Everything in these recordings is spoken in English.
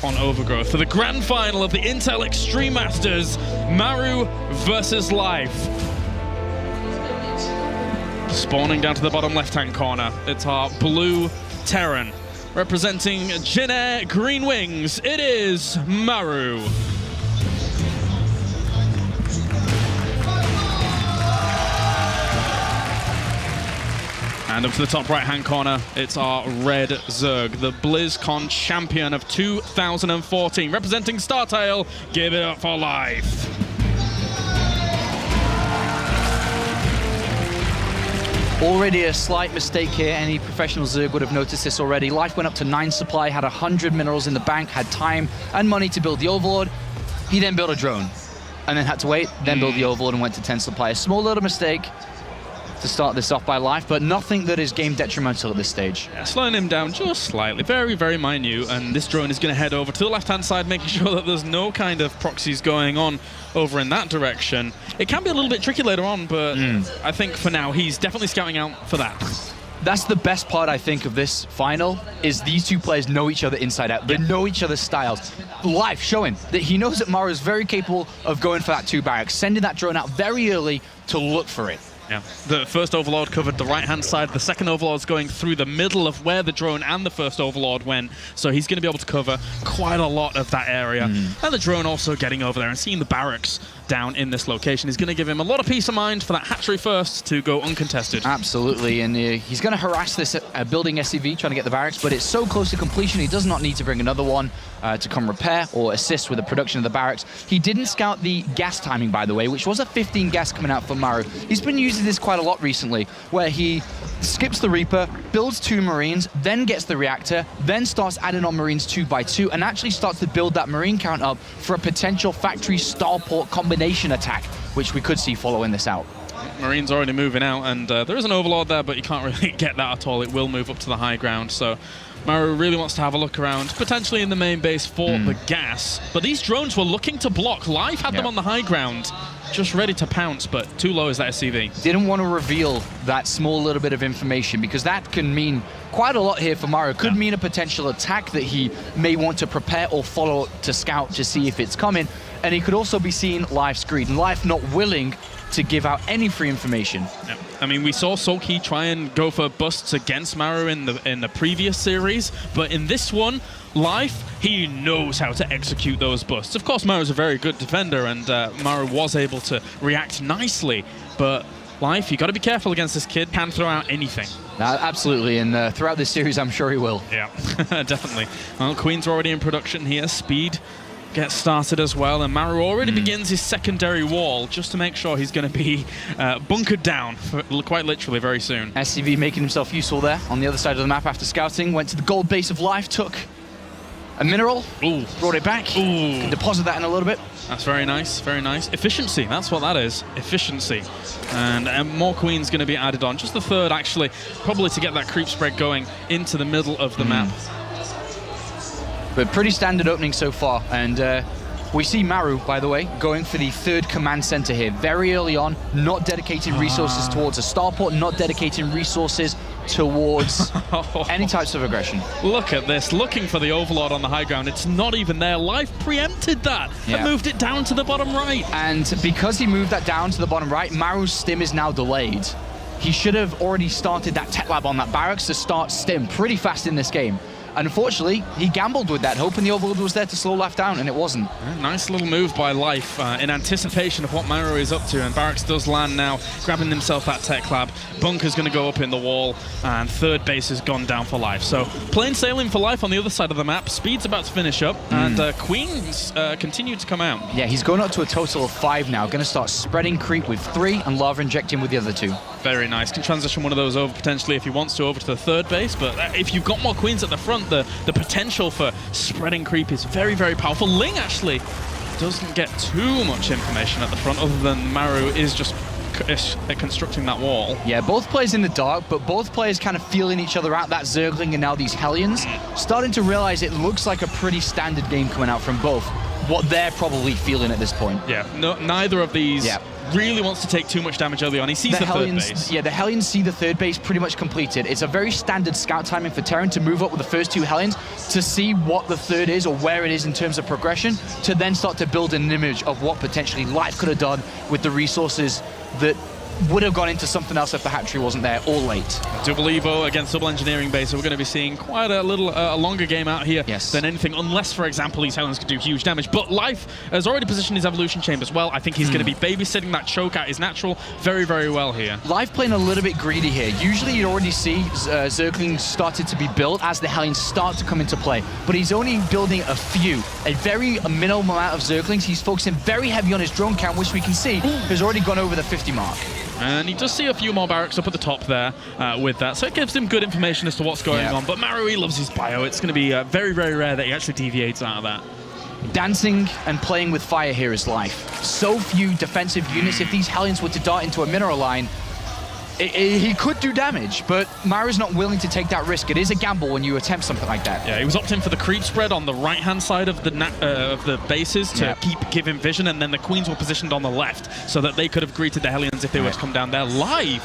live on Overgrowth for the grand final of the Intel Extreme Masters, Maru versus Life. Spawning down to the bottom left-hand corner, it's our blue Terran. Representing Jin Air Green Wings, it is Maru. And up to the top right-hand corner, it's our red Zerg, the BlizzCon champion of 2014. Representing StarTale, give it up for Life. Already a slight mistake here. Any professional Zerg would have noticed this already. Life went up to 9 supply, had 100 minerals in the bank, had time and money to build the Overlord. He then built a drone, and then had to wait, then build the Overlord and went to 10 supply. A small little mistake to start this off by Life, but nothing that is game detrimental at this stage. Yeah, slowing him down just slightly, very, very minute, and this drone is going to head over to the left-hand side, making sure that there's no kind of proxies going on over in that direction. It can be a little bit tricky later on, but I think for now, he's definitely scouting out for that. That's the best part, I think, of this final, is these two players know each other inside out. They know each other's styles. Life showing that he knows that Maru is very capable of going for that 2 barracks, sending that drone out very early to look for it. Yeah, the first Overlord covered the right-hand side. The second Overlord's going through the middle of where the drone and the first Overlord went, so he's going to be able to cover quite a lot of that area. And the drone also getting over there and seeing the barracks down in this location is going to give him a lot of peace of mind for that hatchery first to go uncontested. Absolutely, and he's going to harass this building SCV, trying to get the barracks, but it's so close to completion, he does not need to bring another one to come repair or assist with the production of the barracks. He didn't scout the gas timing, by the way, which was a 15 gas coming out from Maru. He's been using this quite a lot recently, where he skips the Reaper, builds 2 Marines, then gets the reactor, then starts adding on Marines 2 by 2, and actually starts to build that Marine count up for a potential factory starport combination attack, which we could see following this out. Marine's already moving out, and there is an Overlord there, but you can't really get that at all. It will move up to the high ground, so Maru really wants to have a look around, potentially in the main base for the gas. But these drones were looking to block. Life had them on the high ground, just ready to pounce, but too low is that SCV. Didn't want to reveal that small little bit of information, because that can mean quite a lot here for Maru. Could mean a potential attack that he may want to prepare or follow to scout to see if it's coming. And he could also be seeing Life's greed, and Life not willing to give out any free information. Yeah. I mean, we saw Sulky try and go for busts against Maru in the previous series, but in this one, Life, he knows how to execute those busts. Of course, Maru's a very good defender, and Maru was able to react nicely, but Life, you got to be careful against this kid. Can throw out anything. Absolutely, and throughout this series, I'm sure he will. Yeah, definitely. Well, Queens are already in production here. Speed gets started as well, and Maru already begins his secondary wall just to make sure he's going to be bunkered down for quite literally very soon. SCV making himself useful there on the other side of the map after scouting, went to the gold base of Life, took a mineral, brought it back, can deposit that in a little bit. That's very nice, very nice. Efficiency, that's what that is, efficiency. And more Queens going to be added on, just the third actually, probably to get that creep spread going into the middle of the map. But pretty standard opening so far, and we see Maru, by the way, going for the 3rd command center here. Very early on, not dedicating resources towards a starport, not dedicating resources towards any types of aggression. Look at this, looking for the Overlord on the high ground. It's not even there. Life preempted that and moved it down to the bottom right. And because he moved that down to the bottom right, Maru's stim is now delayed. He should have already started that tech lab on that barracks to start stim pretty fast in this game. And unfortunately, he gambled with that, hoping the Overlord was there to slow Life down, and it wasn't. Yeah, nice little move by Life in anticipation of what Maru is up to, and Barracks does land now, grabbing himself that tech lab. Bunker's going to go up in the wall, and 3rd base has gone down for Life. So plain sailing for Life on the other side of the map. Speed's about to finish up, and Queens continue to come out. Yeah, he's going up to a total of 5 now. Going to start spreading creep with 3 and lava injecting with the other 2. Very nice. Can transition one of those over potentially if he wants to over to the 3rd base, but if you've got more Queens at the front, the potential for spreading creep is very, very powerful. Ling actually doesn't get too much information at the front other than Maru is just constructing that wall. Yeah, both players in the dark, but both players kind of feeling each other out. That Zergling and now these Hellions, starting to realize it looks like a pretty standard game coming out from both. What they're probably feeling at this point. Yeah, no, neither of these really wants to take too much damage early on. He sees the third base. Yeah, the Hellions see the third base pretty much completed. It's a very standard scout timing for Terran to move up with the first 2 Hellions to see what the third is or where it is in terms of progression, to then start to build an image of what potentially Life could have done with the resources that would have gone into something else if the hatchery wasn't there or late. Double Evo against double engineering base, so we're going to be seeing quite a little longer game out here than anything, unless, for example, these Hellions could do huge damage. But Life has already positioned his evolution chambers well. I think he's going to be babysitting that choke at his natural very, very well here. Life playing a little bit greedy here. Usually you'd already see Zerglings started to be built as the Hellions start to come into play, but he's only building a very minimal amount of Zerglings. He's focusing very heavy on his drone count, which we can see has already gone over the 50 mark. And he does see a few more barracks up at the top there with that, so it gives him good information as to what's going on. But Maru, he loves his bio. It's going to be very, very rare that he actually deviates out of that. Dancing and playing with fire here is Life. So few defensive units. If these Hellions were to dart into a mineral line, he could do damage, but Maru's not willing to take that risk. It is a gamble when you attempt something like that. Yeah, he was opting for the creep spread on the right-hand side of the bases to give him vision, and then the Queens were positioned on the left so that they could have greeted the Hellions if they were to come down there. Live!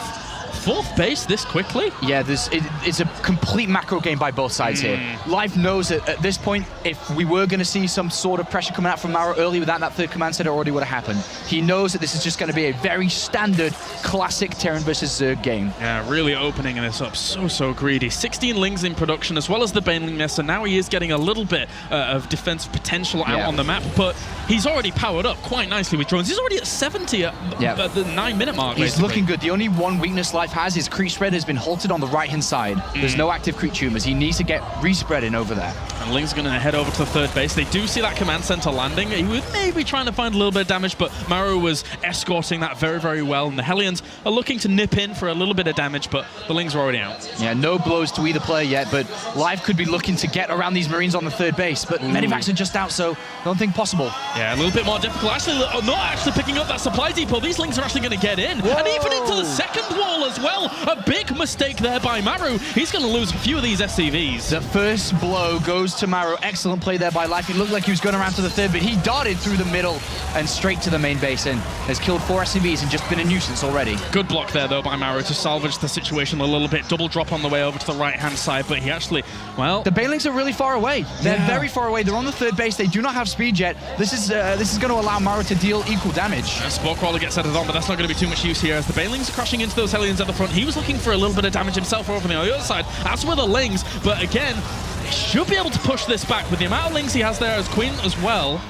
4th base this quickly? Yeah, it's a complete macro game by both sides here. Life knows that at this point, if we were going to see some sort of pressure coming out from Maru early without that third command center, already would have happened. He knows that this is just going to be a very standard, classic Terran versus Zerg game. Yeah, really opening this up. So greedy. 16 Lings in production, as well as the Baneling nest, and now he is getting a little bit of defensive potential out on the map, but he's already powered up quite nicely with drones. He's already at 70 at the 9-minute mark, He's looking good. The only one weakness Life has is creep spread has been halted on the right-hand side. There's no active creep tumors. He needs to get respreading over there. And Ling's going to head over to the third base. They do see that command center landing. He was maybe trying to find a little bit of damage, but Maru was escorting that very, very well. And the Hellions are looking to nip in for a little bit of damage, but the Lings are already out. Yeah, no blows to either player yet, but Life could be looking to get around these Marines on the third base, but Medivacs are just out, so don't think possible. Yeah, a little bit more difficult. Actually, not actually picking up that supply depot. These Lings are actually going to get in. And even into the second wall as well. A big mistake there by Maru. He's going to lose a few of these SCVs. The first blow goes to Maru. Excellent play there by Life. He looked like he was going around to the third, but he darted through the middle and straight to the main base and has killed 4 SCVs and just been a nuisance already. Good block there, though, by Maru to salvage the situation a little bit. Double drop on the way over to the right-hand side, but he actually, well... The Banelings are really far away. They're very far away. They're on the third base. They do not have speed yet. This is going to allow Maru to deal equal damage. Spore Crawler gets set on, but that's not going to be too much use here as the Banelings are crashing into those Hellions at the front. He was looking for a little bit of damage himself over on the other side, as were the Lings, but again, he should be able to push this back with the amount of Lings he has there as Queen as well.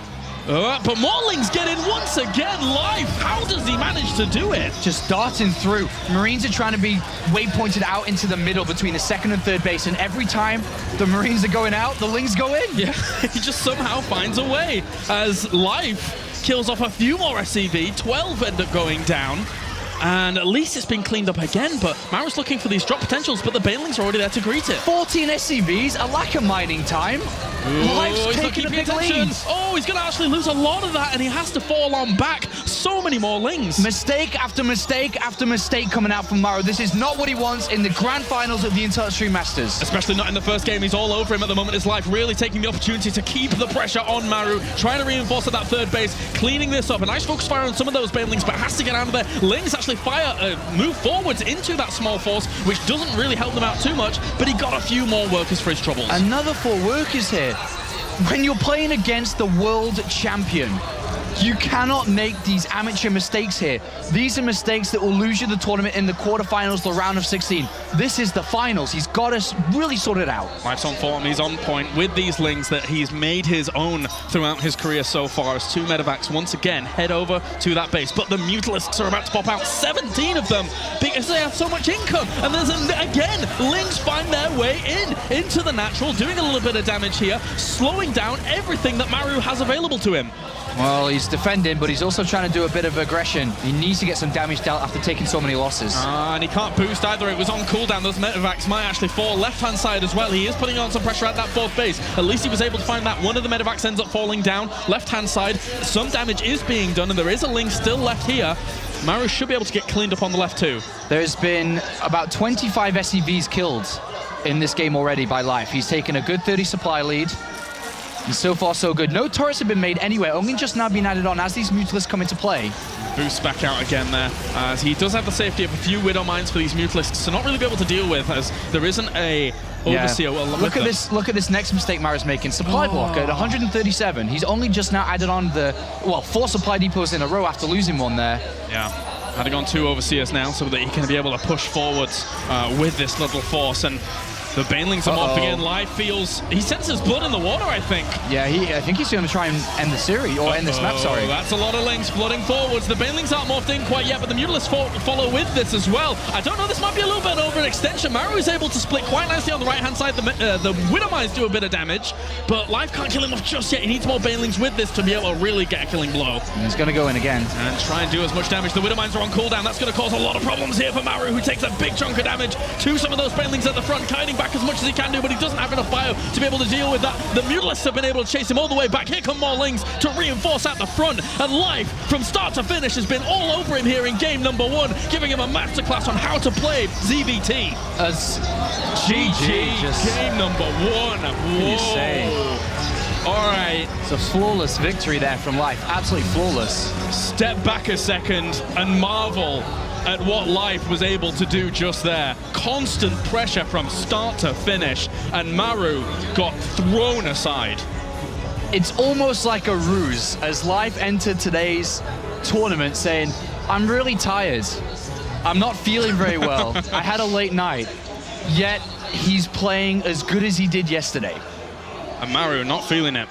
But more Lings get in once again. Live. How does he manage to do it? Just darting through. Marines are trying to be waypointed out into the middle between the second and third base, and every time the Marines are going out, the Lings go in. Yeah, he just somehow finds a way as Life kills off a few more SCV. 12 end up going down. And at least it's been cleaned up again, but Maru's looking for these drop potentials, but the Banelings are already there to greet it. 14 SCVs, a lack of mining time. Life's taking a big lead. Oh, he's going to actually lose a lot of that, and he has to fall on back. So many more Lings. Mistake after mistake after mistake coming out from Maru. This is not what he wants in the grand finals of the Intel Extreme Masters. Especially not in the first game. He's all over him at the moment. His Life really taking the opportunity to keep the pressure on Maru, trying to reinforce at that third base, cleaning this up. A nice focus fire on some of those Banelings, but has to get out of there. Lings actually move forwards into that small force, which doesn't really help them out too much, but he got a few more workers for his troubles. Another 4 workers here. When you're playing against the world champion, you cannot make these amateur mistakes here. These are mistakes that will lose you the tournament in the quarterfinals, the round of 16. This is the finals. He's got to really sort it out. Life's on form. He's on point with these Lings that he's made his own throughout his career so far as 2 Medivacs once again head over to that base. But the Mutalisks are about to pop out, 17 of them, because they have so much income. And there's, again, Lings find their way into the natural, doing a little bit of damage here, slowing down everything that Maru has available to him. Well, he's defending, but he's also trying to do a bit of aggression. He needs to get some damage dealt after taking so many losses. And he can't boost either. It was on cooldown. Those Medivacs might actually fall left-hand side as well. He is putting on some pressure at that 4th base. At least he was able to find that. One of the Medivacs ends up falling down. Left-hand side, some damage is being done, and there is a Ling still left here. Maru should be able to get cleaned up on the left too. There's been about 25 SCVs killed in this game already by Life. He's taken a good 30 supply lead. And so far, so good. No turrets have been made anywhere, only just now being added on as these Mutalisks come into play. boosts back out again there, as he does have the safety of a few Widow Mines for these Mutalisks to not really be able to deal with, as there isn't a Overseer. Well, look at this. Look at this next mistake Maru's making. Supply block at 137. He's only just now added on the 4 supply depots in a row after losing one there. Yeah, adding on 2 Overseers now so that he can be able to push forwards with this little force. And the Banelings are morphing in. Live feels... He senses blood in the water, I think. Yeah, I think he's going to try and end the series, or end this map, sorry. That's a lot of links flooding forwards. The Banelings aren't morphed in quite yet, but the Mutalisks follow with this as well. I don't know, this might be a little bit over an extension. Maru is able to split quite nicely on the right-hand side. The Widow Mines do a bit of damage, but Live can't kill him off just yet. He needs more Banelings with this to be able to really get a killing blow. And he's going to go in again. And try and do as much damage. The Widow Mines are on cooldown. That's going to cause a lot of problems here for Maru, who takes a big chunk of damage to some of those Banelings at the front, kiting back as much as he can do, but he doesn't have enough bio to be able to deal with that. The Mutalisks have been able to chase him all the way back. Here come more Lings to reinforce at the front. And Life, from start to finish, has been all over him here in game number 1, giving him a masterclass on how to play ZVT. As GG, game number 1. Whoa. All right. It's a flawless victory there from Life. Absolutely flawless. Step back a second and marvel at what Life was able to do just there. Constant pressure from start to finish, and Maru got thrown aside. It's almost like a ruse, as Life entered today's tournament saying, I'm really tired. I'm not feeling very well. I had a late night. Yet, he's playing as good as he did yesterday. And Maru not feeling it.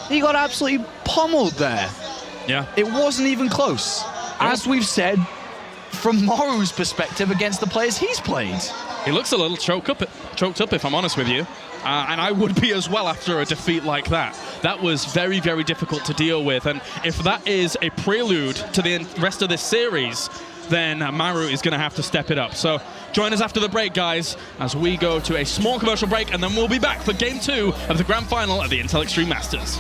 He got absolutely pummeled there. Yeah. It wasn't even close. As we've said, from Maru's perspective against the players he's played. He looks a little choked up, if I'm honest with you. And I would be as well after a defeat like that. That was very, very difficult to deal with. And if that is a prelude to the rest of this series, then Maru is going to have to step it up. So join us after the break, guys, as we go to a small commercial break, and then we'll be back for Game 2 of the Grand Final of the Intel Extreme Masters.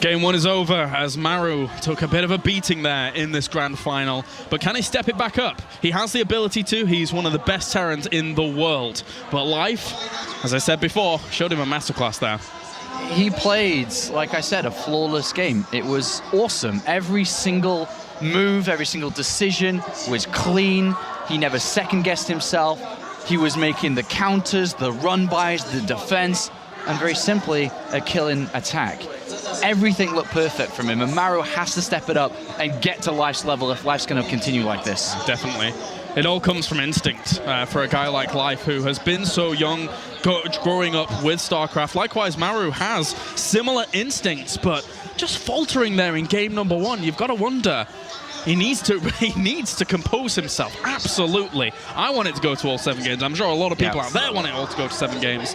Game 1 is over as Maru took a bit of a beating there in this grand final, but can he step it back up? He has the ability to. He's one of the best Terrans in the world. But Life, as I said before, showed him a masterclass there. He played, like I said, a flawless game. It was awesome. Every single move, every single decision was clean. He never second-guessed himself. He was making the counters, the run-bys, the defense, and very simply, a killing attack. Everything looked perfect from him, and Maru has to step it up and get to Life's level if Life's going to continue like this. Definitely. It all comes from instinct for a guy like Life, who has been so young, growing up with StarCraft. Likewise, Maru has similar instincts, but just faltering there in game number 1. You've got to wonder. He needs to compose himself. Absolutely. I want it to go to all 7 games. I'm sure a lot of people out there want it all to go to 7 games.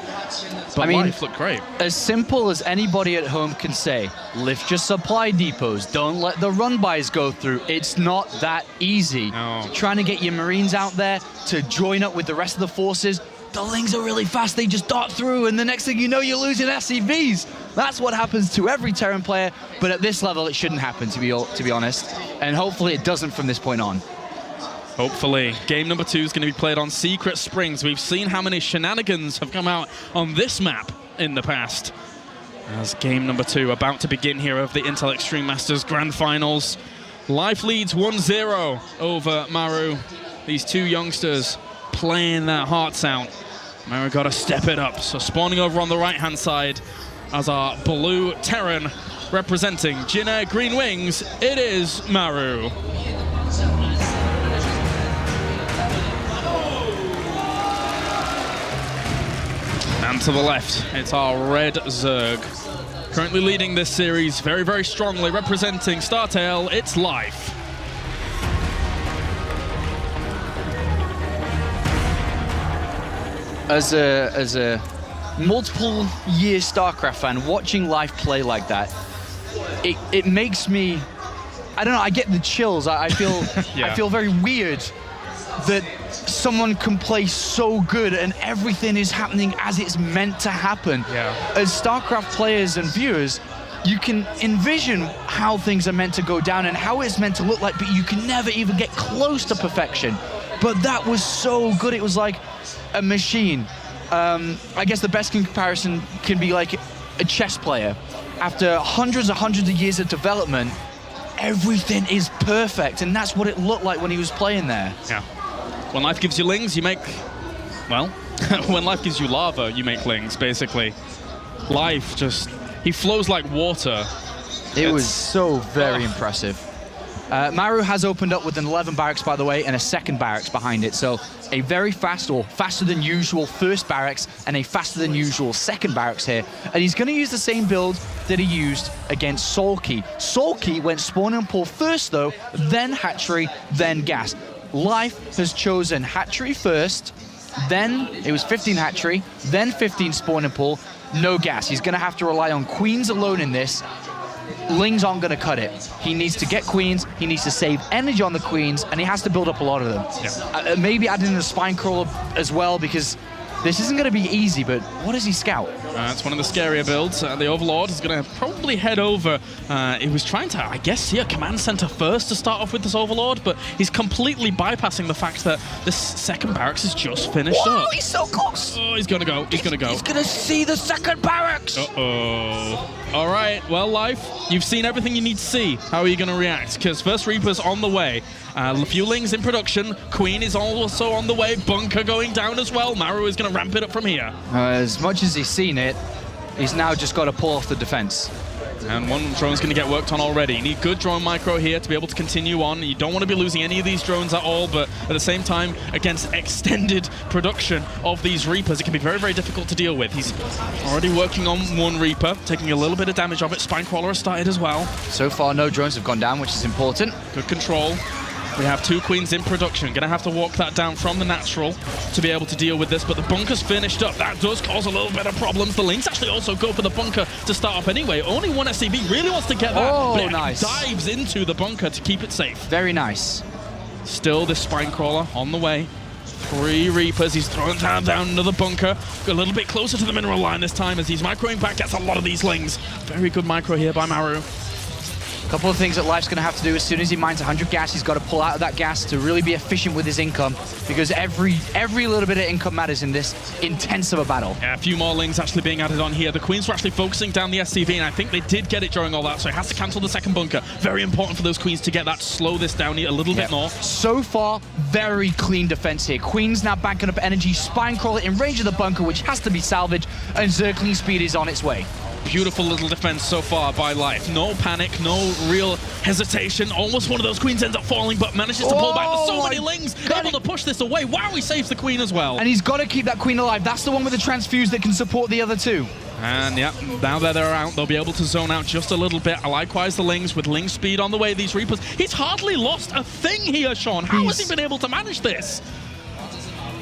But I mean, Life looked great. As simple as anybody at home can say, lift your supply depots, don't let the run-bys go through. It's not that easy. No. Trying to get your Marines out there to join up with the rest of the forces, the Lings are really fast. They just dart through, and the next thing you know, you're losing SCVs. That's what happens to every Terran player, but at this level, it shouldn't happen, to be honest. And hopefully it doesn't from this point on. Hopefully. Game number 2 is going to be played on Secret Springs. We've seen how many shenanigans have come out on this map in the past. As game number 2 about to begin here of the Intel Extreme Masters Grand Finals. Life leads 1-0 over Maru. These two youngsters playing their hearts out. Maru got to step it up. So spawning over on the right-hand side as our blue Terran representing Jin Green Wings, it is Maru. And to the left, it's our red Zerg. Currently leading this series very, very strongly, representing StarTale, it's Life. As a multiple year StarCraft fan, watching Life play like that, it makes me, I don't know, I get the chills. I feel Yeah. I feel very weird that someone can play so good and everything is happening as it's meant to happen. Yeah. As StarCraft players and viewers, you can envision how things are meant to go down and how it's meant to look like, but you can never even get close to perfection. But that was so good. It was like a machine. I guess the best comparison can be like a chess player. After hundreds of years of development, everything is perfect, and that's what it looked like when he was playing there. Yeah. When life gives you lings, you make, well, when life gives you lava, you make lings, basically. Life just, he flows like water. It was so very impressive. Maru has opened up with an 11 barracks, by the way, and a second barracks behind it. So a very fast, or faster than usual, first barracks and a faster than usual second barracks here. And he's going to use the same build that he used against Sulky. Sulky went spawn and pull first, though, then hatchery, then gas. Life has chosen hatchery first, then it was 15 hatchery, then 15 spawn and pull, no gas. He's going to have to rely on queens alone in this. Lings aren't going to cut it. He needs to get queens, he needs to save energy on the queens, and he has to build up a lot of them. Yeah. Maybe add in the spine crawler as well, because this isn't going to be easy, but what does he scout? It's one of the scarier builds. The Overlord is going to probably head over. He was trying to, I guess, see a command center first to start off with this Overlord, but he's completely bypassing the fact that this second barracks is just finished up. He's so close! Oh, he's going to go. He's going to go. He's going to see the second barracks! Uh-oh. All right, well, Life, you've seen everything you need to see. How are you going to react? Because first Reaper's on the way. A few Lings in production. Queen is also on the way. Bunker going down as well. Maru is going to ramp it up from here. As much as he's seen it, he's now just got to pull off the defense. And one drone's going to get worked on already. You need good drone micro here to be able to continue on. You don't want to be losing any of these drones at all, but at the same time, against extended production of these Reapers, it can be very, very difficult to deal with. He's already working on one Reaper, taking a little bit of damage of it. Spinecrawler has started as well. So far, no drones have gone down, which is important. Good control. We have two Queens in production. Going to have to walk that down from the natural to be able to deal with this, but the bunker's finished up. That does cause a little bit of problems. The Lings actually also go for the bunker to start up anyway. Only one SCV really wants to get that, but it nice. dives into the bunker to keep it safe. Very nice. Still this Spinecrawler on the way. 3 Reapers. He's throwing down another bunker. A little bit closer to the mineral line this time as he's microing back. Gets a lot of these Lings. Very good micro here by Maru. A couple of things that Life's going to have to do as soon as he mines 100 gas, he's got to pull out of that gas to really be efficient with his income, because every little bit of income matters in this intense of a battle. Yeah, a few more Lings actually being added on here. The Queens were actually focusing down the SCV, and I think they did get it during all that, so he has to cancel the second bunker. Very important for those Queens to get that, slow this down a little bit more. So far, very clean defense here. Queens now banking up energy, Spinecrawler in range of the bunker, which has to be salvaged, and Zergling speed is on its way. Beautiful little defense so far by Life. No panic, no real hesitation. Almost one of those Queens ends up falling, but manages to pull back. There's so many Lings able to push this away. Wow, he saves the Queen as well. And he's got to keep that Queen alive. That's the one with the transfuse that can support the other two. And yeah, now that they're out, they'll be able to zone out just a little bit. Likewise, the Lings with Ling speed on the way. These Reapers, he's hardly lost a thing here, Sean. How has he been able to manage this?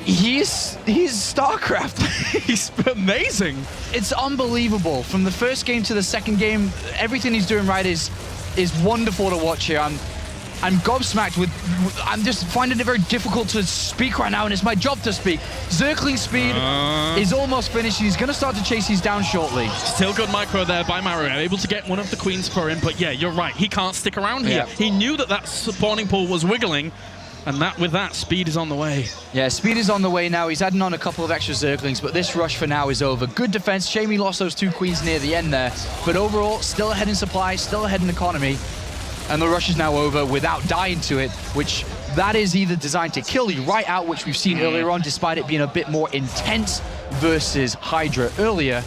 He's StarCraft. He's amazing. It's unbelievable. From the first game to the second game, everything he's doing right is wonderful to watch here. I'm gobsmacked with... I'm just finding it very difficult to speak right now, and it's my job to speak. Zergling's speed is almost finished. He's going to start to chase these down shortly. Still good micro there by Maru, able to get one of the queens for him, but yeah, you're right. He can't stick around here. He knew that that spawning pool was wiggling, and with that, speed is on the way. Yeah, speed is on the way now. He's adding on a couple of extra Zerglings, but this rush for now is over. Good defense. Shame he lost those 2 queens near the end there, but overall, still ahead in supply, still ahead in economy. And the rush is now over without dying to it, which that is either designed to kill you right out, which we've seen earlier on, despite it being a bit more intense versus Hydra earlier.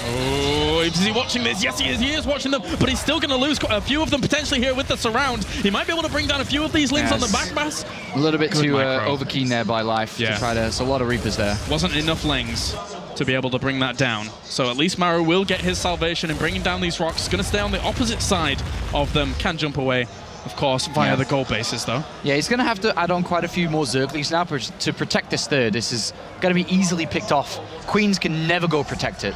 Oh, is he watching this? Yes, he is watching them, but he's still going to lose a few of them potentially here with the surround. He might be able to bring down a few of these lings on the back mass. A little bit too overkeen there by Life to try to... There's a lot of Reapers there. Wasn't enough lings to be able to bring that down. So at least Maru will get his salvation in bringing down these rocks. Going to stay on the opposite side of them. Can jump away, of course, via the gold bases, though. Yeah, he's going to have to add on quite a few more Zerglings now to protect this third. This is going to be easily picked off. Queens can never go protect it.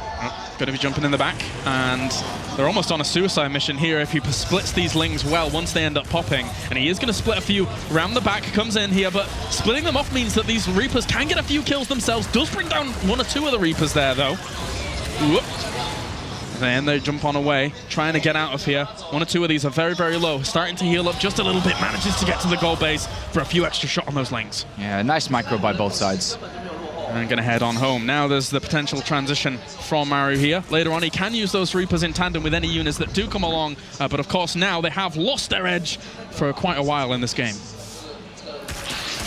Going to be jumping in the back, and they're almost on a suicide mission here if he splits these lings well once they end up popping. And he is going to split a few around the back, comes in here, but splitting them off means that these Reapers can get a few kills themselves. Does bring down 1 or 2 of the Reapers there, though. Whoop. Then they jump on away, trying to get out of here. 1 or 2 of these are very, very low. Starting to heal up just a little bit, manages to get to the gold base for a few extra shot on those lings. Yeah, nice micro by both sides. And going to head on home. Now there's the potential transition from Maru here. Later on, he can use those Reapers in tandem with any units that do come along. But of course, now they have lost their edge for quite a while in this game.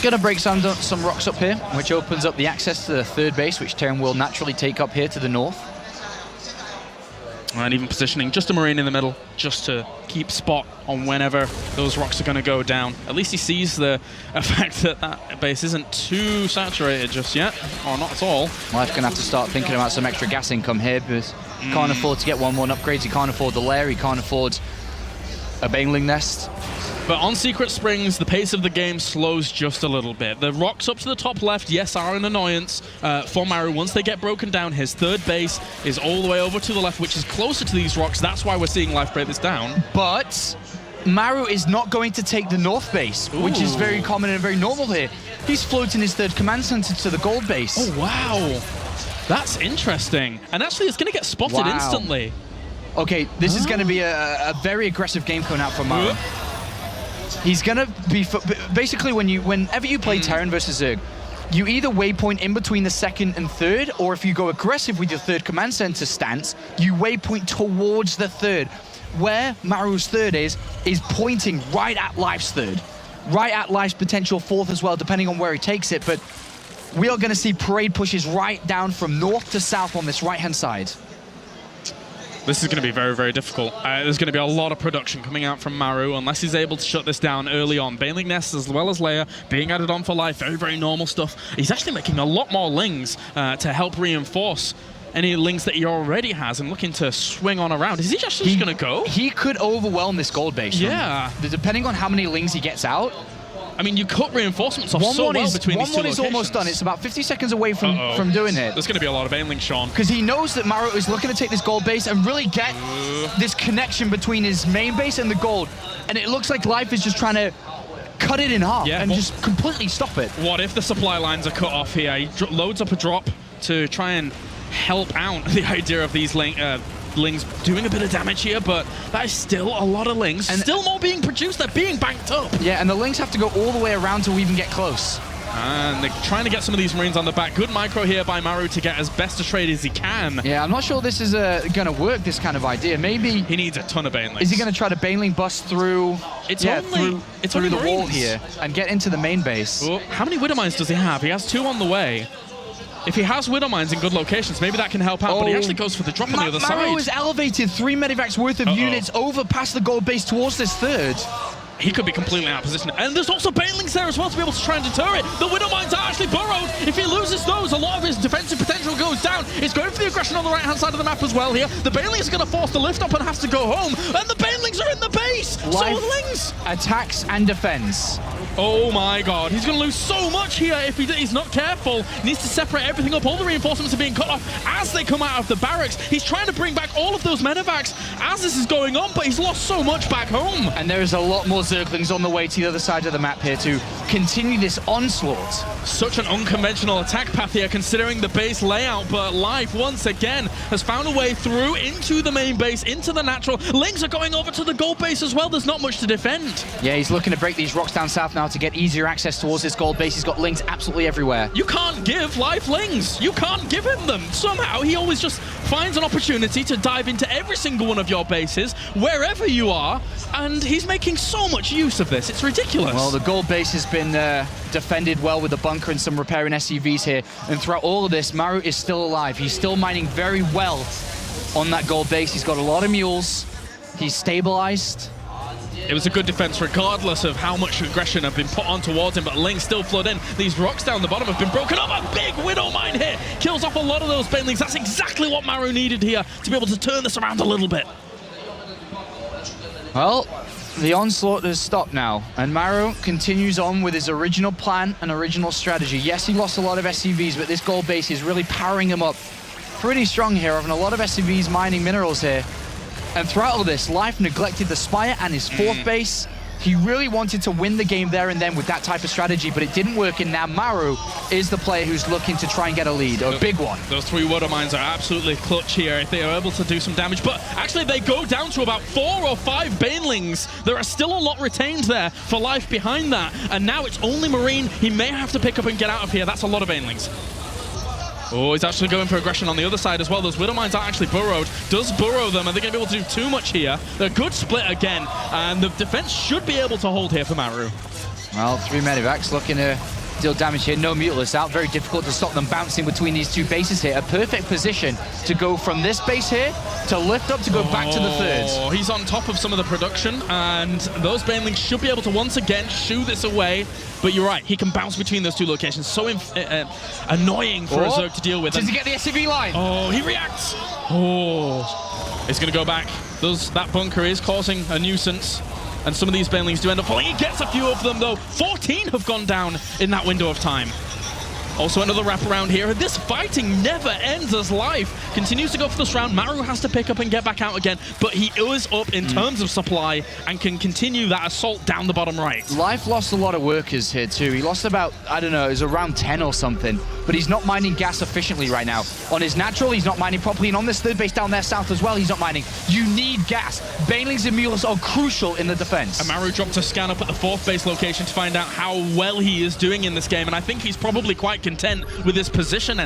Going to break some rocks up here, which opens up the access to the third base, which Terran will naturally take up here to the north. And even positioning just a Marine in the middle, just to keep spot on whenever those rocks are going to go down. At least he sees the effect that that base isn't too saturated just yet, or not at all. Life's going to have to start thinking about some extra gas income here, because he can't afford to get 1-1 upgrades, he can't afford the lair, he can't afford a Baneling nest. But on Secret Springs, the pace of the game slows just a little bit. The rocks up to the top left, yes, are an annoyance for Maru. Once they get broken down, his third base is all the way over to the left, which is closer to these rocks. That's why we're seeing Life break this down. But Maru is not going to take the north base, which is very common and very normal here. He's floating his third command center to the gold base. Oh, wow. That's interesting. And actually, it's going to get spotted instantly. Okay, this is going to be a very aggressive game coming out from Maru. He's gonna be basically whenever you play Terran versus Zerg, you either waypoint in between the second and third, or if you go aggressive with your third command center stance, you waypoint towards the third. Where Maru's third is pointing right at Life's third, right at Life's potential fourth as well, depending on where he takes it. But we are gonna see parade pushes right down from north to south on this right-hand side. This is going to be very, very difficult. There's going to be a lot of production coming out from Maru unless he's able to shut this down early on. Baneling Nests as well as Leia being added on for Life. Very, very normal stuff. He's actually making a lot more lings to help reinforce any lings that he already has and looking to swing on around. Is he just going to go? He could overwhelm this gold base. Yeah. Depending on how many lings he gets out. I mean, you cut reinforcements off so well between these two locations. 1-1 is almost done. It's about 50 seconds away from doing it. There's going to be a lot of Baneling, Sean. Because he knows that Maru is looking to take this gold base and really get this connection between his main base and the gold. And it looks like Life is just trying to cut it in half and just completely stop it. What if the supply lines are cut off here? He loads up a drop to try and help out the idea of these lings doing a bit of damage here, but that is still a lot of lings. And still more being produced. They're being banked up. Yeah, and the lings have to go all the way around to even get close. And they're trying to get some of these Marines on the back. Good micro here by Maru to get as best a trade as he can. Yeah, I'm not sure this is going to work, this kind of idea. Maybe... He needs a ton of Banelings. Is he going to try to Baneling bust through... through the wall here and get into the main base? Oh, how many Widow Mines does he have? He has 2 on the way. If he has Widow Mines in good locations, maybe that can help out, but he actually goes for the drop on the other side. Maru is elevated 3 medivacs worth of units over past the gold base towards this third. He could be completely out of position. And there's also Banelings there as well to be able to try and deter it. The Widow Mines are actually burrowed. If he loses those, a lot of his defensive potential goes down. He's going for the aggression on the right-hand side of the map as well here. The Banelings are going to force the lift up and has to go home. And the Banelings are in the base. Life so Lings attacks and defends. Oh my god, he's going to lose so much here if he's not careful. He needs to separate everything up. All the reinforcements are being cut off as they come out of the barracks. He's trying to bring back all of those medevacs as this is going on, but he's lost so much back home. And there is a lot more Zerglings on the way to the other side of the map here to continue this onslaught. Such an unconventional attack path here considering the base layout, but Life once again has found a way through into the main base, into the natural. Lings are going over to the gold base as well. There's not much to defend. Yeah, he's looking to break these rocks down south now to get easier access towards this gold base. He's got Lings absolutely everywhere. You can't give Life Lings. You can't give him them. Somehow he always just finds an opportunity to dive into every single one of your bases, wherever you are, and he's making so much use of this. It's ridiculous. Well, the gold base has been defended well with the bunker and some repairing SCVs here, and throughout all of this, Maru is still alive. He's still mining very well on that gold base. He's got a lot of mules. He's stabilized. It was a good defense regardless of how much aggression have been put on towards him, but Ling still flood in. These rocks down the bottom have been broken up. A big Widow Mine hit kills off a lot of those Banelings. That's exactly what Maru needed here to be able to turn this around a little bit. Well, the onslaught has stopped now, and Maru continues on with his original plan and original strategy. Yes, he lost a lot of SCVs, but this gold base is really powering him up pretty strong here, having a lot of SCVs mining minerals here. And throughout all this, Life neglected the Spire and his fourth base. He really wanted to win the game there and then with that type of strategy, but it didn't work, and now Maru is the player who's looking to try and get a lead, a big one. Those 3 Water Mines are absolutely clutch here if they are able to do some damage, but actually they go down to about 4 or 5 Banelings. There are still a lot retained there for Life behind that, and now it's only Marine. He may have to pick up and get out of here. That's a lot of Banelings. Oh, he's actually going for aggression on the other side as well. Those Widow Mines aren't actually burrowed. Does burrow them. Are they going to be able to do too much here? They're a good split again, and the defense should be able to hold here for Maru. Well, 3 medevacs looking to deal damage here. No Mutalists out. Very difficult to stop them bouncing between these 2 bases here. A perfect position to go from this base here to lift up to go back to the thirds. He's on top of some of the production, and those Banelings should be able to once again shoo this away. But you're right, he can bounce between those 2 locations. So annoying for a Zerg to deal with. Does he get the SCV line? Oh, he reacts. Oh, it's going to go back. That bunker is causing a nuisance, and some of these Banelings do end up falling. He gets a few of them, though. 14 have gone down in that window of time. Also another wraparound here. This fighting never ends as Life continues to go for this round. Maru has to pick up and get back out again, but he is up in terms of supply and can continue that assault down the bottom right. Life lost a lot of workers here too. He lost about, I don't know, it was around 10 or something, but he's not mining gas efficiently right now. On his natural, he's not mining properly, and on this third base down there south as well, he's not mining. You need gas. Banelings and Mules are crucial in the defense. And Maru dropped a scan up at the 4th base location to find out how well he is doing in this game, and I think he's probably quite content with his position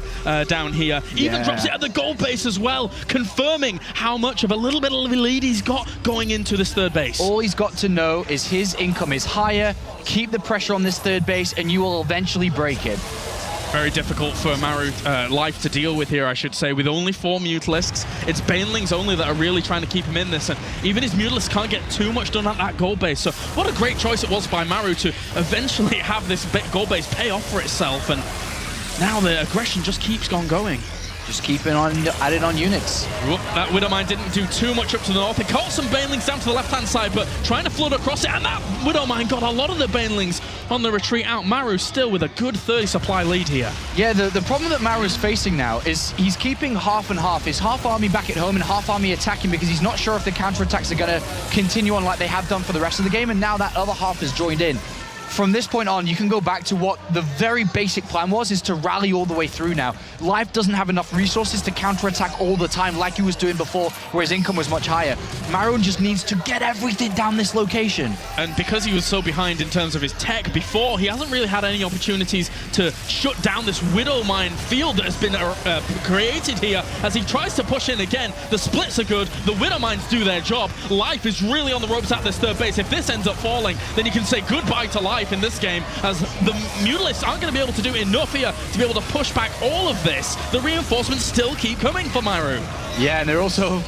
down here. Even drops it at the gold base as well, confirming how much of a little bit of a lead he's got going into this 3rd base. All he's got to know is his income is higher, keep the pressure on this 3rd base, and you will eventually break it. Very difficult for Maru Life to deal with here, I should say. With only 4 Mutalisks, it's Banelings only that are really trying to keep him in this, and even his Mutalisks can't get too much done at that gold base. So what a great choice it was by Maru to eventually have this gold base pay off for itself, and now the aggression just keeps on going. Just keeping on adding on units. Whoop, that Widow Mine didn't do too much up to the north. It caught some Banelings down to the left-hand side, but trying to flood across it, and that Widow Mine got a lot of the Banelings on the retreat out. Maru still with a good 30 supply lead here. Yeah, the problem that Maru's facing now is he's keeping half and half. His half army back at home and half army attacking because he's not sure if the counterattacks are going to continue on like they have done for the rest of the game, and now that other half has joined in. From this point on, you can go back to what the very basic plan was, is to rally all the way through now. Life doesn't have enough resources to counterattack all the time like he was doing before, where his income was much higher. Maru just needs to get everything down this location. And because he was so behind in terms of his tech before, he hasn't really had any opportunities to shut down this Widow Mine field that has been created here as he tries to push in again. The splits are good, the Widow Mines do their job. Life is really on the ropes at this 3rd base. If this ends up falling, then you can say goodbye to Life in this game, as the Mutalists aren't going to be able to do enough here to be able to push back all of this. The reinforcements still keep coming for Maru. Yeah, and they're also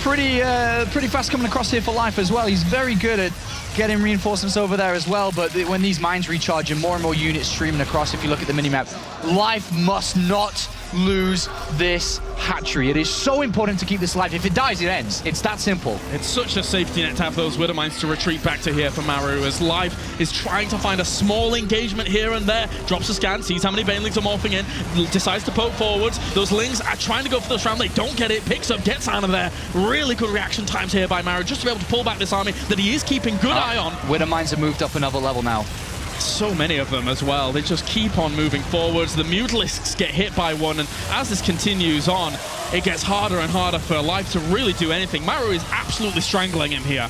pretty fast coming across here for Life as well. He's very good at getting reinforcements over there as well, but when these mines recharge and more units streaming across, if you look at the minimap, Life must not lose this hatchery. It is so important to keep this alive. If it dies, it ends. It's that simple. It's such a safety net to have those Widow Mines to retreat back to here for Maru, as Life is trying to find a small engagement here and there. Drops a scan, sees how many Banelings are morphing in, decides to poke forwards. Those Lings are trying to go for this round. They don't get it. Picks up, gets out of there. Really good reaction times here by Maru, just to be able to pull back this army that he is keeping good eye on. Widow Mines have moved up another level now. So many of them as well. They just keep on moving forwards. The Mutalisks get hit by one, and as this continues on, it gets harder and harder for Life to really do anything. Maru is absolutely strangling him here.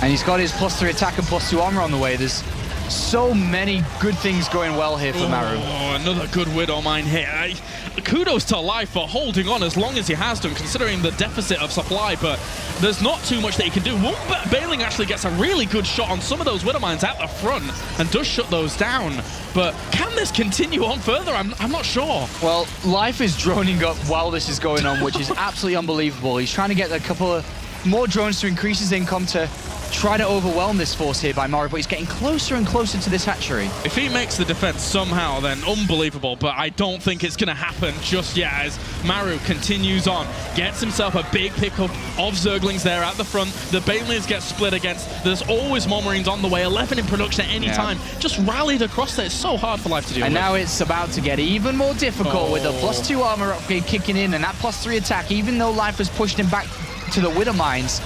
And he's got his +3 attack and +2 armor on the way. There's so many good things going well here for Maru. Oh, another good Widow Mine hit. Kudos to Life for holding on as long as he has done, considering the deficit of supply, but there's not too much that he can do. One Baneling actually gets a really good shot on some of those Widow Mines at the front and does shut those down. But can this continue on further? I'm not sure. Well, Life is droning up while this is going on, which is absolutely unbelievable. He's trying to get a couple of more drones to increase his income to try to overwhelm this force here by Maru, but he's getting closer and closer to this hatchery. If he makes the defense somehow, then unbelievable, but I don't think it's going to happen just yet as Maru continues on, gets himself a big pickup of Zerglings there at the front. The Banelings get split against. There's always more Marines on the way, 11 in production at any time. Just rallied across there. It's so hard for Life to do. And now it's about to get even more difficult with the +2 armor upgrade kicking in and that +3 attack, even though Life has pushed him back to the Widow Mines.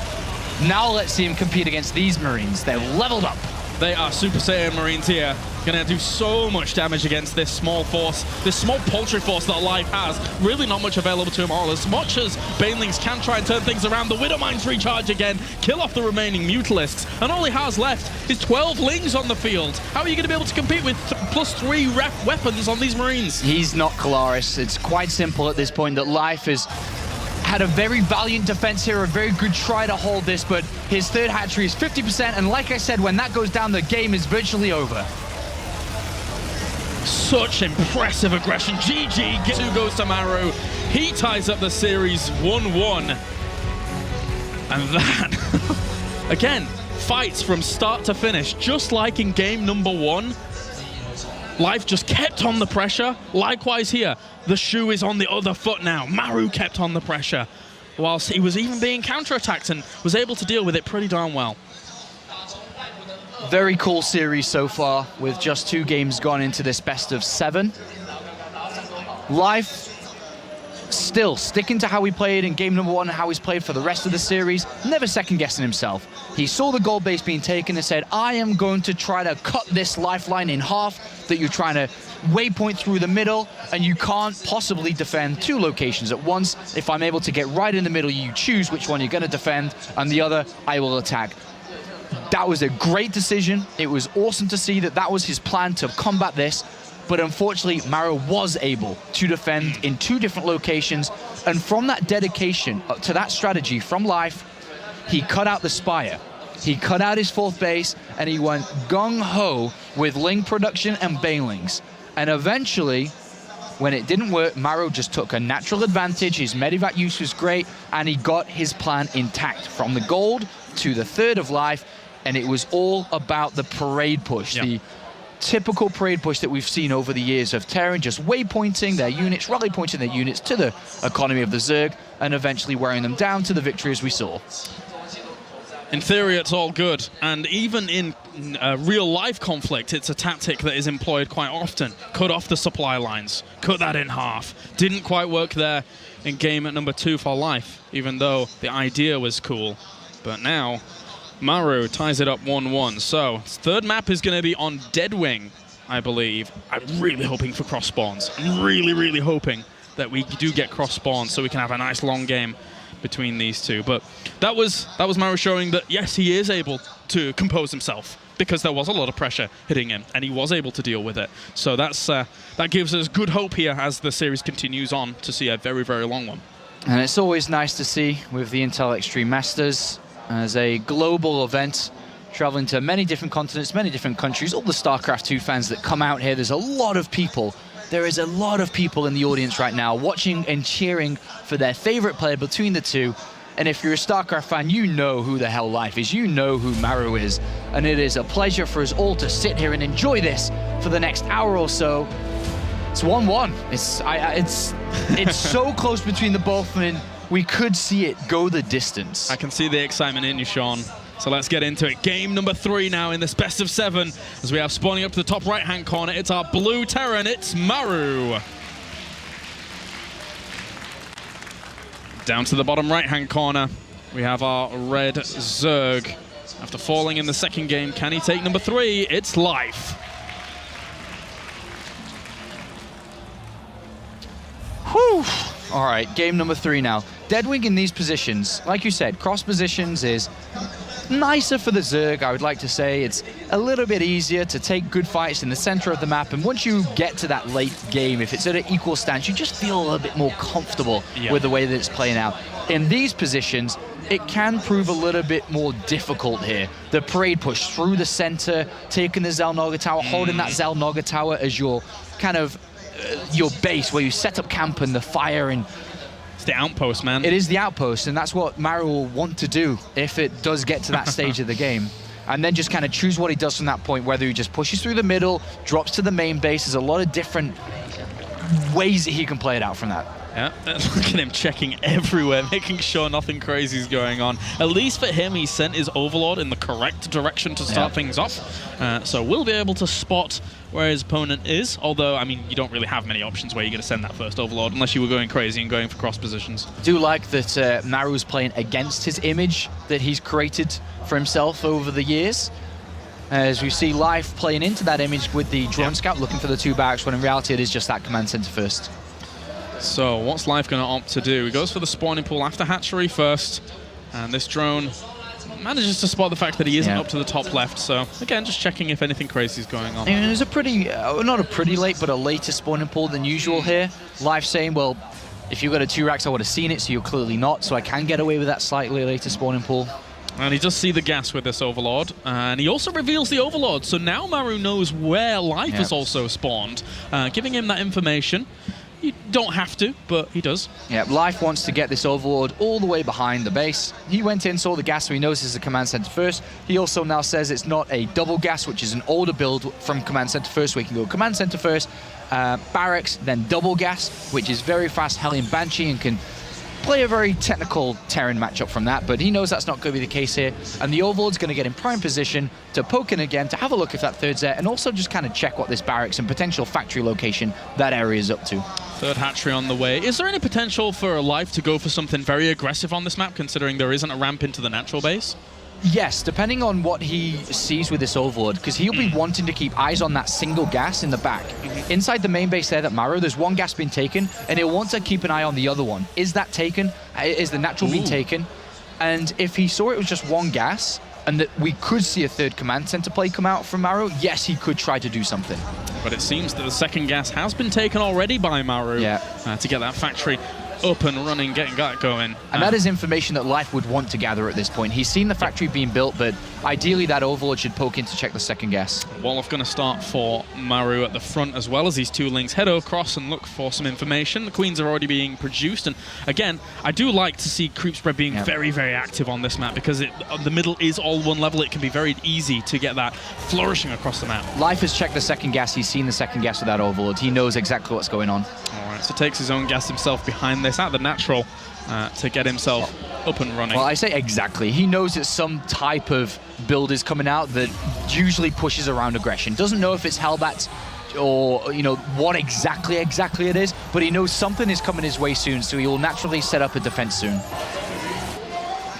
Now let's see him compete against these Marines. They're leveled up. They are Super Saiyan Marines here. Gonna do so much damage against this small force, this small poultry force that Life has. Really not much available to him all. As much as Banelings can try and turn things around, the Widow Mines recharge again, kill off the remaining Mutalisks, and all he has left is 12 Lings on the field. How are you gonna be able to compete with +3 weapons on these Marines? He's not Kalaris. It's quite simple at this point that Life is had a very valiant defense here, a very good try to hold this, but his third hatchery is 50%, and like I said, when that goes down, the game is virtually over. Such impressive aggression. GG, two goes to Maru. He ties up the series 1-1. And that, again, fights from start to finish, just like in game number 1. Life just kept on the pressure. Likewise here, the shoe is on the other foot now. Maru kept on the pressure, whilst he was even being counterattacked and was able to deal with it pretty darn well. Very cool series so far, with just 2 games gone into this best of 7. Life still sticking to how he played in game number 1 and how he's played for the rest of the series, never second-guessing himself. He saw the gold base being taken and said, I am going to try to cut this lifeline in half that you're trying to waypoint through the middle, and you can't possibly defend 2 locations at once. If I'm able to get right in the middle, you choose which one you're going to defend, and the other, I will attack. That was a great decision. It was awesome to see that that was his plan to combat this. But unfortunately, Maru was able to defend in 2 different locations. And from that dedication to that strategy from Life, he cut out the Spire. He cut out his 4th base, and he went gung-ho with Ling production and Banelings. And eventually, when it didn't work, Maru just took a natural advantage. His Medivac use was great, and he got his plan intact. From the gold to the 3rd of Life, and it was all about the parade push. The typical parade push that we've seen over the years of Terran just waypointing their units, rally pointing their units to the economy of the Zerg, and eventually wearing them down to the victory as we saw. In theory, it's all good, and even in real-life conflict, it's a tactic that is employed quite often. Cut off the supply lines, cut that in half. Didn't quite work there in game at number 2 for Life, even though the idea was cool. But now, Maru ties it up 1-1. So, his 3rd map is going to be on Deadwing, I believe. I'm really hoping for cross spawns. I'm really, really hoping that we do get cross spawns so we can have a nice long game between these 2. But that was Maru showing that, yes, he is able to compose himself, because there was a lot of pressure hitting him, and he was able to deal with it. So that's that gives us good hope here as the series continues on to see a very, very long one. And it's always nice to see with the Intel Extreme Masters as a global event, traveling to many different continents, many different countries, all the StarCraft 2 fans that come out here. There's a lot of people. There is a lot of people in the audience right now watching and cheering for their favorite player between the 2. And if you're a StarCraft fan, you know who the hell Life is. You know who Maru is. And it is a pleasure for us all to sit here and enjoy this for the next hour or so. It's 1-1. It's so close between the both, and we could see it go the distance. I can see the excitement in you, Sean. So let's get into it. Game number 3 now in this best of 7. As we have spawning up to the top right-hand corner, it's our blue Terran, it's Maru. Down to the bottom right-hand corner, we have our red Zerg. After falling in the second game, can he take number 3? It's Life. Whew. All right, game number 3 now. Deadwing in these positions, like you said, cross positions is nicer for the Zerg, I would like to say. It's a little bit easier to take good fights in the center of the map, and once you get to that late game, if it's at an equal stance, you just feel a little bit more comfortable with the way that it's playing out. In these positions, it can prove a little bit more difficult here. The parade push through the center, taking the Xel'Naga Tower, holding that Xel'Naga Tower as your kind of your base where you set up camp and the fire, and it's the outpost, man. It is the outpost, and that's what Maru will want to do if it does get to that stage of the game. And then just kind of choose what he does from that point, whether he just pushes through the middle, drops to the main base. There's a lot of different ways that he can play it out from that. Yeah, look at him checking everywhere, making sure nothing crazy is going on. At least for him, he sent his Overlord in the correct direction to start things off. So we'll be able to spot where his opponent is. Although, I mean, you don't really have many options where you're going to send that first Overlord, unless you were going crazy and going for cross positions. I do like that Maru's playing against his image that he's created for himself over the years. As we see Life playing into that image with the drone scout, looking for the 2 barracks, when in reality it is just that command center first. So what's Life going to opt to do? He goes for the spawning pool after hatchery first, and this drone manages to spot the fact that he isn't up to the top left. So again, just checking if anything crazy is going on. And it was a pretty, not a pretty late, but a later spawning pool than usual here. Life saying, well, if you got a 2 racks, I would have seen it, so you're clearly not, so I can get away with that slightly later spawning pool. And he does see the gas with this Overlord, and he also reveals the Overlord, so now Maru knows where Life is also spawned, giving him that information. You don't have to, but he does. Yeah, Life wants to get this Overlord all the way behind the base. He went in, saw the gas, so he knows this is a command center first. He also now says it's not a double gas, which is an older build from command center first, so he can go command center first, barracks, then double gas, which is very fast Hellion Banshee and can play a very technical Terran matchup from that, but he knows that's not going to be the case here, and the Overlord's going to get in prime position to poke in again, to have a look if that third's there, and also just kind of check what this barracks and potential factory location that area is up to. Third hatchery on the way. Is there any potential for Life to go for something very aggressive on this map, considering there isn't a ramp into the natural base? Yes, depending on what he sees with this Overlord, because he'll be wanting to keep eyes on that single gas in the back. Inside the main base there that Maru, there's 1 gas being taken, and he'll want to keep an eye on the other one. Is that taken? Is the natural being taken? And if he saw it was just 1 gas, and that we could see a third command center play come out from Maru, yes, he could try to do something. But it seems that the second gas has been taken already by Maru to get that factory up and running, getting that going. And that is information that Life would want to gather at this point. He's seen the factory being built, but ideally that Overlord should poke in to check the second gas. Wolof going to start for Maru at the front, as well as these 2 links head across and look for some information. The queens are already being produced, and again, I do like to see creep spread being very, very active on this map, because the middle is all 1 level. It can be very easy to get that flourishing across the map. Life has checked the second gas. He's seen the second gas with that Overlord. He knows exactly what's going on. All right, so takes his own gas himself behind this at the natural to get himself up and running. Well, I say exactly. He knows that some type of build is coming out that usually pushes around aggression. Doesn't know if it's Hellbats or, you know, what exactly it is, but he knows something is coming his way soon, so he will naturally set up a defense soon.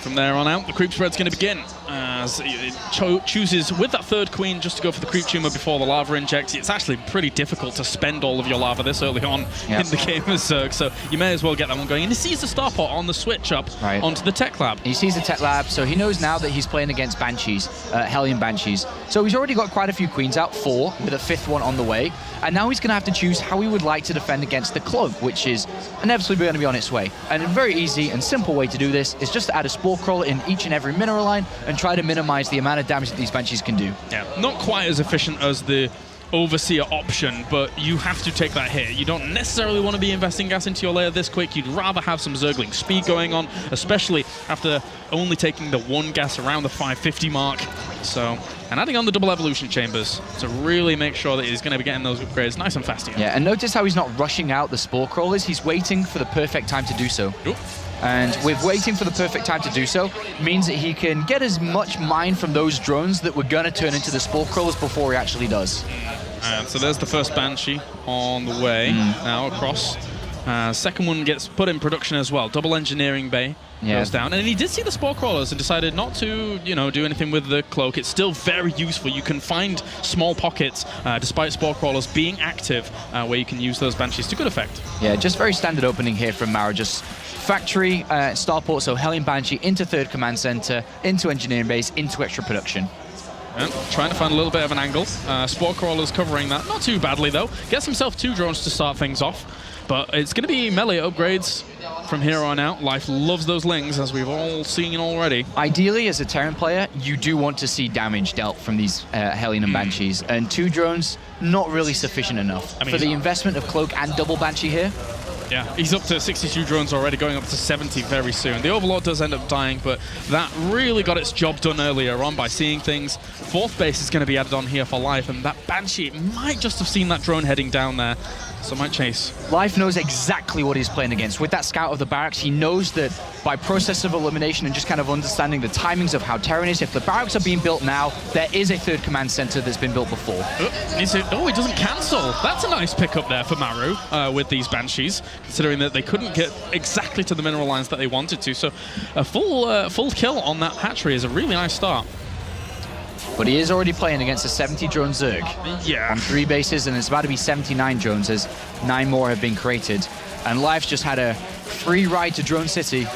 From there on out, the creep spread's going to begin as it chooses with that third queen just to go for the creep tumor before the lava injects. It's actually pretty difficult to spend all of your lava this early on in the game of Zerg, so you may as well get that one going. And he sees the star pot on the switch up onto the tech lab. He sees the tech lab, so he knows now that he's playing against Banshees, Hellion Banshees. So he's already got quite a few queens out, 4, with a 5th one on the way. And now he's going to have to choose how he would like to defend against the cloak, which is inevitably going to be on its way. And a very easy and simple way to do this is just to add a spore crawler in each and every mineral line and try to minimize the amount of damage that these Banshees can do. Yeah, not quite as efficient as the overseer option, but you have to take that hit. You don't necessarily want to be investing gas into your layer this quick. You'd rather have some Zergling speed going on, especially after only taking the 1 gas around the 550 mark. So, and adding on the double evolution chambers to really make sure that he's going to be getting those upgrades nice and fast here. Yeah, and notice how he's not rushing out the spore crawlers. He's waiting for the perfect time to do so. Oop. And with waiting for the perfect time to do so, means that he can get as much mine from those drones that we're going to turn into the spore crawlers before he actually does. And so there's the first Banshee on the way now across. Second one gets put in production as well. Double engineering bay goes down. And he did see the spore crawlers and decided not to, do anything with the cloak. It's still very useful. You can find small pockets, despite spore crawlers being active, where you can use those Banshees to good effect. Yeah, just very standard opening here from Mara. Just factory, starport, so Hellion Banshee into third command center, into engineering base, into extra production. And trying to find a little bit of an angle. Spore Crawler's covering that. Not too badly, though. Gets himself 2 drones to start things off. But it's going to be melee upgrades from here on out. Life loves those lings, as we've all seen already. Ideally, as a Terran player, you do want to see damage dealt from these Hellion and Banshees. And 2 drones, not really sufficient enough. For the investment of Cloak and double Banshee here. Yeah, he's up to 62 drones already, going up to 70 very soon. The Overlord does end up dying, but that really got its job done earlier on by seeing things. 4th base is going to be added on here for Life, and that Banshee might just have seen that drone heading down there, so might chase. Life knows exactly what he's playing against. With that scout of the barracks, he knows that by process of elimination and just kind of understanding the timings of how Terran is, if the barracks are being built now, there is a third command center that's been built before. Oh, he doesn't cancel. That's a nice pickup there for Maru with these Banshees, considering that they couldn't get exactly to the mineral lines that they wanted to. So a full kill on that hatchery is a really nice start. But he is already playing against a 70 drone Zerg. Yeah. On 3 bases, and it's about to be 79 drones as 9 more have been created. And Life's just had a free ride to Drone City.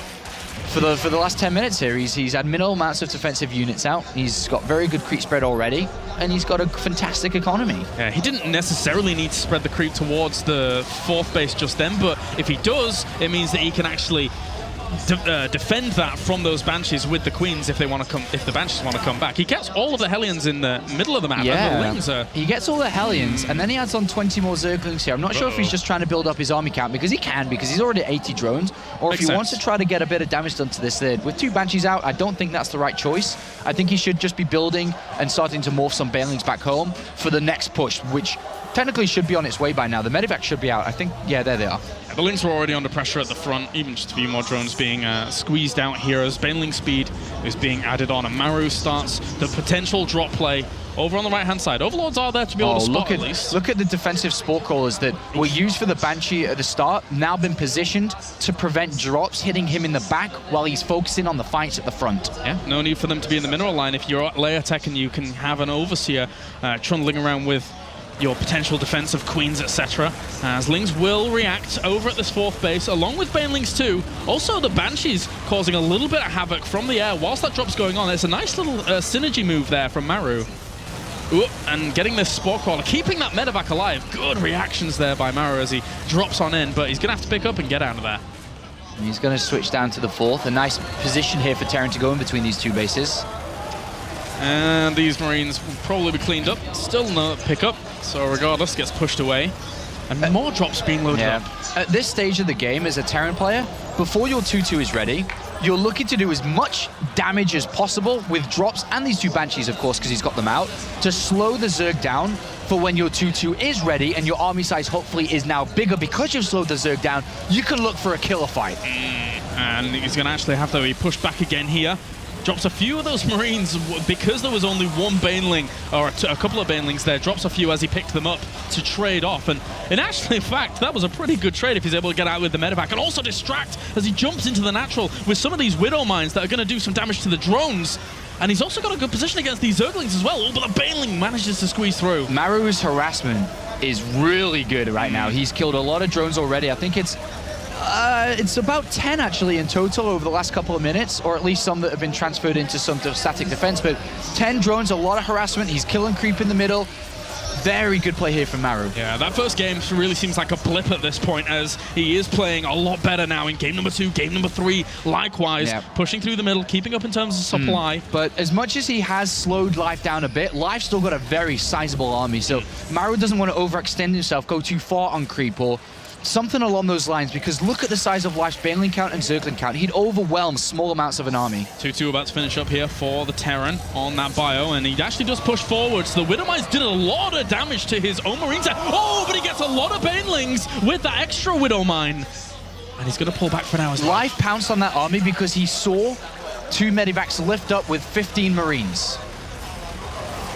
For the last 10 minutes here, he's had minimal amounts of defensive units out. He's got very good creep spread already, and he's got a fantastic economy. Yeah, he didn't necessarily need to spread the creep towards the 4th base just then, but if he does, it means that he can actually defend that from those Banshees with the Queens if they want to come. If the Banshees want to come back, he gets all of the Hellions in the middle of the map. Yeah, and the Lings are... he gets all the Hellions, and then he adds on 20 more Zerglings here. I'm not sure if he's just trying to build up his army count, because he can, because he's already at 80 drones, or if he wants to try to get a bit of damage done to this third. With 2 Banshees out, I don't think that's the right choice. I think he should just be building and starting to morph some Banelings back home for the next push, which technically should be on its way by now. The Medivac should be out. I think, yeah, there they are. Yeah, the Lings were already under pressure at the front, even just a few more drones being squeezed out here as Baneling speed is being added on, and Maru starts the potential drop play over on the right-hand side. Overlords are there to be able to spot at least. Look at the defensive spore crawlers that were used for the Banshee at the start, now been positioned to prevent drops hitting him in the back while he's focusing on the fights at the front. Yeah, no need for them to be in the mineral line. If you're layer tech and you can have an Overseer trundling around with your potential defensive Queens, etc. As Lings will react over at this 4th base, along with Banelings too. Also, the Banshees causing a little bit of havoc from the air whilst that drop's going on. It's a nice little synergy move there from Maru. Ooh, and getting this Spore Crawler, keeping that Medivac alive. Good reactions there by Maru as he drops on in, but he's going to have to pick up and get out of there. And he's going to switch down to the 4th. A nice position here for Terran to go in between these 2 bases. And these Marines will probably be cleaned up. Still no pickup, so regardless, gets pushed away. And more drops being loaded up. At this stage of the game, as a Terran player, before your 2-2 is ready, you're looking to do as much damage as possible with drops, and these 2 Banshees, of course, because he's got them out, to slow the Zerg down for when your 2-2 is ready and your army size hopefully is now bigger because you've slowed the Zerg down. You can look for a killer fight. And he's going to actually have to be pushed back again here. Drops a few of those Marines because there was only 1 Baneling, or a couple of Banelings there. Drops a few as he picked them up to trade off. And actually, in fact, that was a pretty good trade if he's able to get out with the Medivac and also distract as he jumps into the natural with some of these Widow Mines that are going to do some damage to the drones. And he's also got a good position against these Zerglings as well. Oh, but the Baneling manages to squeeze through. Maru's harassment is really good right now. He's killed a lot of drones already. I think it's about 10 actually in total over the last couple of minutes, or at least some that have been transferred into some static defense, but 10 drones, a lot of harassment. He's killing creep in the middle. Very good play here from Maru. Yeah, that first game really seems like a blip at this point, as he is playing a lot better now in game number 2, game number 3, likewise, pushing through the middle, keeping up in terms of supply. But as much as he has slowed Life down a bit, Life's still got a very sizable army, so Maru doesn't want to overextend himself, go too far on creep, or something along those lines, because look at the size of Life's Baneling count and Zergling count. He'd overwhelm small amounts of an army. 2-2 about to finish up here for the Terran on that bio, and he actually does push forward. So the Widowmines did a lot of damage to his own Marines. Oh, but he gets a lot of Banelings with that extra Widowmine. And he's going to pull back for now as well. Life pounced on that army because he saw 2 Medivacs lift up with 15 Marines.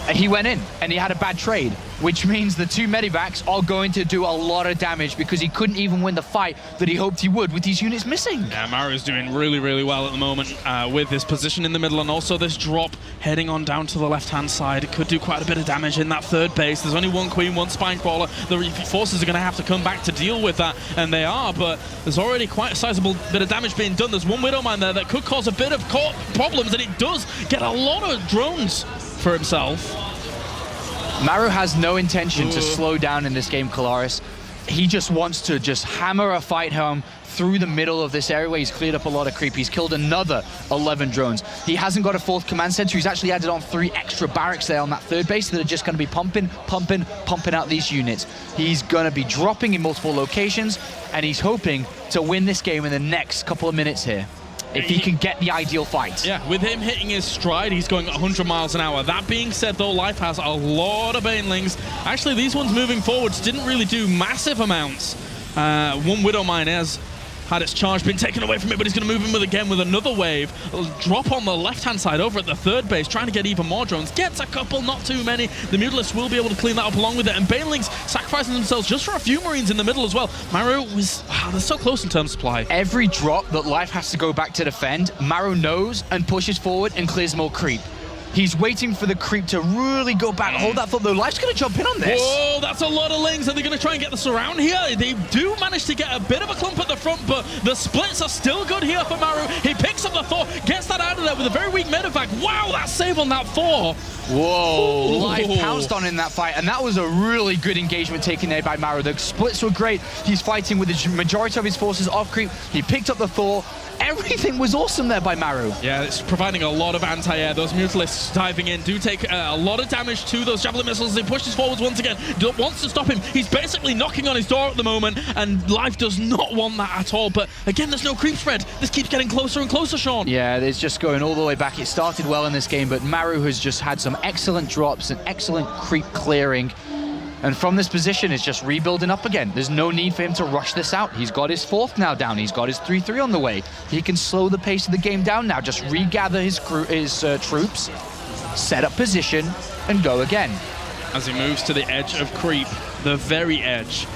And he went in, and he had a bad trade, which means the 2 Medivacs are going to do a lot of damage because he couldn't even win the fight that he hoped he would with these units missing. Yeah, Maru's doing really, really well at the moment with his position in the middle, and also this drop heading on down to the left-hand side. It could do quite a bit of damage in that third base. There's only 1 Queen, 1 Spinecrawler. The forces are going to have to come back to deal with that, and they are, but there's already quite a sizable bit of damage being done. There's 1 Widowmine there that could cause a bit of problems, and it does get a lot of drones for himself. Maru has no intention to slow down in this game, Kalaris. He just wants to hammer a fight home through the middle of this area where he's cleared up a lot of creep. He's killed another 11 drones. He hasn't got a 4th command center. He's actually added on 3 extra barracks there on that 3rd base that are just going to be pumping out these units. He's going to be dropping in multiple locations, and he's hoping to win this game in the next couple of minutes here, if he can get the ideal fight. Yeah, with him hitting his stride, he's going 100 miles an hour. That being said, though, Life has a lot of Banelings. Actually, these ones moving forwards didn't really do massive amounts. 1 Widowmine has had its charge been taken away from it, but he's going to move him again with another wave. Drop on the left-hand side over at the 3rd base, trying to get even more drones. Gets a couple, not too many. The Mutalists will be able to clean that up along with it, and Banelings sacrificing themselves just for a few Marines in the middle as well. Maru was they're so close in terms of supply. Every drop that Life has to go back to defend, Maru knows and pushes forward and clears more creep. He's waiting for the creep to really go back. Hold that thought, though. Life's going to jump in on this. Whoa, that's a lot of Lings. Are they going to try and get the surround here? They do manage to get a bit of a clump at the front, but the splits are still good here for Maru. He picks up the Thor, gets that out of there with a very weak medevac. Wow, that save on that Thor. Whoa, Life pounced on in that fight, and that was a really good engagement taken there by Maru. The splits were great. He's fighting with the majority of his forces off creep. He picked up the Thor. Everything was awesome there by Maru. Yeah, it's providing a lot of anti-air. Those Mutalists diving in do take a lot of damage to those Javelin missiles. He pushes forwards once again. Wants to stop him. He's basically knocking on his door at the moment, and Life does not want that at all. But again, there's no creep spread. This keeps getting closer and closer, Sean. Yeah, it's just going all the way back. It started well in this game, but Maru has just had some excellent drops and excellent creep clearing. And from this position, it's just rebuilding up again. There's no need for him to rush this out. He's got his 4th now down. He's got his 3-3 on the way. He can slow the pace of the game down now. Just regather his troops, set up position, and go again. As he moves to the edge of creep, the very edge.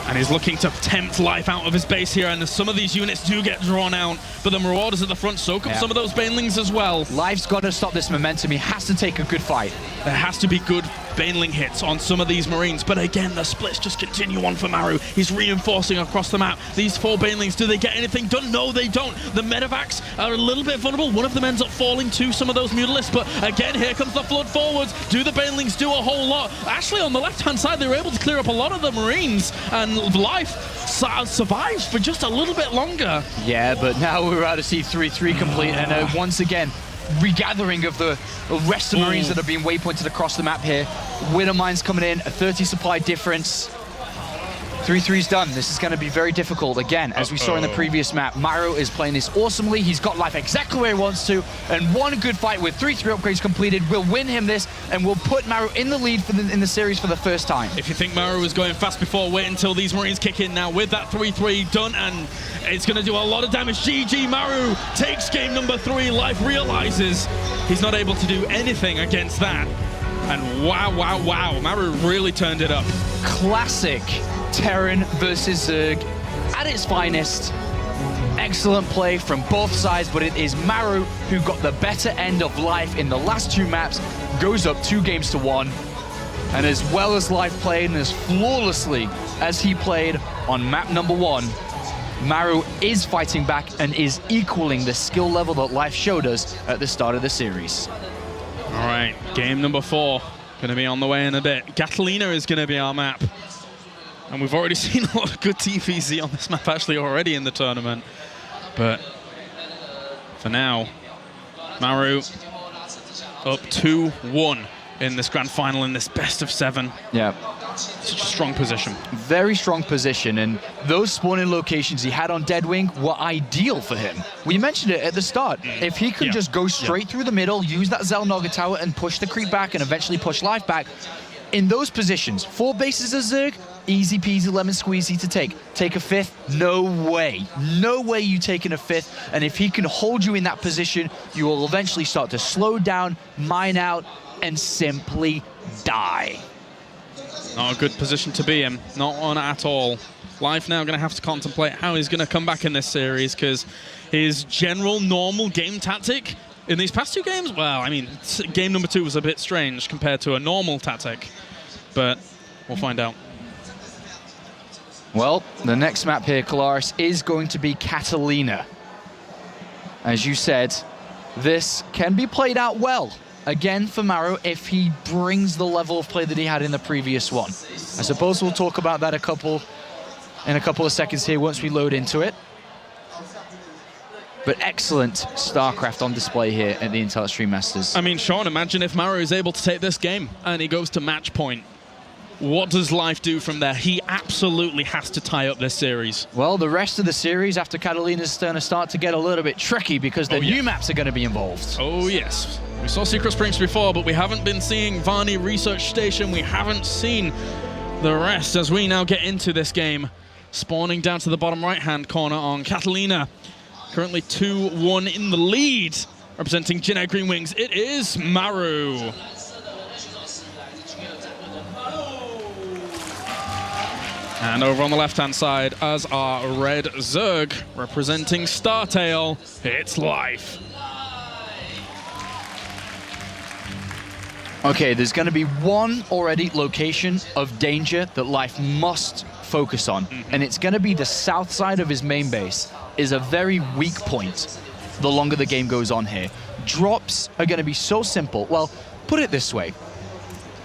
And he's looking to tempt Life out of his base here, and some of these units do get drawn out, but the Marauders at the front soak up some of those Banelings as well. Life's got to stop this momentum. He has to take a good fight. There has to be good Baneling hits on some of these Marines, but again, the splits just continue on for Maru. He's reinforcing across the map. These 4 Banelings, do they get anything done? No, they don't. The Medevacs are a little bit vulnerable. One of them ends up falling to some of those Mutalists, but again, here comes the flood forwards. Do the Banelings do a whole lot? Actually, on the left-hand side, they were able to clear up a lot of the Marines, and Life survives for just a little bit longer. Yeah, but now we're about to see 3-3 complete, and once again, regathering of the rest of Marines that have been waypointed across the map here. Widowmines coming in, a 30 supply difference. 3-3's done. This is going to be very difficult. Again, as we saw in the previous map, Maru is playing this awesomely. He's got Life exactly where he wants to, and one good fight with 3-3 upgrades completed will win him this, and will put Maru in the lead in the series for the first time. If you think Maru was going fast before, wait until these Marines kick in now with that 3-3 done, and it's going to do a lot of damage. GG, Maru takes game number 3. Life realizes he's not able to do anything against that. And wow, Maru really turned it up. Classic Terran versus Zerg at its finest. Excellent play from both sides, but it is Maru who got the better end of Life in the last 2 maps, goes up 2 games to 1. And as well as Life played and as flawlessly as he played on map number 1, Maru is fighting back and is equaling the skill level that Life showed us at the start of the series. All right, game number 4. Going to be on the way in a bit. Catalina is going to be our map. And we've already seen a lot of good TvZ on this map actually already in the tournament. But for now, Maru up 2-1 in this grand final in this best of 7. Yeah. Such a strong position. Very strong position, and those spawning locations he had on Deadwing were ideal for him. We mentioned it at the start. If he could just go straight through the middle, use that Xel'Naga tower and push the creep back and eventually push life back, in those positions, 4 bases of Zerg, easy peasy lemon squeezy to take. Take a 5th? No way. No way you taking a 5th. And if he can hold you in that position, you will eventually start to slow down, mine out, and simply die. Not a good position to be in. Not one at all. Life now going to have to contemplate how he's going to come back in this series, because his general normal game tactic in these past 2 games, well, I mean, game number 2 was a bit strange compared to a normal tactic, but we'll find out. Well, the next map here, Kalaris, is going to be Catalina. As you said, this can be played out well. Again, for Maru, if he brings the level of play that he had in the previous one. I suppose we'll talk about that in a couple of seconds here once we load into it. But excellent StarCraft on display here at the Intel Extreme Masters. I mean, Sean, imagine if Maru is able to take this game and he goes to match point. What does Life do from there? He absolutely has to tie up this series. Well, the rest of the series after Catalina's going to start to get a little bit tricky because the new maps are going to be involved. Oh, yes. We saw Secret Springs before, but we haven't been seeing Varney Research Station. We haven't seen the rest as we now get into this game. Spawning down to the bottom right-hand corner on Catalina. Currently 2-1 in the lead. Representing Jin Air Green Wings, it is Maru. And over on the left-hand side, as our red Zerg, representing Startail, it's Life. Okay, there's going to be one already location of danger that Life must focus on, and it's going to be the south side of his main base. Is a very weak point the longer the game goes on here. Drops are going to be so simple. Well, put it this way.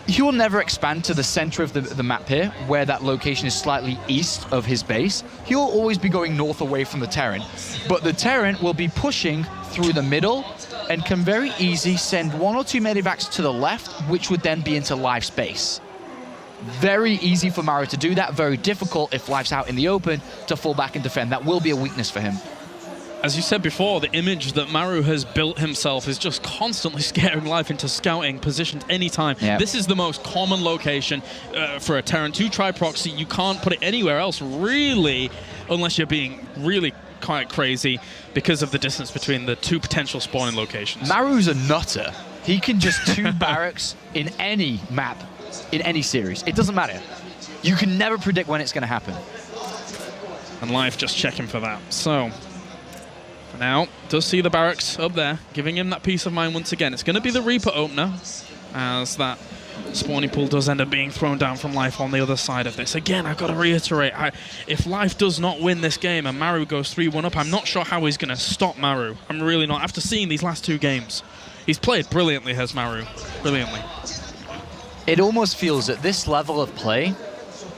He will never expand to the center of the map here, where that location is slightly east of his base. He'll always be going north away from the Terran. But the Terran will be pushing through the middle and can very easily send 1 or 2 medevacs to the left, which would then be into Life's base. Very easy for Maru to do that, very difficult if Life's out in the open to fall back and defend. That will be a weakness for him. As you said before, the image that Maru has built himself is just constantly scaring Life into scouting positioned anytime. Yep. This is the most common location for a Terran 2 tri-proxy. You can't put it anywhere else, really, unless you're being really quite crazy because of the distance between the 2 potential spawning locations. Maru's a nutter. He can just 2 barracks in any map, in any series. It doesn't matter. You can never predict when it's going to happen. And Life just checking for that. So, for now, does see the barracks up there, giving him that peace of mind once again. It's going to be the Reaper opener, as that spawning pool does end up being thrown down from Life on the other side of this. Again, I've got to reiterate, if Life does not win this game and Maru goes 3-1 up, I'm not sure how he's going to stop Maru. I'm really not. After seeing these last 2 games, he's played brilliantly, has Maru. Brilliantly. It almost feels at this level of play,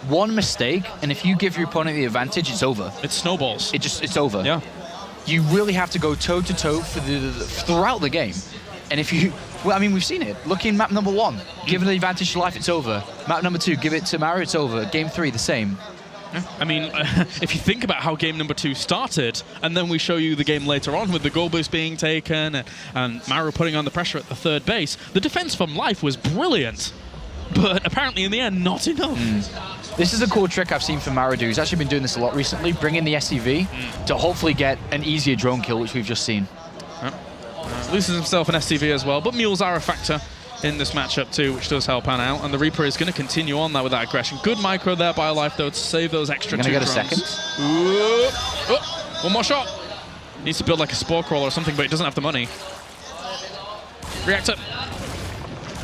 one mistake, and if you give your opponent the advantage, it's over. It snowballs. It's over. Yeah. You really have to go toe-to-toe throughout the game. And if you... Well, I mean, we've seen it. Look in map number 1. Give it the advantage to Life, it's over. Map number 2, give it to Maru, it's over. Game 3, the same. Yeah. I mean, if you think about how game number 2 started, and then we show you the game later on with the goal boost being taken and Maru putting on the pressure at the 3rd base, the defense from Life was brilliant. But apparently, in the end, not enough. This is a cool trick I've seen from Maru do. He's actually been doing this a lot recently, bringing the SCV to hopefully get an easier drone kill, which we've just seen. Loses himself an SCV as well, but mules are a factor in this matchup too, which does help Ann out. And the Reaper is going to continue on that with that aggression. Good micro there by Life, though, to save those extra 2 Gonna get drones. a second. Oh, one more shot. Needs to build like a spore crawler or something, but he doesn't have the money. Reactor.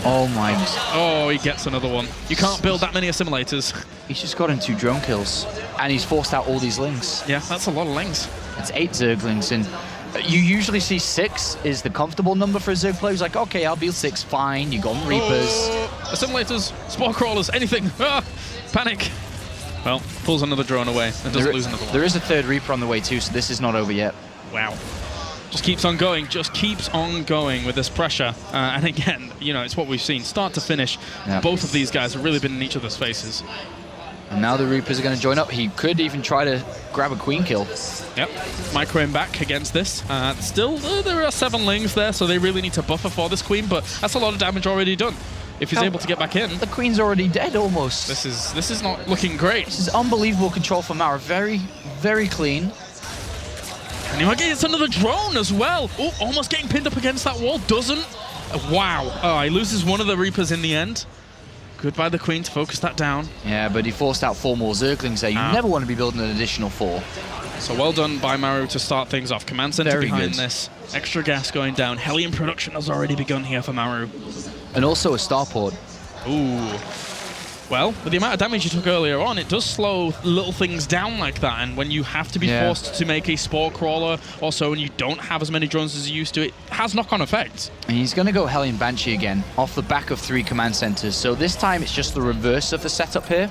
Oh my. Oh, he gets another one. You can't build that many assimilators. He's just gotten 2 drone kills, and he's forced out all these links. Yeah, that's a lot of links. It's 8 Zerglings, and You usually see 6 is the comfortable number for a Zerg player. He's like, okay, I'll build 6, fine. You got Reapers. Assimilators, Spore Crawlers, anything. Panic. Well, pulls another drone away and doesn't lose another one. There is a 3rd Reaper on the way too, so this is not over yet. Wow. Just keeps on going with this pressure. And again, you know, it's what we've seen. Start to finish, both of these guys have really been in each other's faces. And now the Reapers are going to join up. He could even try to grab a Queen kill. Yep. Micro him back against this. Still, there are 7 lings there, so they really need to buffer for this Queen, but that's a lot of damage already done. If he's able to get back in. The Queen's already dead almost. This is not looking great. This is unbelievable control from Mara. Very, very clean. And he might get another drone as well. Oh, almost getting pinned up against that wall. Doesn't. Wow. Oh, he loses one of the Reapers in the end. Good by the Queen to focus that down. Yeah, but he forced out 4 more Zerglings there. You never want to be building an additional 4. So well done by Maru to start things off. Command center behind this. Extra gas going down. Hellion production has already begun here for Maru. And also a starport. Ooh. Well, with the amount of damage you took earlier on, it does slow little things down like that. And when you have to be forced to make a Spore Crawler or so, and you don't have as many drones as you used to, it has knock-on effects. And he's going to go Hellion Banshee again, off the back of 3 command centers. So this time it's just the reverse of the setup here,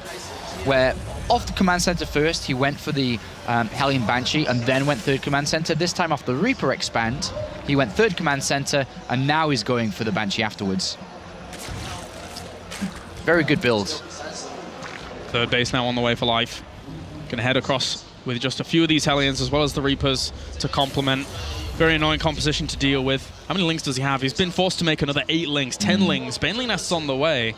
where off the command center first, he went for the Hellion Banshee and then went 3rd command center. This time off the Reaper expand, he went 3rd command center, and now he's going for the Banshee afterwards. Very good build. 3rd base now on the way for life. Gonna head across with just a few of these Hellions as well as the Reapers to complement. Very annoying composition to deal with. How many lings does he have? He's been forced to make another 8 lings, 10 lings. Baneling Nest's on the way.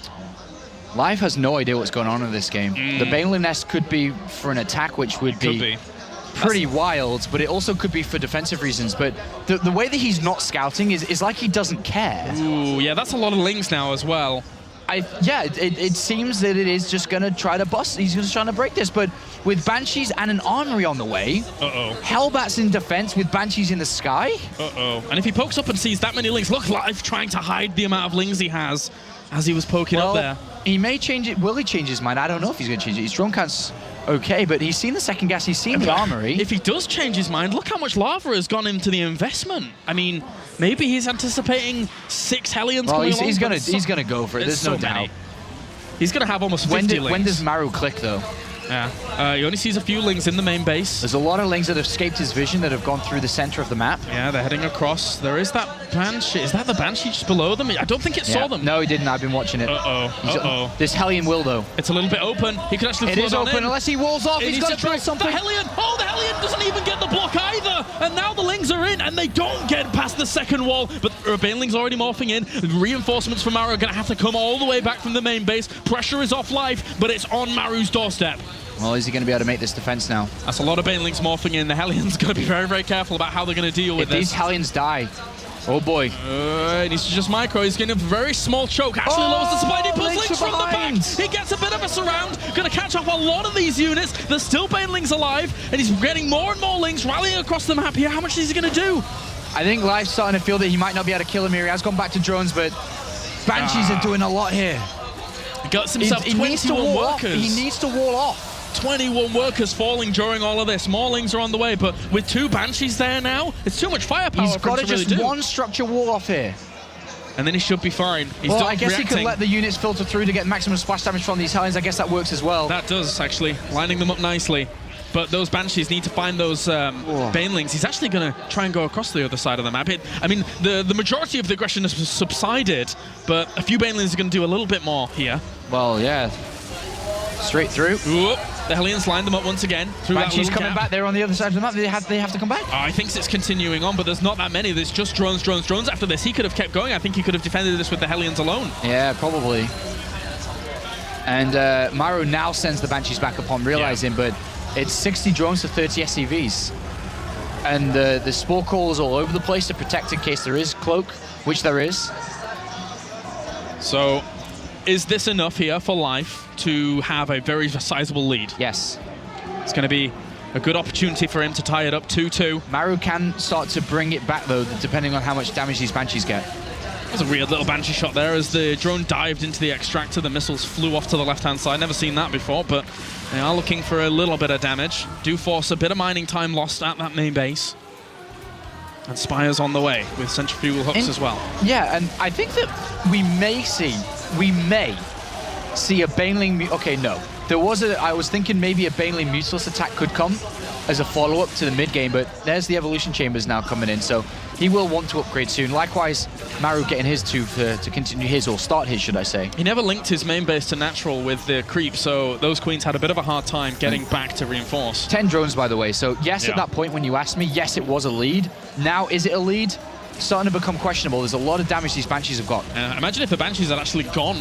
Live has no idea what's going on in this game. The Baneling Nest could be for an attack, which would be pretty wild, but it also could be for defensive reasons. But the way that he's not scouting is like he doesn't care. Ooh, yeah, that's a lot of lings now as well. It seems that it is just going to try to bust. He's just trying to break this, but with Banshees and an Armory on the way, Hellbat's in defense with Banshees in the sky. And if he pokes up and sees that many lings, look, Live trying to hide the amount of lings he has as he was poking up there. He may change it. Will he change his mind? I don't know if he's going to change it. His drone count's okay, but he's seen the 2nd gas, he's seen the Armory. If he does change his mind, look how much lava has gone into the investment. I mean, maybe he's anticipating 6 Hellions coming along. He's gonna go for it. There's no doubt. He's gonna have almost 50 lings. When does Maru click though? Yeah, he only sees a few lings in the main base. There's a lot of lings that have escaped his vision that have gone through the center of the map. Yeah, they're heading across. There is that Banshee. Is that the Banshee just below them? I don't think it saw them. No, he didn't. I've been watching it. This Hellion will, though. It's a little bit open. He could actually flood on in. It is open, unless he walls off. He's got to build something. The Hellion! Oh, the Hellion doesn't even get the block either! And now the lings are in, and they don't get past the 2nd wall. But Baneling's already morphing in. Reinforcements from Maru are going to have to come all the way back from the main base. Pressure is off Life, but it's on Maru's doorstep. Well, is he going to be able to make this defense now? That's a lot of Banelings morphing in. The Hellion's going to be very, very careful about how they're going to deal with this. If these Hellions die, oh boy. He needs to just micro. He's getting a very small choke. Actually lowers the supply. He pulls lings from the back. He gets a bit of a surround. Going to catch up a lot of these units. There's still Banelings alive, and he's getting more and more lings rallying across the map here. How much is he going to do? I think Life's starting to feel that he might not be able to kill him here. He has gone back to drones, but Banshees are doing a lot here. He got himself 21 workers. He needs to wall off. 21 workers falling during all of this. More lings are on the way, but with 2 Banshees there now, it's too much firepower. He's got to just one structure wall off here. And then he should be fine. Well, I guess he could let the units filter through to get maximum splash damage from these Hellions. I guess that works as well. That does, actually. Lining them up nicely. But those Banshees need to find those Banelings. He's actually going to try and go across the other side of the map. I mean, the majority of the aggression has subsided, but a few Banelings are going to do a little bit more here. Well, yeah. Straight through. Ooh, the Hellions lined them up once again. Banshees coming back there on the other side of the map. They have to come back. I think it's continuing on, but there's not that many. There's just drones, drones, drones. After this, he could have kept going. I think he could have defended this with the Hellions alone. Yeah, probably. And Maru now sends the Banshees back upon realizing, but it's 60 drones to 30 SCVs. And the Spore Crawlers all over the place to protect in case there is cloak, which there is. So, is this enough here for Life to have a very sizable lead? Yes. It's going to be a good opportunity for him to tie it up 2-2. Maru can start to bring it back, though, depending on how much damage these Banshees get. That was a weird little Banshee shot there as the drone dived into the extractor. The missiles flew off to the left-hand side. Never seen that before, but they are looking for a little bit of damage. Do force a bit of mining time lost at that main base. And Spire's on the way with centrifugal hooks as well. Yeah, and I think that we may see a Baneling... Okay, no. I was thinking maybe a Baneling Mutilus attack could come as a follow-up to the mid-game, but there's the Evolution Chambers now coming in, so he will want to upgrade soon. Likewise, Maru getting his too to continue his, or start his, should I say. He never linked his main base to natural with the creep, so those queens had a bit of a hard time getting back to reinforce. 10 drones, by the way, so yes, at that point when you asked me, yes, it was a lead. Now, is it a lead? Starting to become questionable. There's a lot of damage these Banshees have got. Imagine if the Banshees had actually gone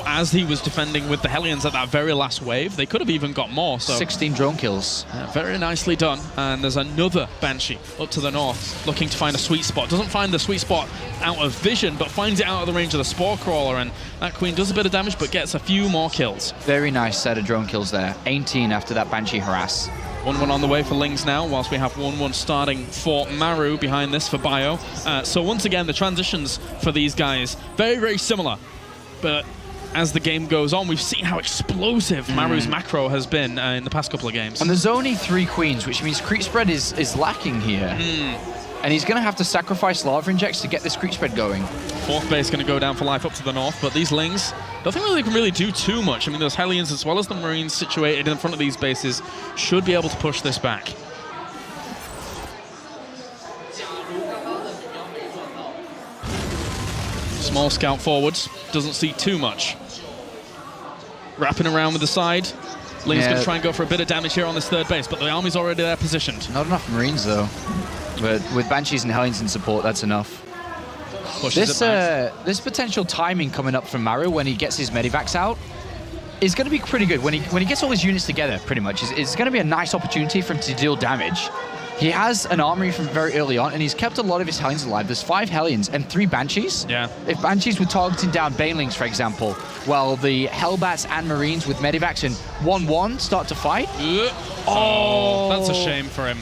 as he was defending with the Hellions at that very last wave. They could have even got more. So 16 drone kills. Very nicely done. And there's another Banshee up to the north looking to find a sweet spot. Doesn't find the sweet spot out of vision, but finds it out of the range of the Spore Crawler. And that Queen does a bit of damage, but gets a few more kills. Very nice set of drone kills there. 18 after that Banshee harass. 1-1 on the way for Lings now, whilst we have 1-1 starting for Maru behind this for Bio. So once again, the transitions for these guys, very, very similar. But as the game goes on, we've seen how explosive Maru's macro has been in the past couple of games. And there's only 3 queens, which means creep spread is lacking here. And he's going to have to sacrifice lava injects to get this creep spread going. 4th base going to go down for life up to the north, but these Lings, don't think they can really do too much. I mean, those Hellions as well as the Marines situated in front of these bases should be able to push this back. Small scout forwards, doesn't see too much. Wrapping around with the side. Ling's going to try and go for a bit of damage here on this 3rd base, but the army's already there positioned. Not enough Marines, though. But with Banshees and Hellions in support, that's enough. This potential timing coming up from Maru when he gets his Medivacs out is going to be pretty good. When he gets all his units together, pretty much, it's going to be a nice opportunity for him to deal damage. He has an armory from very early on, and he's kept a lot of his Hellions alive. There's 5 Hellions and 3 Banshees. Yeah. If Banshees were targeting down Banelings, for example, well, the Hellbats and Marines with Medivacs and 1-1 start to fight. Oh, that's a shame for him.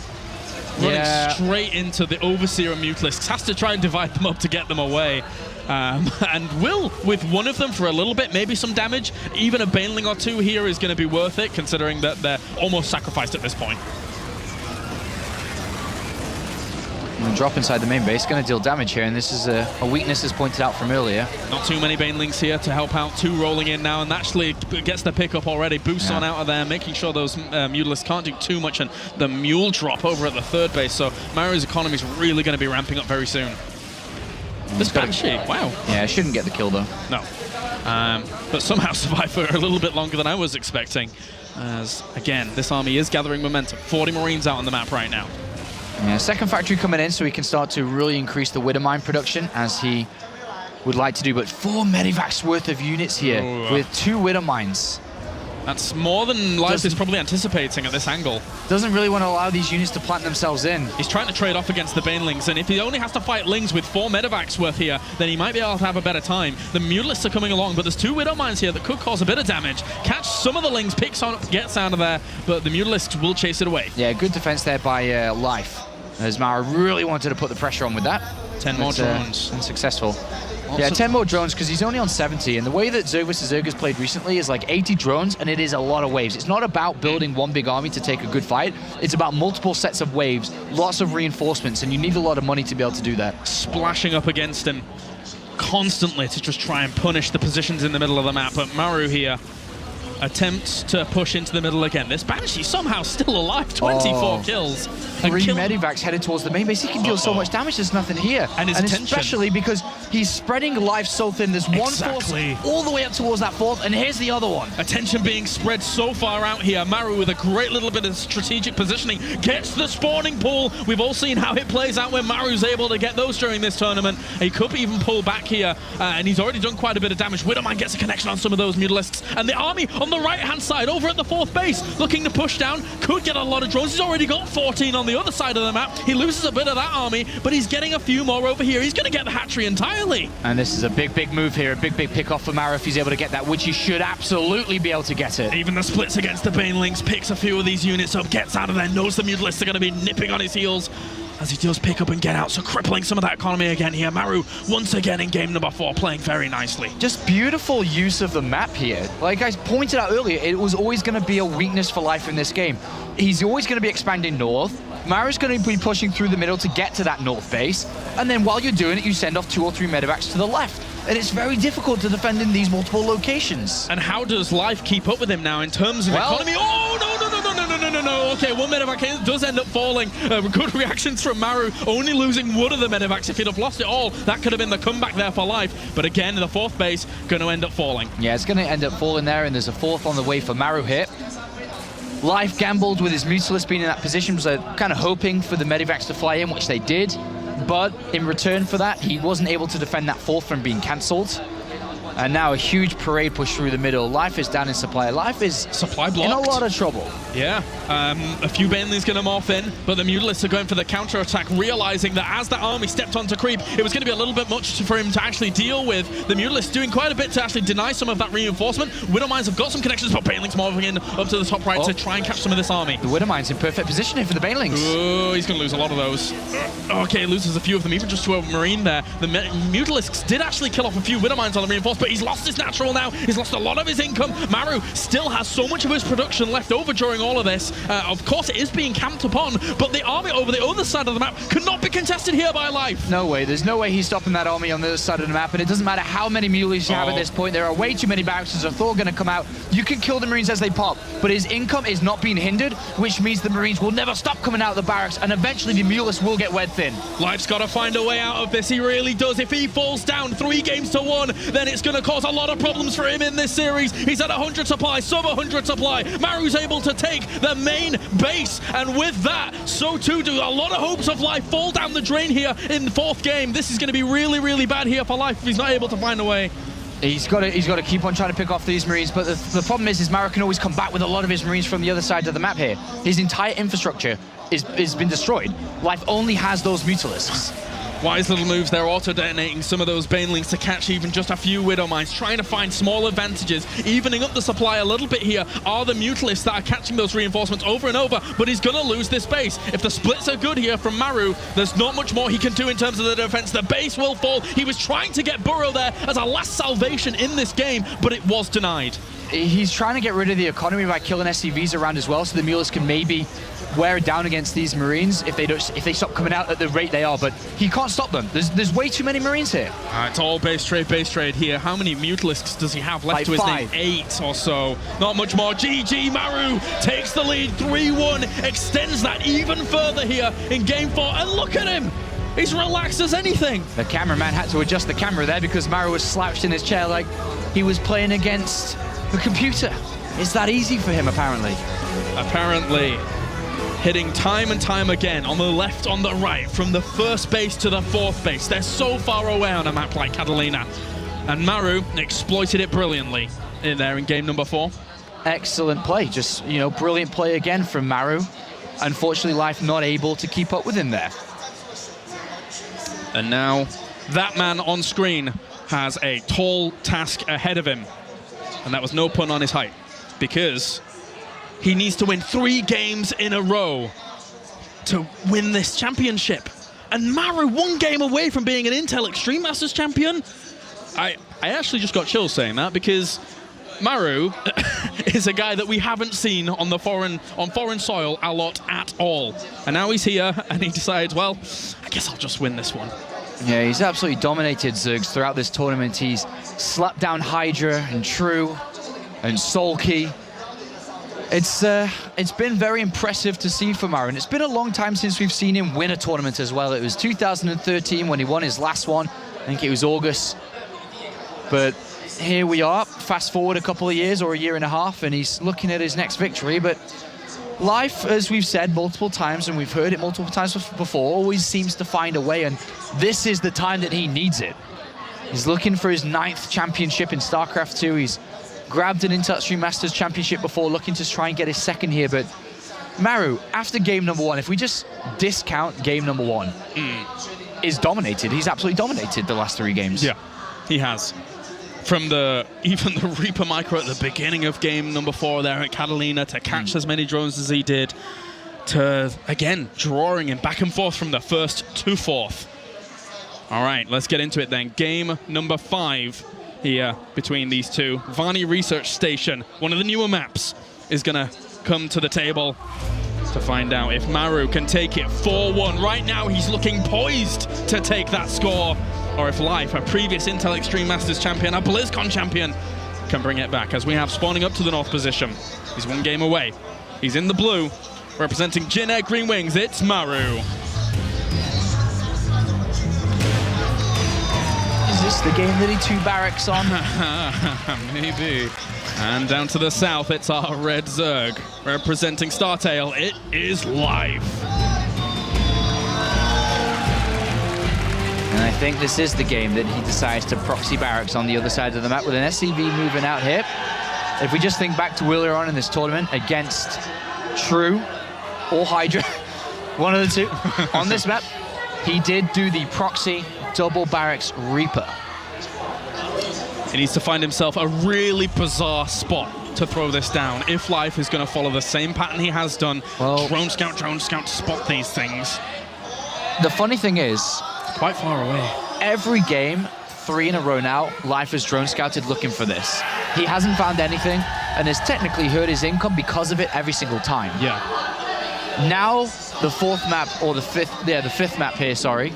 Running straight into the Overseer and Mutalisks. Has to try and divide them up to get them away. And will, with one of them for a little bit, maybe some damage. Even a Baneling or 2 here is going to be worth it, considering that they're almost sacrificed at this point. And drop inside the main base, going to deal damage here, and this is a weakness as pointed out from earlier. Not too many Banelings here to help out. 2 rolling in now, and actually gets the pickup already. Boosts on out of there, making sure those Mutalisks can't do too much, and the Mule drop over at the 3rd base. So Maru's economy is really going to be ramping up very soon. This Banshee, wow. Yeah, shouldn't get the kill though. No. But somehow survived for a little bit longer than I was expecting. As, again, this army is gathering momentum. 40 Marines out on the map right now. Yeah, 2nd factory coming in so he can start to really increase the Widowmine production as he would like to do. But 4 Medivacs worth of units here with 2 Widowmines. That's more than Life is probably anticipating at this angle. Doesn't really want to allow these units to plant themselves in. He's trying to trade off against the Banelings, and if he only has to fight Lings with 4 Medivacs worth here, then he might be able to have a better time. The Mutalisks are coming along, but there's 2 Widowmines here that could cause a bit of damage. Catch some of the Lings, picks on, gets out of there, but the Mutalisks will chase it away. Yeah, good defense there by Life, as Mara really wanted to put the pressure on with that. 10 more drones. Unsuccessful. Yeah, 10 more drones because he's only on 70, and the way that Zerg vs. Zerg has played recently is like 80 drones, and it is a lot of waves. It's not about building one big army to take a good fight. It's about multiple sets of waves, lots of reinforcements, and you need a lot of money to be able to do that. Splashing up against him constantly to just try and punish the positions in the middle of the map, but Maru here attempts to push into the middle again. This Banshee somehow still alive, 24 kills. 3 Medivacs headed towards the main base. He can deal so much damage, there's nothing here. And his attention. Especially because he's spreading Life so thin. There's one force all the way up towards that 4th, and here's the other one. Attention being spread so far out here. Maru with a great little bit of strategic positioning gets the spawning pool. We've all seen how it plays out when Maru's able to get those during this tournament. He could even pull back here, and he's already done quite a bit of damage. Widowmine gets a connection on some of those Mutalisks, and the army on the right-hand side over at the 4th base looking to push down, could get a lot of drones. He's already got 14 on the other side of the map. He loses a bit of that army, but he's getting a few more over here. He's going to get the hatchery entirely. And this is a big move here, a big pick off for Mara if he's able to get that, which he should absolutely be able to get it. Even the splits against the Banelings, picks a few of these units up, gets out of there, knows the Mutalisks are going to be nipping on his heels as he does pick up and get out, so crippling some of that economy again here. Maru, once again in game number 4, playing very nicely. Just beautiful use of the map here. Like I pointed out earlier, it was always going to be a weakness for Life in this game. He's always going to be expanding north. Maru's going to be pushing through the middle to get to that north base, and then while you're doing it, you send off 2 or 3 medevacs to the left. And it's very difficult to defend in these multiple locations. And how does Life keep up with him now in terms of economy? Oh, no. Okay, one medevac does end up falling. Good reactions from Maru, only losing one of the medevacs. If he'd have lost it all, that could have been the comeback there for Life. But again, the 4th base going to end up falling. Yeah, it's going to end up falling there, and there's a 4th on the way for Maru here. Life gambled with his Mutalisk being in that position, was kind of hoping for the medevacs to fly in, which they did. But in return for that, he wasn't able to defend that 4th from being cancelled. And now a huge parade push through the middle. Life is down in supply. Life is supply blocked. In a lot of trouble. Yeah, a few Banelings going to morph in, but the Mutalisks are going for the counter-attack, realizing that as that army stepped onto creep, it was going to be a little bit much for him to actually deal with. The Mutalisks doing quite a bit to actually deny some of that reinforcement. Widowmines have got some connections, but Banelings morphing in up to the top right to try and catch some of this army. The Widowmine's in perfect position here for the Banelings. Oh, he's going to lose a lot of those. Okay, loses a few of them, even just to a Marine there. The Mutalisks did actually kill off a few Widowmines on the reinforced, but he's lost his natural now. He's lost a lot of his income. Maru still has so much of his production left over during all of this. Of course, it is being camped upon, but the army over the other side of the map cannot be contested here by Life. No way. There's no way he's stopping that army on the other side of the map, and it doesn't matter how many muleys you have at this point. There are way too many barracks. There's a Thor going to come out. You can kill the Marines as they pop, but his income is not being hindered, which means the Marines will never stop coming out of the barracks, and eventually the Mulists will get webbed thin. Life's got to find a way out of this. He really does. If he falls down 3 games to 1, then it's going to cause a lot of problems for him in this series. He's at 100 supply, sub 100 supply. Maru's able to take the main base, and with that, so too do a lot of hopes of Life fall down the drain here in the 4th game. This is going to be really, really bad here for Life if he's not able to find a way. He's got to keep on trying to pick off these Marines, but the problem is Maru can always come back with a lot of his Marines from the other side of the map here. His entire infrastructure is been destroyed. Life only has those Mutalisks. Wise little moves there, auto-detonating some of those Banelings to catch even just a few Widowmines, trying to find small advantages, evening up the supply a little bit here are the Mutalisks that are catching those reinforcements over and over, but he's going to lose this base. If the splits are good here from Maru, there's not much more he can do in terms of the defense. The base will fall. He was trying to get Burrow there as a last salvation in this game, but it was denied. He's trying to get rid of the economy by killing SCVs around as well, so the Mulists can maybe wear it down against these Marines if they stop coming out at the rate they are, but he can't stop them. There's way too many Marines here. It's all base trade here. How many Mutalisks does he have left to his name? 8 or so. Not much more. GG, Maru takes the lead 3-1, extends that even further here in game 4, and look at him. He's relaxed as anything. The cameraman had to adjust the camera there because Maru was slouched in his chair like he was playing against the computer. It's that easy for him, apparently. Apparently. Hitting time and time again on the left, on the right, from the 1st base to the 4th base. They're so far away on a map like Catalina. And Maru exploited it brilliantly in there in game number 4. Excellent play. Just, brilliant play again from Maru. Unfortunately, Life not able to keep up with him there. And now that man on screen has a tall task ahead of him. And that was no pun on his height, because he needs to win 3 games in a row to win this championship. And Maru 1 game away from being an Intel Extreme Masters champion. I actually just got chills saying that, because Maru is a guy that we haven't seen on foreign soil a lot at all. And now he's here and he decides, well, I guess I'll just win this one. Yeah, he's absolutely dominated Zergs throughout this tournament. He's slapped down Hydra and True and Soulkey. It's been very impressive to see from Maru, and it's been a long time since we've seen him win a tournament as well. It was 2013 when he won his last one. I think it was August. But here we are, fast forward a couple of years or a year and a half, and he's looking at his next victory. But Life, as we've said multiple times, and we've heard it multiple times before, always seems to find a way, and this is the time that he needs it. He's looking for his 9th championship in StarCraft 2. He's grabbed an Intel Extreme Masters championship before, looking to try and get his 2nd here. But Maru, after game number 1, if we just discount game number 1, is dominated. He's absolutely dominated the last 3 games. Yeah, he has. From even the Reaper micro at the beginning of game number 4 there at Catalina to catch as many drones as he did, to, again, drawing him back and forth from the 1st to 4th. All right, let's get into it then. Game number 5 here between these two. Vani Research Station, one of the newer maps, is going to come to the table. to find out if Maru can take it 4-1. Right now, he's looking poised to take that score, or if Life, a previous Intel Extreme Masters champion, a BlizzCon champion, can bring it back, as we have spawning up to the north position. He's 1 game away. He's in the blue, representing Jin Air Green Wings. It's Maru. Is this the game that he 2 barracks on? Maybe. And down to the south, it's our red Zerg. Representing Startail, it is Life. And I think this is the game that he decides to proxy barracks on the other side of the map with an SCV moving out here. If we just think back to earlier on in this tournament against True or Hydra, one of the two, on this map, he did do the proxy double barracks Reaper. He needs to find himself a really bizarre spot to throw this down. If Life is going to follow the same pattern he has done, well, drone scout, to spot these things. The funny thing is, quite far away. Every game, 3 in a row now, Life has drone scouted looking for this. He hasn't found anything and has technically hurt his income because of it every single time. Yeah. Now, the 4th map, or the 5th map here, sorry.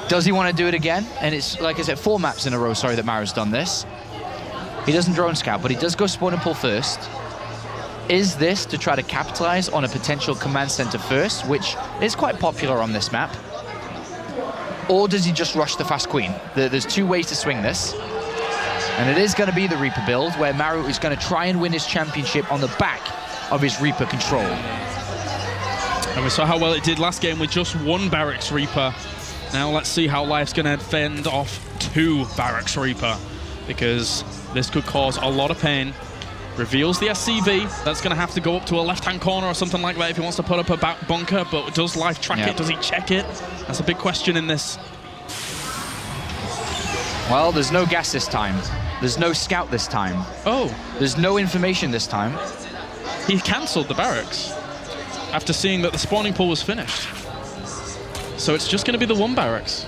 Does he want to do it again? And it's, like I said, 4 maps in a row, sorry, that Maru's done this. He doesn't drone scout, but he does go spawn and pull first. Is this to try to capitalize on a potential command center first, which is quite popular on this map? Or does he just rush the fast queen? There's 2 ways to swing this. And it is going to be the Reaper build, where Maru is going to try and win his championship on the back of his Reaper control. And we saw how well it did last game with just 1 Barracks Reaper. Now let's see how Life's going to fend off 2 Barracks Reaper, because this could cause a lot of pain. Reveals the SCV. That's going to have to go up to a left-hand corner or something like that if he wants to put up a back bunker, but does Life track it? Does he check it? That's a big question in this. Well, there's no gas this time. There's no scout this time. Oh. There's no information this time. He cancelled the barracks after seeing that the spawning pool was finished. So it's just going to be the 1 barracks.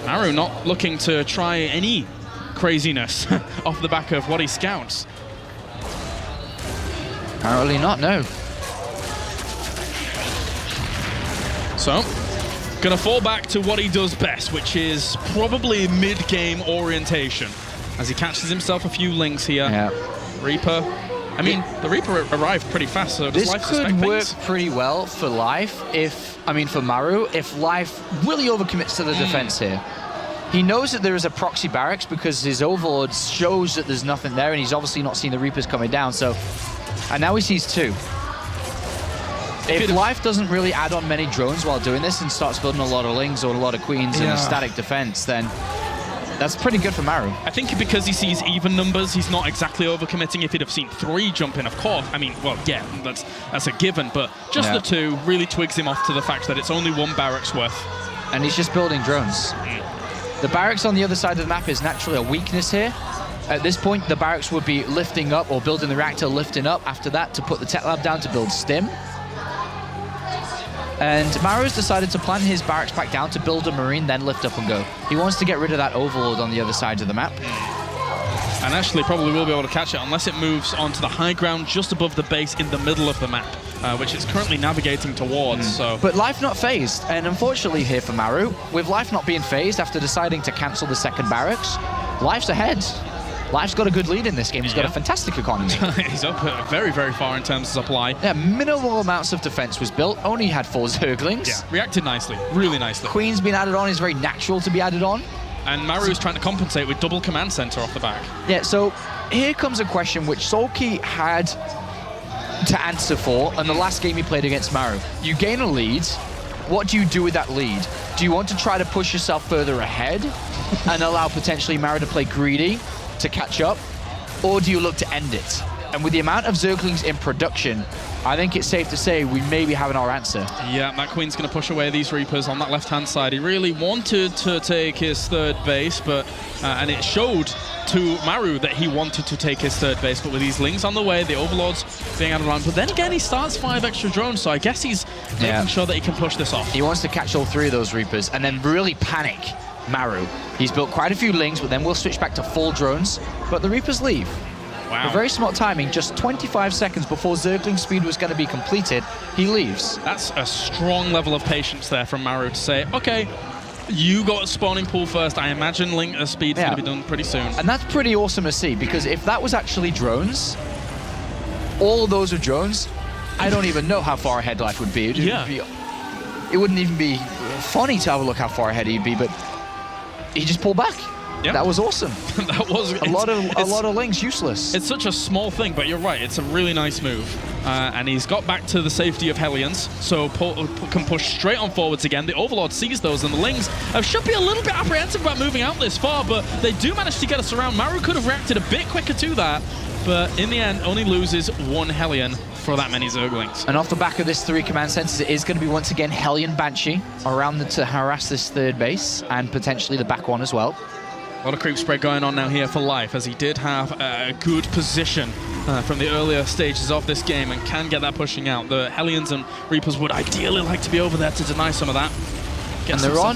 Maru not looking to try any craziness off the back of what he scouts. Apparently not, no. So, gonna fall back to what he does best, which is probably mid-game orientation. As he catches himself a few links here. Yeah. Reaper. I mean, the Reaper arrived pretty fast, so does this Life could work things? pretty well for Life for Maru, if Life really overcommits to the defense here. He knows that there is a proxy barracks because his overlord shows that there's nothing there, and he's obviously not seen the Reapers coming down, so... And now he sees 2. If Life doesn't really add on many drones while doing this and starts building a lot of lings or a lot of queens and a static defense, then that's pretty good for Maru. I think because he sees even numbers, he's not exactly overcommitting. If he'd have seen 3 jump in, of course. I mean, well, yeah, that's a given, but just the 2 really twigs him off to the fact that it's only 1 barracks worth. And he's just building drones. The barracks on the other side of the map is naturally a weakness here. At this point, the barracks would be lifting up or building the reactor, lifting up after that to put the tech lab down to build stim. And Maru's decided to plant his barracks back down to build a marine, then lift up and go. He wants to get rid of that overload on the other side of the map. And actually probably will be able to catch it unless it moves onto the high ground just above the base in the middle of the map, which it's currently navigating towards. So. But Life not phased, and unfortunately here for Maru, with Life not being phased after deciding to cancel the 2nd barracks, Life's ahead. Life's got a good lead in this game. He's got a fantastic economy. He's up very, very far in terms of supply. Yeah, minimal amounts of defense was built. Only had 4 Zerglings. Yeah, reacted nicely, really nicely. Queen's been added on. Is very natural to be added on. And Maru's trying to compensate with double command center off the back. Yeah, so here comes a question which Sulky had to answer for in the last game he played against Maru. You gain a lead. What do you do with that lead? Do you want to try to push yourself further ahead and allow potentially Maru to play greedy to catch up, or do you look to end it? And with the amount of Zerglings in production, I think it's safe to say we may be having our answer. Yeah, Matt Queen's going to push away these Reapers on that left-hand side. He really wanted to take his 3rd base, but and it showed to Maru that he wanted to take his 3rd base, but with these Lings on the way, the Overlords being added on. But then again, he starts 5 extra drones, so I guess he's making sure that he can push this off. He wants to catch all 3 of those Reapers and then really panic Maru. He's built quite a few Lings, but then we'll switch back to full drones, but the Reapers leave. Wow. A very smart timing, just 25 seconds before Zergling speed was going to be completed, he leaves. That's a strong level of patience there from Maru to say, okay, you got a spawning pool first. I imagine link speed's going to be done pretty soon. And that's pretty awesome to see, because if that was actually drones, all of those are drones, I don't even know how far ahead Life would be. It wouldn't even be funny to have a look how far ahead he'd be, but he just pulled back. Yep. That was awesome. That was a lot of links useless. It's such a small thing, but you're right. It's a really nice move, and he's got back to the safety of Hellions, so can push straight on forwards again. The Overlord sees those, and the Lings should be a little bit apprehensive about moving out this far, but they do manage to get us around. Maru could have reacted a bit quicker to that, but in the end, only loses one Hellion for that many Zerglings. And off the back of this 3 command centers, it is going to be once again Hellion Banshee around to harass this third base and potentially the back one as well. A lot of creep spread going on now here for Life, as he did have a good position from the earlier stages of this game and can get that pushing out. The Hellions and Reapers would ideally like to be over there to deny some of that. And there are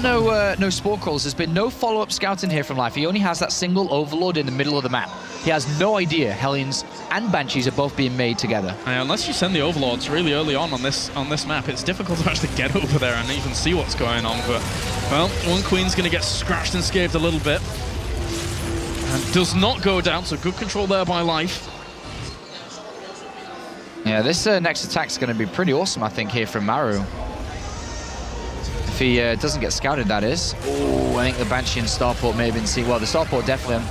no spore crawls. There's been no follow-up scouting here from Life. He only has that single Overlord in the middle of the map. He has no idea Hellions and Banshees are both being made together. Unless you send the Overlords really early on this map, it's difficult to actually get over there and even see what's going on. But, well, one Queen's going to get scratched and scathed a little bit. And does not go down, so good control there by Life. Yeah, this next attack's going to be pretty awesome, I think, here from Maru. If he doesn't get scouted, that is. Oh, I think the Banshee and Starport may have been seen. Well, the Starport definitely.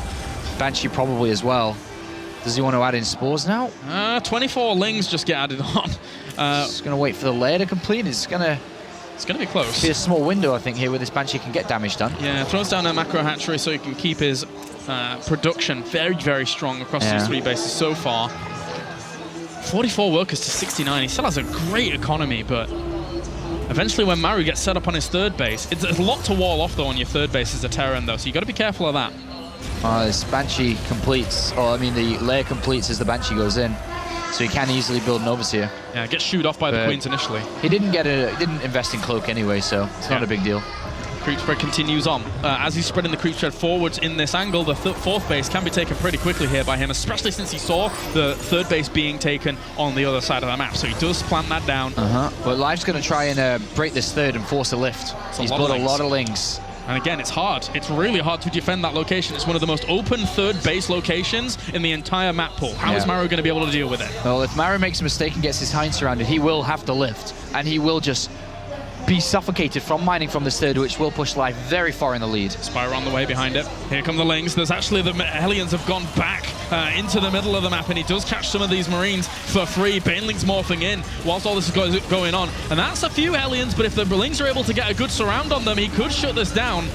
Banshee probably as well. Does he want to add in spores now? 24 Lings just get added on. Just going to wait for the layer to complete. It's going to be close. Be a small window, I think, here where this Banshee can get damage done. Yeah, throws down a macro hatchery so he can keep his production very, very strong across these 3 bases so far. 44 workers to 69. He still has a great economy, but eventually when Maru gets set up on his third base, it's a lot to wall off, though, on your third base as a Terran, though, so you got to be careful of that. This Banshee completes, or I mean the layer completes as the Banshee goes in, so he can easily build an Overseer. Yeah, gets shooed off by the Queens initially. He didn't invest in Cloak anyway, so it's not a big deal. Creep spread continues on. As he's spreading the creep spread forwards in this angle, the fourth base can be taken pretty quickly here by him, especially since he saw the third base being taken on the other side of the map. So he does plant that down. But Life's going to try and break this third and force a lift. He's built a lot of Lings. And again, it's hard. It's really hard to defend that location. It's one of the most open third base locations in the entire map pool. How is Maru going to be able to deal with it? Well, if Maru makes a mistake and gets his hind surrounded, he will have to lift. And he will just be suffocated from mining from this third, which will push Life very far in the lead. Spyro on the way behind it. Here come the Lings. There's actually the Hellions have gone back into the middle of the map, and he does catch some of these Marines for free. Banelings morphing in whilst all this is going on. And that's a few Hellions, but if the Lings are able to get a good surround on them, he could shut this down.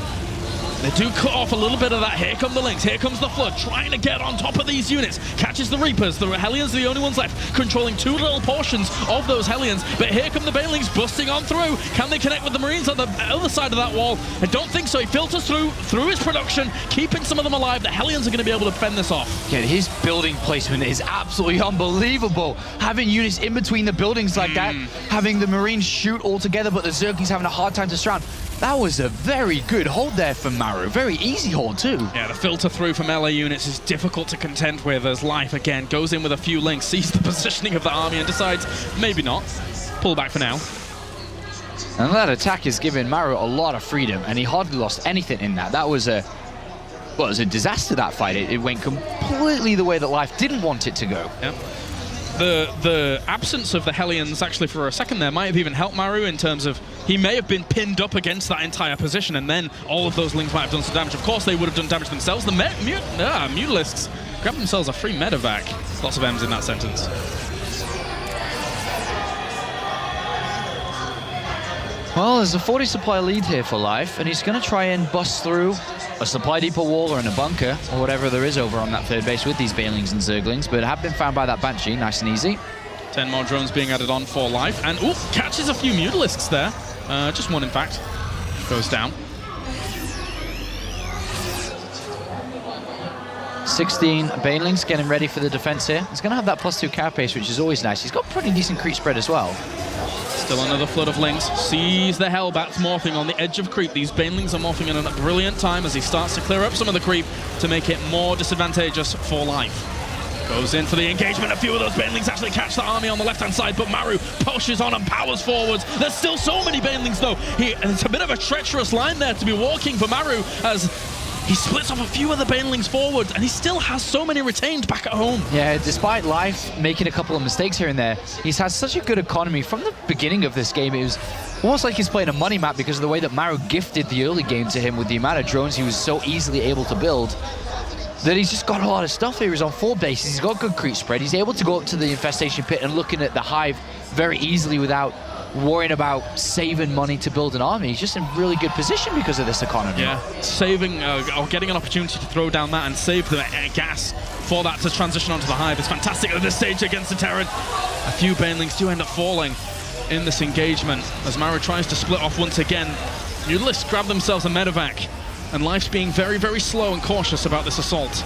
They do cut off a little bit of that. Here come the Lings. Here comes the Flood, trying to get on top of these units. Catches the Reapers. The Hellions are the only ones left, controlling 2 little portions of those Hellions. But here come the Banelings busting on through. Can they connect with the Marines on the other side of that wall? I don't think so. He filters through his production, keeping some of them alive. The Hellions are going to be able to fend this off. Yeah, his building placement is absolutely unbelievable. Having units in between the buildings like that, having the Marines shoot all together, but the Zerglings having a hard time to surround. That was a very good hold there from Maru. Very easy hold, too. Yeah, the filter through from LA units is difficult to contend with as Life, again, goes in with a few Lings, sees the positioning of the army and decides, maybe not. Pull back for now. And that attack is giving Maru a lot of freedom, and he hardly lost anything in that. That was a disaster, that fight. It went completely the way that Life didn't want it to go. Yep. The absence of the Hellions actually for a second there might have even helped Maru in terms of he may have been pinned up against that entire position, and then all of those Lings might have done some damage. Of course, they would have done damage themselves. The Mutalisks grab themselves a free medevac. Lots of M's in that sentence. Well, there's a 40 supply lead here for Life, and he's going to try and bust through a supply depot wall or in a bunker, or whatever there is over on that third base with these Banelings and Zerglings, but have been found by that Banshee, nice and easy. 10 more drones being added on for Life, and catches a few Mutalisks there. Just one, in fact. Goes down. 16 Banelings getting ready for the defense here. He's going to have that +2 carapace, which is always nice. He's got pretty decent creep spread as well. Still another flood of Lings. Sees the Hellbats morphing on the edge of creep. These Banelings are morphing in a brilliant time as he starts to clear up some of the creep to make it more disadvantageous for Life. Goes in for the engagement. A few of those Banelings actually catch the army on the left-hand side, but Maru pushes on and powers forwards. There's still so many Banelings, though. It's a bit of a treacherous line there to be walking for Maru as he splits off a few of the Banelings forward, and he still has so many retained back at home. Yeah, despite Life making a couple of mistakes here and there, he's had such a good economy from the beginning of this game. It was almost like he's playing a money map because of the way that Maru gifted the early game to him with the amount of drones he was so easily able to build. That he's just got a lot of stuff here. He's on 4 bases, he's got good creep spread, he's able to go up to the infestation pit and looking at the hive very easily without worrying about saving money to build an army. He's just in really good position because of this economy. Yeah, saving or getting an opportunity to throw down that and save the gas for that to transition onto the hive is fantastic at this stage against the Terran. A few Banelings do end up falling in this engagement as Maru tries to split off once again. Mutalisks grab themselves a medevac, and Life's being very, very slow and cautious about this assault.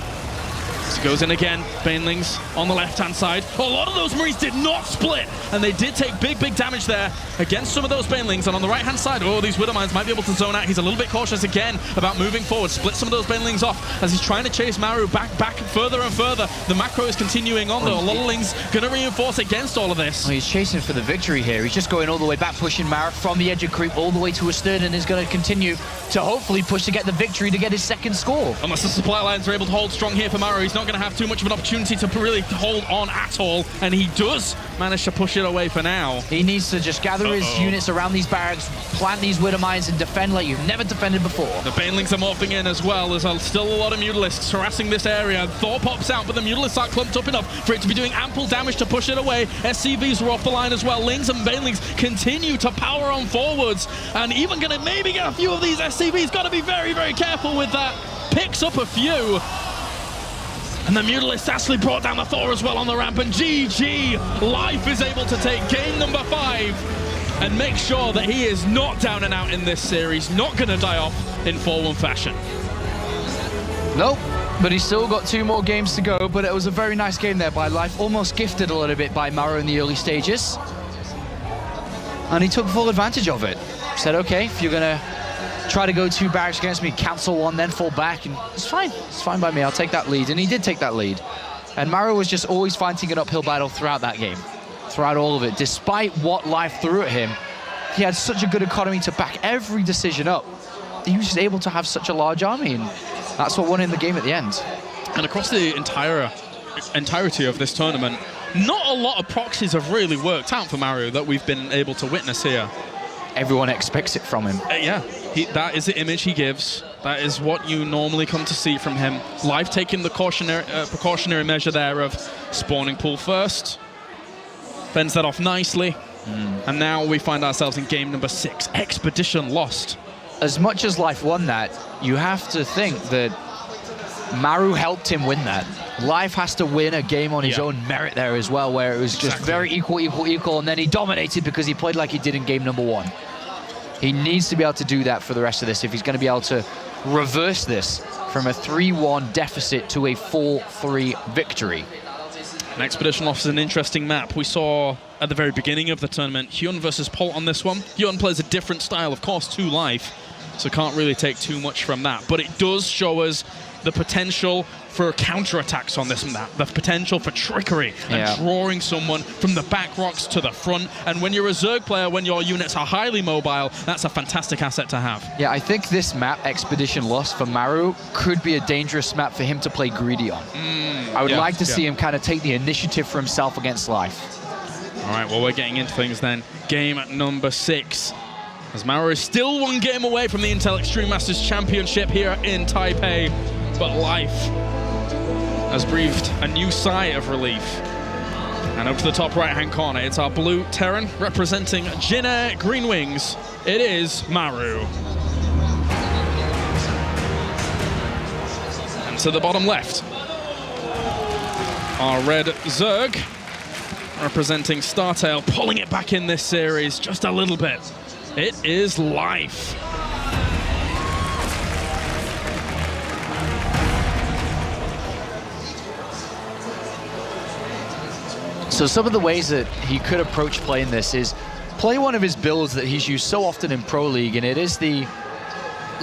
So he goes in again, Banelings on the left-hand side. A lot of those Marines did not split, and they did take big, big damage there against some of those Banelings. And on the right-hand side, oh, these Widowmines might be able to zone out. He's a little bit cautious again about moving forward. Split some of those Banelings off as he's trying to chase Maru back further and further. The macro is continuing on, though. A lot of Lings going to reinforce against all of this. Well, he's chasing for the victory here. He's just going all the way back, pushing Maru from the edge of creep all the way to a stern, and is going to continue to hopefully push to get the victory to get his second score. Unless the supply lines are able to hold strong here for Maru, he's not going to have too much of an opportunity to really hold on at all, and he does manage to push it away for now. He needs to just gather his units around these barracks, plant these Widowmines, and defend like you've never defended before. The Banelings are morphing in as well. There's still a lot of Mutalisks harassing this area. Thor pops out, but the Mutalisks aren't clumped up enough for it to be doing ample damage to push it away. SCVs are off the line as well. Lings and Banelings continue to power on forwards, and even going to maybe get a few of these SCVs. Got to be very, very careful with that. Picks up a few. And the Mutalisks actually brought down the Thor as well on the ramp, and GG! Life is able to take game number 5 and make sure that he is not down and out in this series, not going to die off in 4-1 fashion. Nope, but he's still got 2 more games to go, but it was a very nice game there by Life, almost gifted a little bit by Maru in the early stages. And he took full advantage of it. Said, okay, if you're going to try to go 2 barracks against me, cancel 1, then fall back, and it's fine by me, I'll take that lead. And he did take that lead. And Maru was just always fighting an uphill battle throughout that game, throughout all of it. Despite what Life threw at him, he had such a good economy to back every decision up. He was just able to have such a large army, and that's what won him the game at the end. And across the entirety of this tournament, not a lot of proxies have really worked out for Maru that we've been able to witness here. Everyone expects it from him. Yeah, that is the image he gives. That is what you normally come to see from him. Life taking the precautionary measure there of spawning pool first. Fends that off nicely. And now we find ourselves in game number 6. Expedition lost. As much as Life won that, you have to think that Maru helped him win that. Life has to win a game on his own merit there as well, where it was just very equal, and then he dominated because he played like he did in game number 1. He needs to be able to do that for the rest of this if he's going to be able to reverse this from a 3-1 deficit to a 4-3 victory. An Expedition loss is an interesting map. We saw at the very beginning of the tournament, Hyun versus Polt on this one. Hyun plays a different style, of course, to Life, so can't really take too much from that. But it does show us the potential for counterattacks on this map, the potential for trickery and drawing someone from the back rocks to the front. And when you're a Zerg player, when your units are highly mobile, that's a fantastic asset to have. Yeah, I think this map, Expedition Lost for Maru, could be a dangerous map for him to play greedy on. I would like to see him kind of take the initiative for himself against Life. All right, well, we're getting into things then. Game number 6. As Maru is still 1 game away from the Intel Extreme Masters Championship here in Taipei, but Life has breathed a new sigh of relief. And up to the top right-hand corner, it's our blue Terran representing Jin Air Green Wings. It is Maru. And to the bottom left, our red Zerg representing Startail, pulling it back in this series just a little bit. It is Life. So some of the ways that he could approach playing this is play one of his builds that he's used so often in Pro League, and it is the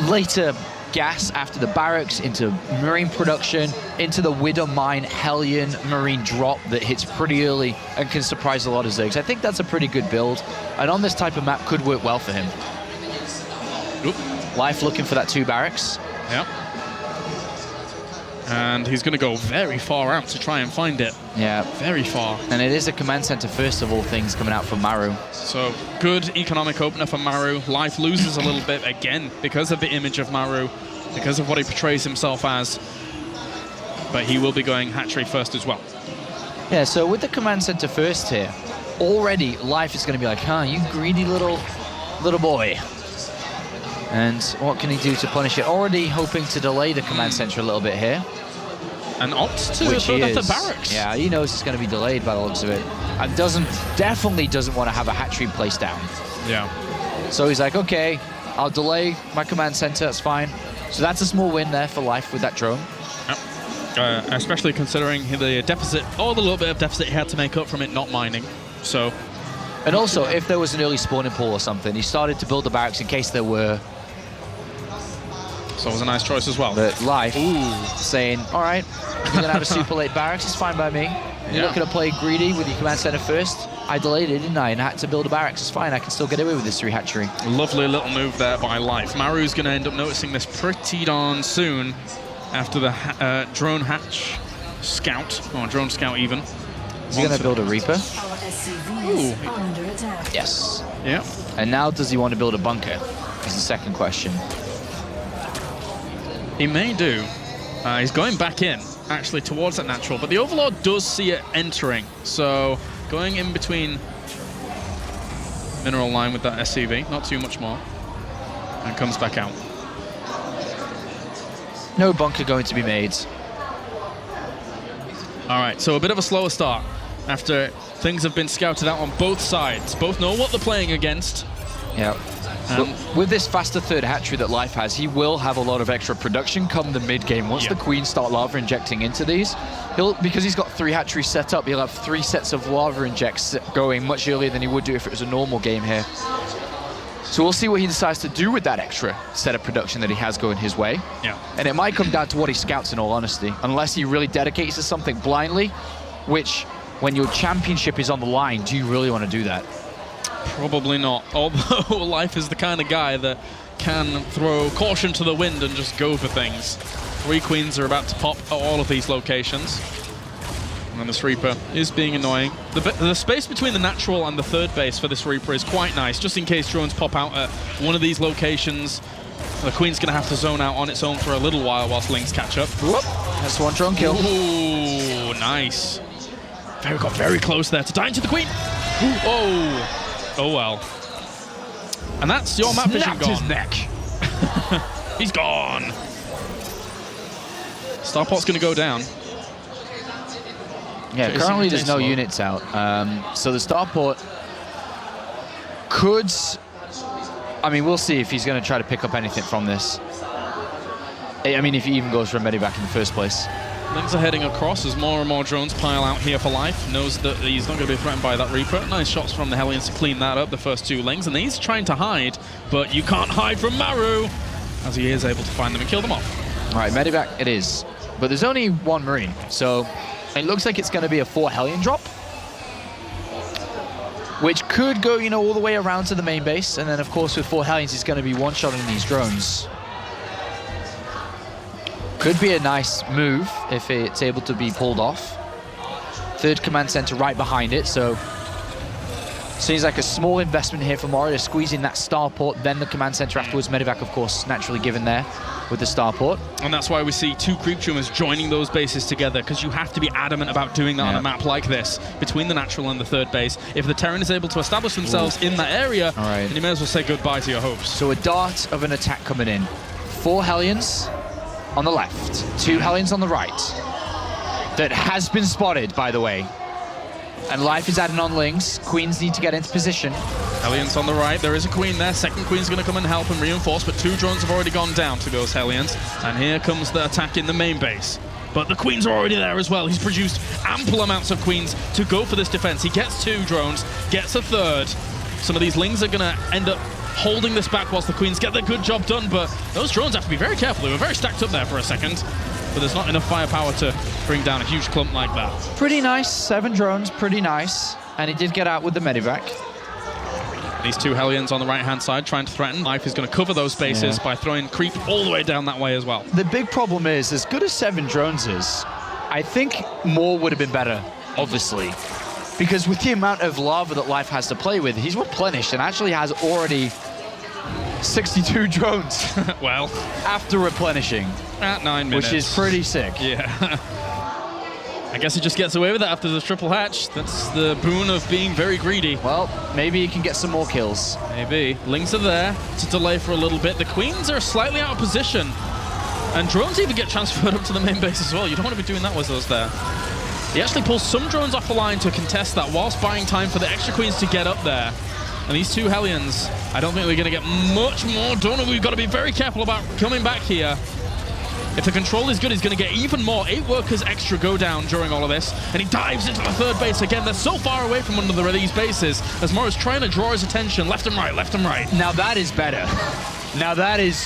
later gas after the barracks, into Marine production, into the Widow Mine Hellion Marine drop that hits pretty early and can surprise a lot of Zergs. I think that's a pretty good build, and on this type of map could work well for him. Oop. Life looking for that 2 barracks. Yeah. And he's going to go very far out to try and find it. Yeah. Very far. And it is a command center, first of all things, coming out from Maru. So, good economic opener for Maru. Life loses a little bit, again, because of the image of Maru, because of what he portrays himself as. But he will be going hatchery first as well. Yeah, so with the command center first here, already Life is going to be like, huh, you greedy little boy. And what can he do to punish it? Already hoping to delay the command center a little bit here. And opts to Which build he up the is. barracks. Yeah, he knows it's going to be delayed by the looks of it. And definitely doesn't want to have a hatchery placed down. Yeah. So he's like, okay, I'll delay my command center, that's fine. So that's a small win there for Life with that drone. Yep. Especially considering the deficit, or the little bit of deficit he had to make up from it not mining. So. And also, if there was an early spawning pool or something, he started to build the barracks in case there were. So it was a nice choice as well. But Life saying, all right, you're going to have a super late barracks, it's fine by me. You're not going to play greedy with your command center first. I delayed it, didn't I? And I had to build a barracks, it's fine. I can still get away with this 3 hatchery. Lovely little move there by Life. Maru's going to end up noticing this pretty darn soon after the drone hatch scout, or drone scout even. Is he going to build a Reaper? Ooh. Yes. Yeah. And now does he want to build a bunker? Is the second question. He may do. He's going back in, actually, towards that natural, but the Overlord does see it entering, so going in between mineral line with that SCV, not too much more, and comes back out. No bunker going to be made. All right, so a bit of a slower start after things have been scouted out on both sides. Both know what they're playing against. Yeah. But with this faster 3rd hatchery that Life has, he will have a lot of extra production come the mid game. Once the Queens start lava injecting into these, because he's got 3 hatcheries set up, he'll have 3 sets of lava injects going much earlier than he would do if it was a normal game here. So we'll see what he decides to do with that extra set of production that he has going his way. Yeah. And it might come down to what he scouts, in all honesty, unless he really dedicates to something blindly, which, when your championship is on the line, do you really want to do that? Probably not, although Life is the kind of guy that can throw caution to the wind and just go for things. 3 queens are about to pop at all of these locations. And this Reaper is being annoying. The space between the natural and the 3rd base for this Reaper is quite nice, just in case drones pop out at one of these locations. The Queen's going to have to zone out on its own for a little while whilst Lings catch up. Whoop. That's 1 drone kill. Ooh, nice. Got very close there to die into the Queen. Ooh, oh. Oh well. And that's your map vision gone. His neck. He's gone. Starport's going to go down. Yeah, Jason currently there's no slow. units out. So the Starport could... I mean, we'll see if he's going to try to pick up anything from this. I mean, if he even goes for a medivac in the first place. Lings are heading across as more and more drones pile out here for Life. Knows that he's not going to be threatened by that Reaper. Nice shots from the Hellions to clean that up, the first 2 Lings. And he's trying to hide, but you can't hide from Maru, as he is able to find them and kill them off. All right, medivac it is. But there's only 1 Marine, so it looks like it's going to be a 4 Hellion drop. Which could go, you know, all the way around to the main base. And then, of course, with 4 Hellions, he's going to be one-shotting these drones. Could be a nice move if it's able to be pulled off. 3rd command center right behind it, so seems like a small investment here for Mora to squeeze in that starport, then the command center afterwards. Medivac, of course, naturally given there with the starport. And that's why we see 2 creep tumors joining those bases together, because you have to be adamant about doing that on a map like this, between the natural and the 3rd base. If the Terran is able to establish themselves in that area, then you may as well say goodbye to your hopes. So a dart of an attack coming in. 4 Hellions on the left, 2 Hellions on the right. That has been spotted, by the way. And Life is adding on Lings. Queens need to get into position. Hellions on the right. There is a Queen there. 2nd Queen's going to come and help and reinforce, but 2 drones have already gone down to those Hellions. And here comes the attack in the main base. But the Queens are already there as well. He's produced ample amounts of Queens to go for this defense. He gets 2 drones, gets a 3rd. Some of these Lings are going to end up holding this back whilst the Queens get the good job done, but those drones have to be very careful. They were very stacked up there for a second, but there's not enough firepower to bring down a huge clump like that. Pretty nice, 7 drones, pretty nice. And he did get out with the medivac. These 2 Hellions on the right-hand side trying to threaten. Life is going to cover those spaces by throwing creep all the way down that way as well. The big problem is, as good as 7 drones is, I think more would have been better, obviously. Because with the amount of lava that Life has to play with, he's replenished and actually has already 62 drones. Well, after replenishing. At 9 minutes. Which is pretty sick. Yeah. I guess he just gets away with it after the triple hatch. That's the boon of being very greedy. Well, maybe he can get some more kills. Maybe. Lings are there to delay for a little bit. The Queens are slightly out of position. And drones even get transferred up to the main base as well. You don't want to be doing that with those there. He actually pulls some drones off the line to contest that whilst buying time for the extra Queens to get up there. And these 2 Hellions, I don't think they're going to get much more done. And we've got to be very careful about coming back here. If the control is good, he's going to get even more. 8 workers extra go down during all of this. And he dives into the 3rd base again. They're so far away from one of these bases as Morrow's trying to draw his attention left and right, left and right. Now that is better. Now that is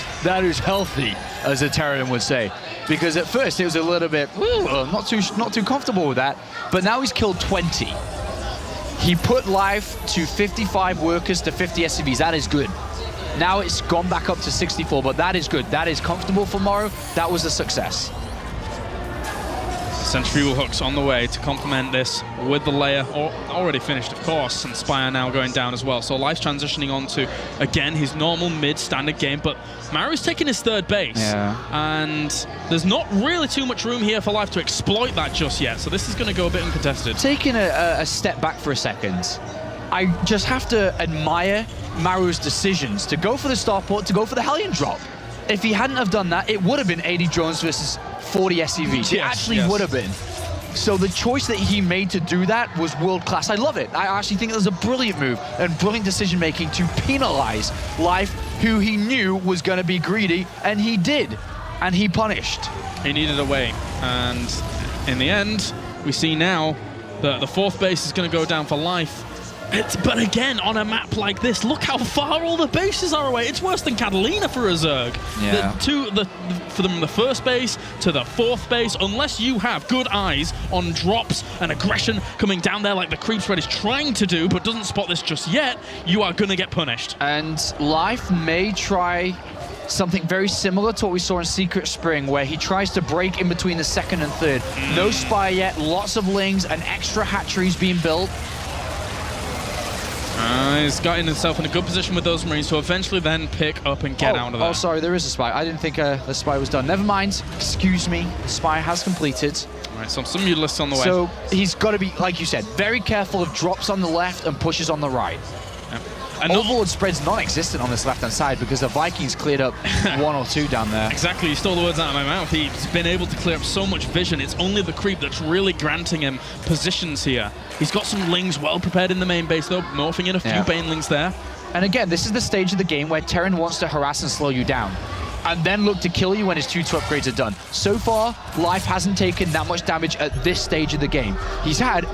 healthy, as a Terran would say. Because at first it was a little bit, not too comfortable with that. But now he's killed 20. He put Life to 55 workers to 50 SCVs. That is good. Now it's gone back up to 64, but that is good. That is comfortable for Morrow. That was a success. Centrifugal hooks on the way to complement this with the layer already finished, of course, and Spire now going down as well. So Life's transitioning on to, again, his normal mid-standard game, but Maru's taking his 3rd base, and there's not really too much room here for Life to exploit that just yet, so this is going to go a bit uncontested. Taking a step back for a second, I just have to admire Maru's decisions to go for the starport, to go for the Hellion drop. If he hadn't have done that, it would have been 80 drones versus 40 SCVs. It actually would have been. So the choice that he made to do that was world-class. I love it. I actually think it was a brilliant move and brilliant decision-making to penalize Life, who he knew was going to be greedy, and he did. And he punished. He needed a way. And in the end, we see now that the 4th base is going to go down for Life. But again, on a map like this, look how far all the bases are away. It's worse than Catalina for a Zerg. Yeah. From the 1st base to the 4th base, unless you have good eyes on drops and aggression coming down there like the Creep Spread is trying to do, but doesn't spot this just yet, you are going to get punished. And Life may try something very similar to what we saw in Secret Spring, where he tries to break in between the 2nd and 3rd. No Spire yet, lots of Lings, and extra hatcheries being built. He's gotten himself in a good position with those Marines to eventually then pick up and get out of there. Oh, sorry, there is a spy. I didn't think the spy was done. Never mind. Excuse me. The spy has completed. All right, so some mutalisks on the way. So he's got to be, like you said, very careful of drops on the left and pushes on the right. Yep. And Overlord spread's non-existent on this left-hand side because the Vikings cleared up 1 or 2 down there. Exactly, you stole the words out of my mouth. He's been able to clear up so much vision. It's only the creep that's really granting him positions here. He's got some Lings well prepared in the main base, though, morphing in a few Banelings there. And again, this is the stage of the game where Terran wants to harass and slow you down, and then look to kill you when his 2 upgrades are done. So far, Life hasn't taken that much damage at this stage of the game. He's had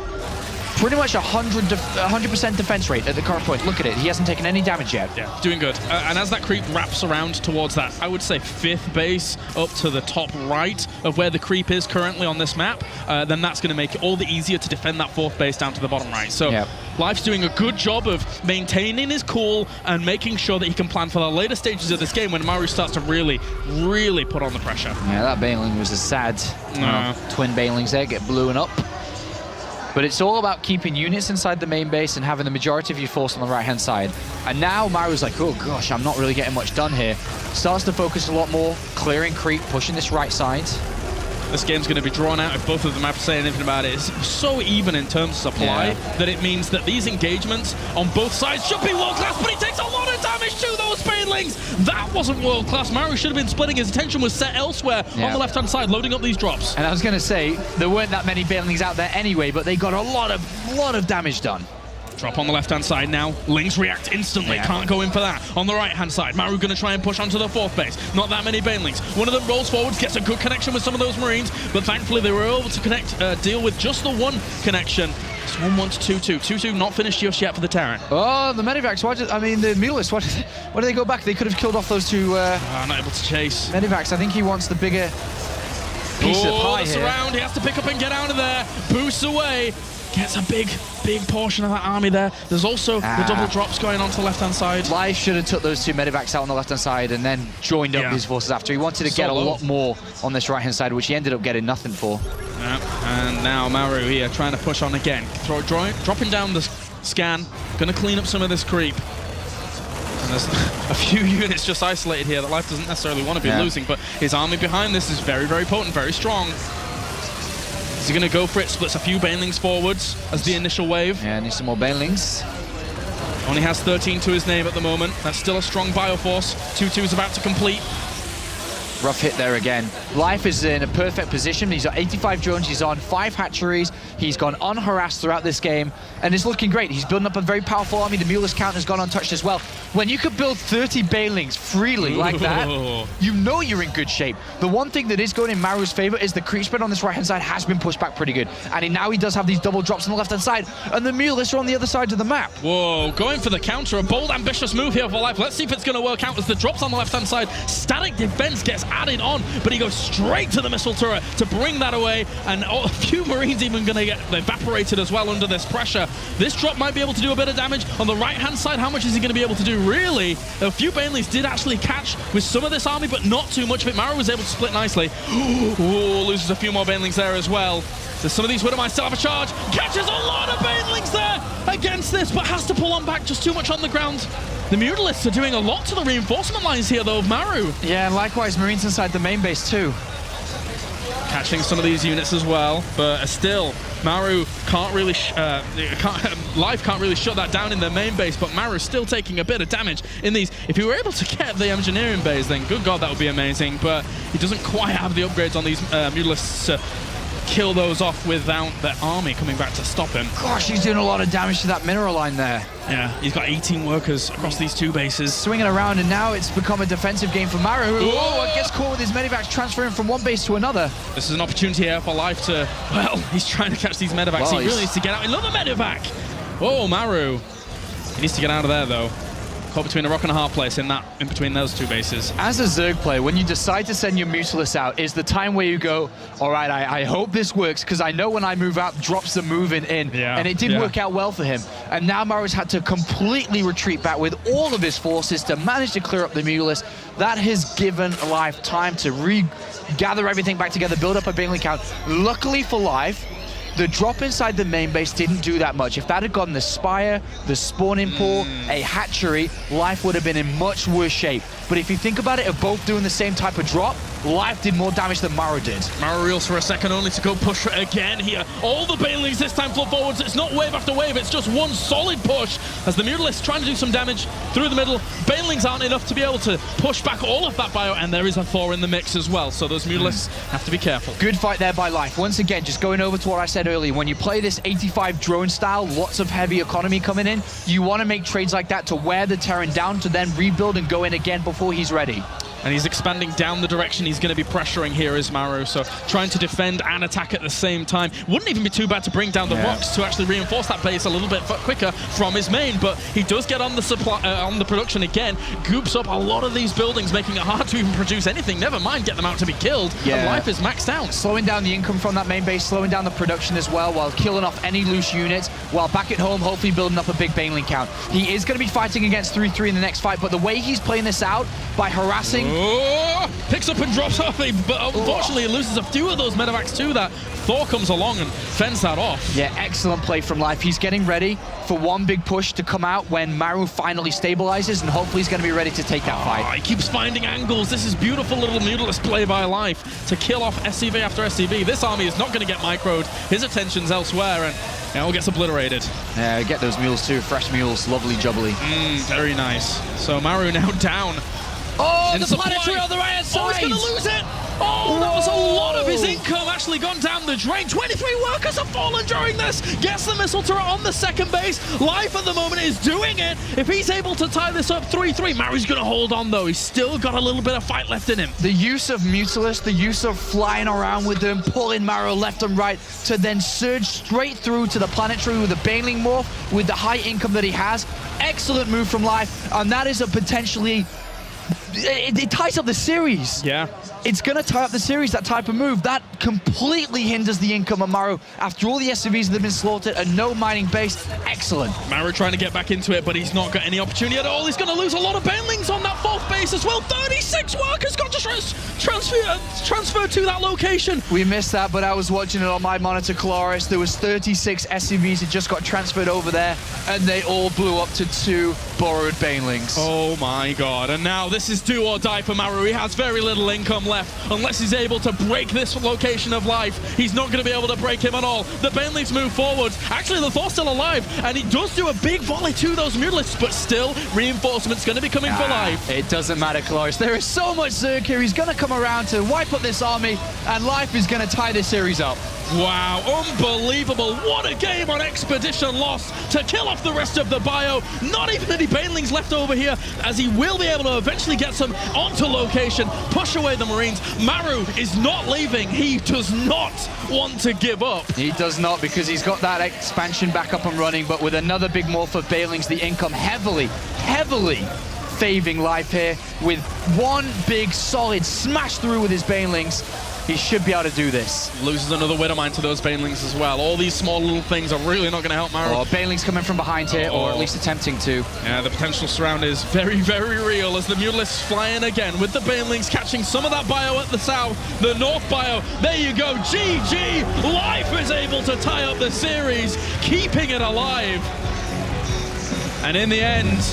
pretty much 100% defense rate at the current point. Look at it. He hasn't taken any damage yet. Yeah, doing good. And as that creep wraps around towards that, I would say 5th base up to the top right of where the creep is currently on this map, then that's going to make it all the easier to defend that 4th base down to the bottom right. So Life's doing a good job of maintaining his cool and making sure that he can plan for the later stages of this game when Maru starts to really, really put on the pressure. Yeah, that Baneling was a sad twin Banelings there get blown up. But it's all about keeping units inside the main base and having the majority of your force on the right-hand side. And now Maru's like, oh gosh, I'm not really getting much done here. Starts to focus a lot more, clearing creep, pushing this right side. This game's going to be drawn out if both of them have to say anything about it. It's so even in terms of supply that it means that these engagements on both sides should be world-class, but he takes a lot of damage to those Banelings. That wasn't world-class. Maru should have been splitting. His attention was set elsewhere on the left-hand side, loading up these drops. And I was going to say, there weren't that many Banelings out there anyway, but they got a lot of damage done. Drop on the left-hand side now. Lings react instantly. Can't go in for that. On the right-hand side, Maru going to try and push onto the 4th base. Not that many Banelings. One of them rolls forwards, gets a good connection with some of those Marines, but thankfully they were able to deal with just the 1 connection. It's 1-1 to 2-2. 2-2 not finished just yet for the Terran. Oh, the Medivacs, the Mutalists, why do they go back? They could have killed off those two Not able to chase. Medivacs. I think he wants the bigger piece of pie the here. surround, he has to pick up and get out of there. Boosts away. Gets a big portion of that army there. There's also the double drops going on to the left-hand side. Life should have took those two Medivacs out on the left-hand side and then joined up his forces after. He wanted to get a lot more on this right-hand side, which he ended up getting nothing for. And now Maru here trying to push on again. Dropping down the scan. Going to clean up some of this creep. And there's a few units just isolated here that Life doesn't necessarily want to be losing, but his army behind this is very, very potent, very strong. Is he going to go for it? Splits a few Banelings forwards as the initial wave. Yeah, needs some more Banelings. Only has 13 to his name at the moment. That's still a strong Bioforce. 2-2 is about to complete. Rough hit there again. Life is in a perfect position. He's got 85 drones, he's on 5 hatcheries, he's gone unharassed throughout this game, and it's looking great. He's building up a very powerful army. The Mulus count has gone untouched as well. When you could build 30 Banelings freely like that, you know you're in good shape. The one thing that is going in Maru's favor is the creep spread on this right-hand side has been pushed back pretty good. And now he does have these double drops on the left-hand side, and the Mulus are on the other side of the map. Whoa, going for the counter. A bold, ambitious move here for Life. Let's see if it's going to work out as the drops on the left-hand side. Static defense gets added on, but he goes straight to the missile turret to bring that away, and a few Marines even going to get evaporated as well under this pressure. This drop might be able to do a bit of damage. On the right-hand side, how much is he going to be able to do, really? A few Banelings did actually catch with some of this army, but not too much of it. Maru was able to split nicely. Ooh, loses a few more Banelings there as well. So some of these Widowmice still have a charge. Catches a lot of Banelings there against this, but has to pull on back. Just too much on the ground. The Mutalists are doing a lot to the reinforcement lines here, though, of Maru. Yeah, and likewise, Marines inside the main base, too. Catching some of these units as well, but still, Maru can't really, Life can't really shut that down in their main base, but Maru's still taking a bit of damage in these. If he were able to get the engineering base, then good God, that would be amazing, but he doesn't quite have the upgrades on these Mutalists to kill those off without the army coming back to stop him. Gosh, he's doing a lot of damage to that mineral line there. Yeah, he's got 18 workers across these two bases. Swinging around, and now it's become a defensive game for Maru. Oh, gets caught with his Medivacs transferring from one base to another. This is an opportunity here for Life to, well, he's trying to catch these Medivacs. Well, he really needs to get out. Another Medivac! Oh, Maru. He needs to get out of there, though. Caught between a rock and a hard place in between those two bases. As a Zerg player, when you decide to send your Mutalists out, is the time where you go, all right, I hope this works, because I know when I move out, drops are moving in. Yeah, and it did work out well for him. And now Maru's had to completely retreat back with all of his forces to manage to clear up the Mutalists. That has given Life time to regather everything back together, build up a Baneling count. Luckily for Life, the drop inside the main base didn't do that much. If that had gotten the Spire, the spawning pool, a hatchery, Life would have been in much worse shape. But if you think about it, of both doing the same type of drop, Life did more damage than Maru did. Maru reels for a second, only to go push again here. All the Banelings this time flow forwards. It's not wave after wave, it's just one solid push as the Mutalists trying to do some damage through the middle. Banelings aren't enough to be able to push back all of that bio, and there is a Thor in the mix as well, so those Mutalists have to be careful. Good fight there by Life. Once again, just going over to what I said earlier, when you play this 85 drone style, lots of heavy economy coming in, you want to make trades like that to wear the Terran down to then rebuild and go in again before he's ready. And he's expanding down the direction he's going to be pressuring here is Maru, so trying to defend and attack at the same time. Wouldn't even be too bad to bring down the rocks to actually reinforce that base a little bit quicker from his main, but he does get on the supply, on the production again, goops up a lot of these buildings, making it hard to even produce anything, never mind get them out to be killed, and Life is maxed out. Slowing down the income from that main base, slowing down the production as well, while killing off any loose units, while back at home, hopefully building up a big Baneling count. He is going to be fighting against 3-3 in the next fight, but the way he's playing this out, by harassing... Picks up and drops off, but unfortunately he loses a few of those Medivacs too. That Thor comes along and fends that off. Yeah, excellent play from Life. He's getting ready for one big push to come out when Maru finally stabilizes, and hopefully he's going to be ready to take that fight. He keeps finding angles. This is beautiful little Mutalist play by Life to kill off SCV after SCV. This army is not going to get microed. His attention's elsewhere, and all gets obliterated. Yeah, get those mules too. Fresh mules, lovely jubbly. Very nice. So Maru now down. Oh, the planetary on the right-hand side! Oh, he's going to lose it! Oh, that was a lot of his income actually gone down the drain. 23 workers have fallen during this. Gets the missile turret on the second base. Life at the moment is doing it. If he's able to tie this up 3-3, Maru's going to hold on though. He's still got a little bit of fight left in him. The use of Mutalisk, the use of flying around with them, pulling Maru left and right to then surge straight through to the planetary with the Baneling morph, with the high income that he has. Excellent move from Life, and that is a potentially... It ties up the series. Yeah. It's going to tie up the series, that type of move. That completely hinders the income of Maru. After all the SCVs that have been slaughtered and no mining base, excellent. Maru trying to get back into it, but he's not got any opportunity at all. He's going to lose a lot of Banelings on that fourth base as well. 36 workers got to transfer to that location. We missed that, but I was watching it on my monitor, Cloris. There was 36 SCVs that just got transferred over there, and they all blew up to 2 borrowed Banelings. Oh my god, and now this is do or die for Maru. He has very little income left. Unless he's able to break this location of Life, he's not going to be able to break him at all. The Banelings move forward. Actually, the Thor's still alive, and he does do a big volley to those Mutalisks, but still, reinforcements going to be coming for Life. It doesn't matter, Cloris. There is so much Zerg here. He's going to come around to wipe up this army, and Life is going to tie this series up. Wow, unbelievable. What a game on Expedition Lost to kill off the rest of the bio. Not even any Banelings left over here, as he will be able to eventually get some onto location, push away the Marines. Maru is not leaving. He does not want to give up. He does not, because he's got that expansion back up and running, but with another big morph of Banelings, the income heavily faving Life here with one big solid smash through with his Banelings. He should be able to do this. Loses another Widowmine to those Banelings as well. All these small little things are really not going to help Maru. Oh, Banelings coming from behind here, or at least attempting to. Yeah, the potential surround is very, very real as the Mutalisks flying again with the Banelings catching some of that bio at the south, the north bio. There you go, GG! Life is able to tie up the series, keeping it alive. And in the end,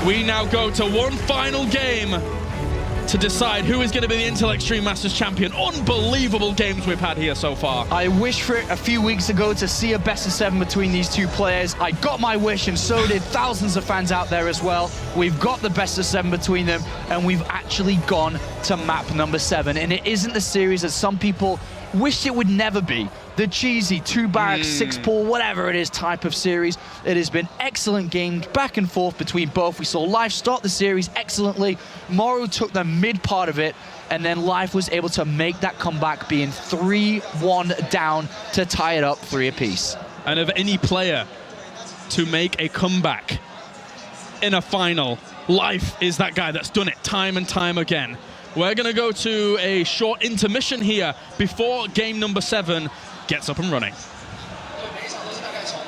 we now go to one final game to decide who is going to be the Intel Extreme Masters champion. Unbelievable games we've had here so far. I wished for it a few weeks ago to see a best of 7 between these two players. I got my wish, and so did thousands of fans out there as well. We've got the best of 7 between them, and we've actually gone to map number 7. And it isn't the series that some people wished it would never be. The cheesy 2 barracks, 6 pool, whatever it is type of series. It has been excellent games back and forth between both. We saw Life start the series excellently. Maru took the mid part of it, and then Life was able to make that comeback, being 3-1 down to tie it up 3 apiece. And of any player to make a comeback in a final, Life is that guy that's done it time and time again. We're going to go to a short intermission here before game number 7 gets up and running.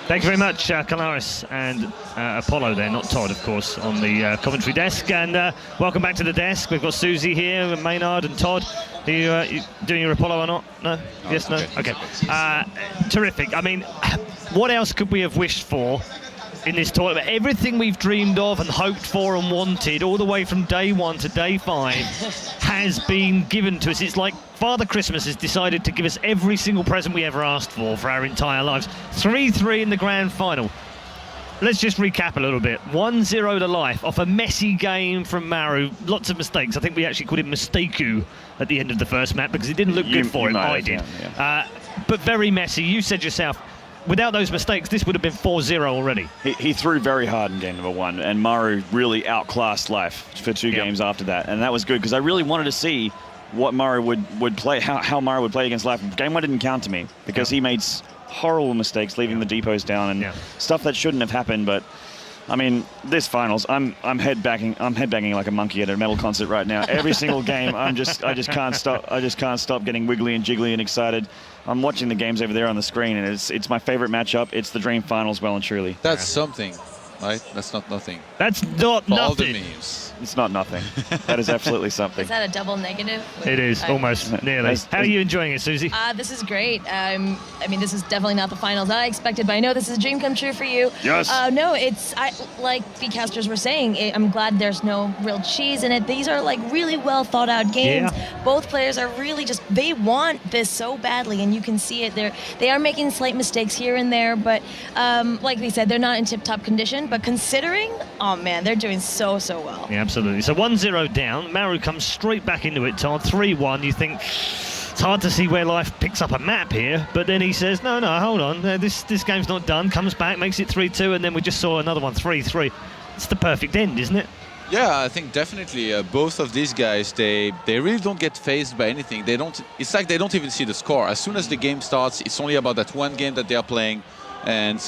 Thank you very much, Colaris and Apollo there, not Todd, of course, on the commentary desk. And welcome back to the desk. We've got Susie here, and Maynard and Todd. Are you doing your Apollo or not? No? Yes, no? Okay. Terrific. I mean, what else could we have wished for in this tournament? Everything we've dreamed of and hoped for and wanted, all the way from day 1 to day 5, has been given to us. It's like Father Christmas has decided to give us every single present we ever asked for our entire lives. 3-3 in the grand final. Let's just recap a little bit. 1-0 to Life off a messy game from Maru. Lots of mistakes. I think we actually called him Mistaku at the end of the first map because it didn't look good for him. I did. Yeah. But very messy. You said yourself, without those mistakes, this would have been 4-0 already. He threw very hard in game number 1, and Maru really outclassed Life for 2 games after that. And that was good because I really wanted to see what Maru would play, how Maru would play against Life. Game 1 didn't count to me because he made horrible mistakes, leaving the depots down and stuff that shouldn't have happened. But I mean, this finals, I'm headbanging like a monkey at a metal concert right now. Every single game, I just can't stop getting wiggly and jiggly and excited. I'm watching the games over there on the screen, and it's my favorite matchup. It's the Dream Finals, well and truly. That's something, right? That's not nothing. That's not nothing. All the memes. It's not nothing. That is absolutely something. Is that a double negative? It is, almost, nearly. How are you enjoying it, Susie? This is great. I mean, this is definitely not the finals I expected, but I know this is a dream come true for you. Yes. No, like the casters were saying, I'm glad there's no real cheese in it. These are like really well thought out games. Yeah. Both players are really they want this so badly, and you can see it. They are making slight mistakes here and there, but like we said, they're not in tip-top condition. happen, but considering, oh man, they're doing so well. Yeah, absolutely. So 1-0 down. Maru comes straight back into it, Todd. 3-1. You think it's hard to see where Life picks up a map here, but then he says, no, hold on. This game's not done. Comes back, makes it 3-2, and then we just saw another one, 3-3. It's the perfect end, isn't it? Yeah, I think definitely both of these guys, they really don't get phased by anything. They don't. It's like they don't even see the score. As soon as the game starts, it's only about that one game that they are playing, and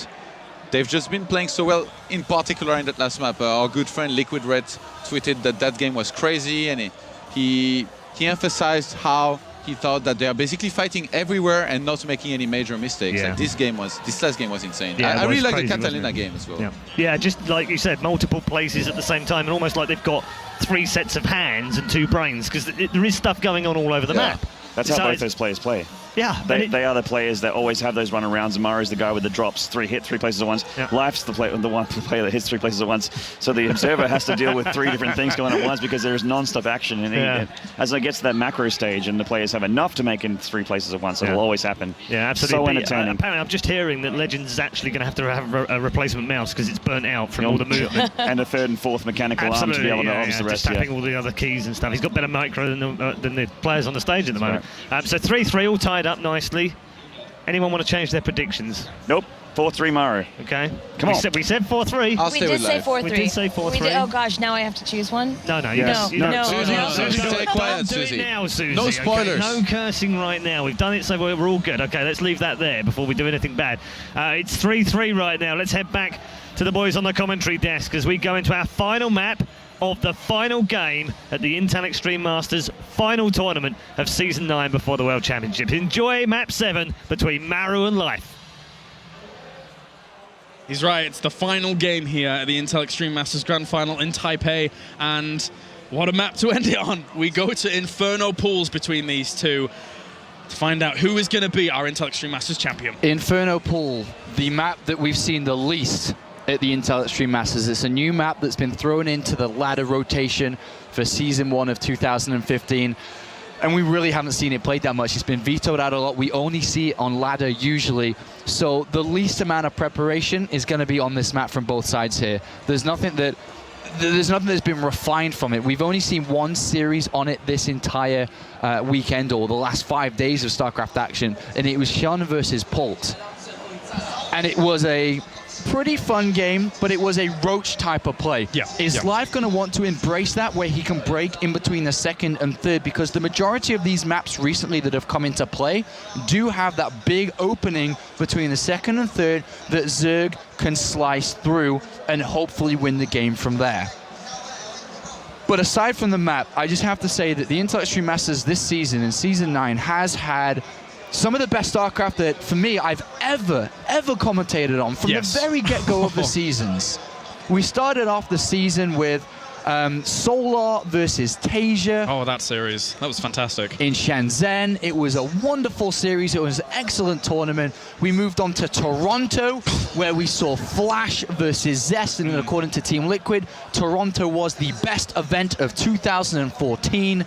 they've just been playing so well. In particular, in that last map, our good friend Liquid Red tweeted that game was crazy, and he emphasized how he thought that they are basically fighting everywhere and not making any major mistakes. Yeah. And this last game was insane. Yeah, I really like crazy, the Catalina game as well. Yeah, just like you said, multiple places at the same time, and almost like they've got 3 sets of hands and 2 brains, because there is stuff going on all over the map. That's how both those players play. Yeah. They are the players that always have those runarounds, and Maru's the guy with the drops, 3 places at once. Yeah. Life's the player that hits 3 places at once. So the observer has to deal with 3 different things going on at once, because there's non-stop action. And as it gets to that macro stage and the players have enough to make in 3 places at once, it'll always happen. Yeah, absolutely. So entertaining. Apparently, I'm just hearing that Legends is actually going to have a replacement mouse because it's burnt out from all the movement. And a 3rd and 4th mechanical arm to be able to obviously the rest. Just tapping all the other keys and stuff. He's got better micro than the players on the stage at the moment. So 3-3 all tied up nicely. Anyone want to change their predictions? Nope. 4-3 Maru. Okay. Come on. We said 4-3. I'll We stay did with say Life. 4-3. We did say 4-3. Oh gosh, now I have to choose one? No, Yes. No. Susie, stay quiet, Don't do Susie. it now, Susie. No okay? spoilers. No cursing right now. We've done it, so we're all good. Okay, let's leave that there before we do anything bad. It's 3-3 right now. Let's head back to the boys on the commentary desk as we go into our final map of the final game at the Intel Extreme Masters final tournament of Season 9 before the World Championships. Enjoy Map 7 between Maru and Life. He's right, it's the final game here at the Intel Extreme Masters Grand Final in Taipei, and what a map to end it on. We go to Inferno Pools between these two to find out who is going to be our Intel Extreme Masters champion. Inferno Pool, the map that we've seen the least at the Intel Extreme Masters. It's a new map that's been thrown into the ladder rotation for Season 1 of 2015. And we really haven't seen it played that much. It's been vetoed out a lot. We only see it on ladder usually. So the least amount of preparation is going to be on this map from both sides here. There's nothing that's been refined from it. We've only seen 1 series on it this entire weekend, or the last 5 days of StarCraft action, and it was Sean versus Pult. And it was a pretty fun game, but it was a roach type of play. Is Life going to want to embrace that, where he can break in between the 2nd and 3rd? Because the majority of these maps recently that have come into play do have that big opening between the 2nd and 3rd that Zerg can slice through and hopefully win the game from there. But aside from the map, I just have to say that the Intel Extreme Masters this season, in Season 9, has had some of the best StarCraft that, for me, I've ever commentated on from the very get-go of the seasons. We started off the season with Solar versus Tasia. Oh, that series. That was fantastic. In Shenzhen. It was a wonderful series. It was an excellent tournament. We moved on to Toronto, where we saw Flash versus Zest, and according to Team Liquid, Toronto was the best event of 2014.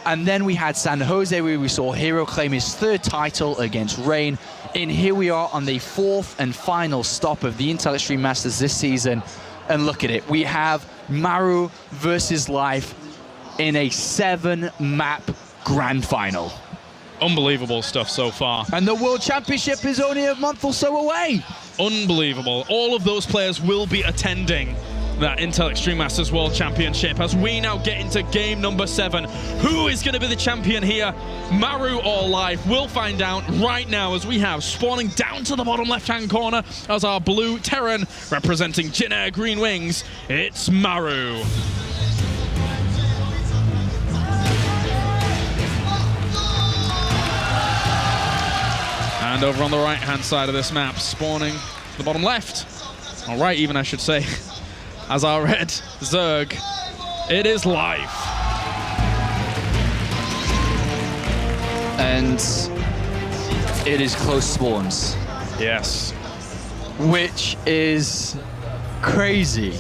And then we had San Jose, where we saw Hero claim his 3rd title against Rain. And here we are on the 4th and final stop of the Intel Extreme Masters this season. And look at it. We have Maru versus Life in a 7-map grand final. Unbelievable stuff so far. And the World Championship is only a month or so away. Unbelievable. All of those players will be attending that Intel Extreme Masters World Championship as we now get into game number 7. Who is going to be the champion here? Maru or Life? We'll find out right now as we have spawning down to the bottom left-hand corner as our blue Terran representing Jin Air Green Wings. It's Maru. And over on the right-hand side of this map, spawning the bottom left, or right even I should say, as our red Zerg, it is Life. And it is close spawns. Yes. Which is crazy.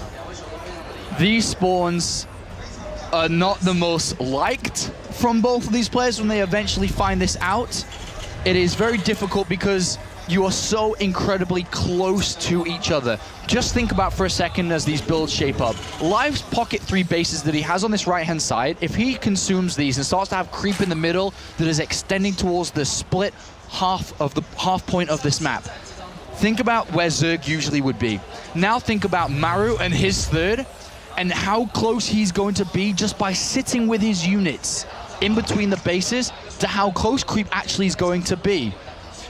These spawns are not the most liked from both of these players when they eventually find this out. It is very difficult because you are so incredibly close to each other. Just think about for a second as these builds shape up. Live's pocket 3 bases that he has on this right-hand side, if he consumes these and starts to have creep in the middle that is extending towards the split half point of this map, think about where Zerg usually would be. Now think about Maru and his third, and how close he's going to be just by sitting with his units in between the bases to how close creep actually is going to be.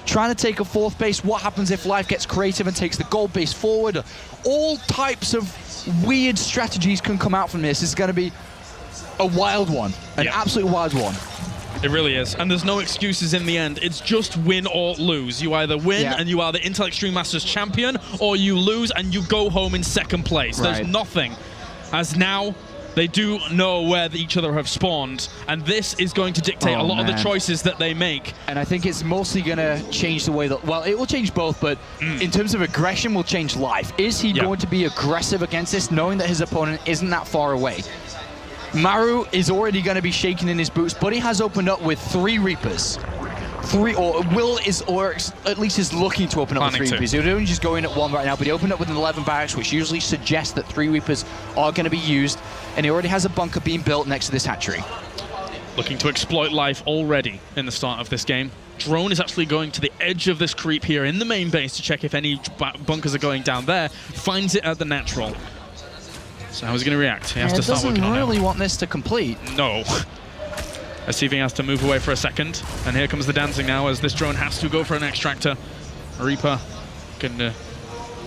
Trying to take a 4th base, what happens if Life gets creative and takes the gold base forward? All types of weird strategies can come out from this. It's going to be a wild one, an absolute wild one. It really is, and there's no excuses in the end. It's just win or lose. You either win and you are the Intel Extreme Masters champion, or you lose and you go home in 2nd place. There's nothing. As now, they do know where each other have spawned, and this is going to dictate a lot of the choices that they make. And I think it's mostly going to change the way that, well, it will change both, but in terms of aggression, will change Life. Is he going to be aggressive against this, knowing that his opponent isn't that far away? Maru is already going to be shaking in his boots, but he has opened up with 3 Reapers. Or at least is looking to open up with 3 Reapers. He's only just going at 1 right now, but he opened up with an 11 barracks, which usually suggests that 3 Reapers are going to be used, and he already has a bunker being built next to this hatchery. Looking to exploit Life already in the start of this game. Drone is actually going to the edge of this creep here in the main base to check if any bunkers are going down there. Finds it at the natural. So how's he going to react? He has to start working on it. Doesn't really want this to complete. No. SCV has to move away for a second, and here comes the dancing now as this drone has to go for an extractor. Reaper can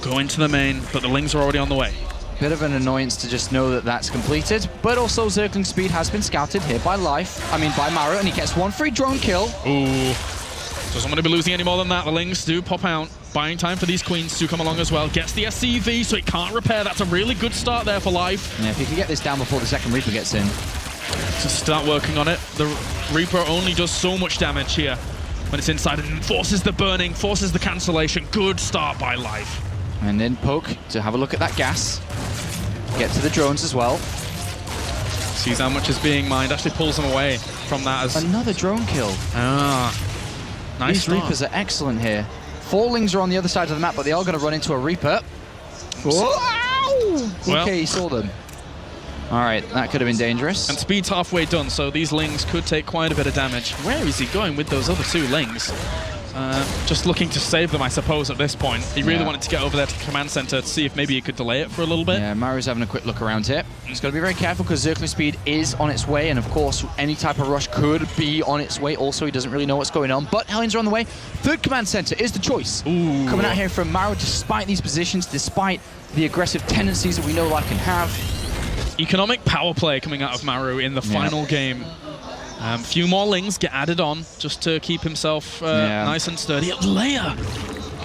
go into the main, but the Lings are already on the way. Bit of an annoyance to just know that that's completed, but also Zergling speed has been scouted here by by Maru, and he gets 1 free drone kill. Ooh. Doesn't want to be losing any more than that. The Lings do pop out. Buying time for these Queens to come along as well. Gets the SCV, so it can't repair. That's a really good start there for Life. Yeah, if he can get this down before the 2nd Reaper gets in. To start working on it. The Reaper only does so much damage here when it's inside, and forces the burning, forces the cancellation. Good start by Life. And then Poke to have a look at that gas. Get to the drones as well. Sees how much is being mined. Actually pulls them away from that. As another drone kill. Nice These start. Reapers are excellent here. 4 Lings are on the other side of the map, but they are going to run into a Reaper. Wow! Okay, he saw them. All right, that could have been dangerous. And speed's halfway done, so these Lings could take quite a bit of damage. Where is he going with those other 2 Lings? Just looking to save them, I suppose, at this point. He really wanted to get over there to the command center to see if maybe he could delay it for a little bit. Yeah, Maru's having a quick look around here. He's got to be very careful because Zergling speed is on its way, and of course, any type of rush could be on its way. Also, he doesn't really know what's going on, but Hellions are on the way. 3rd command center is the choice. Ooh. Coming out here from Maru, despite these positions, despite the aggressive tendencies that we know Life can have. Economic power play coming out of Maru in the final game. Few more Lings get added on just to keep himself nice and sturdy. Leia!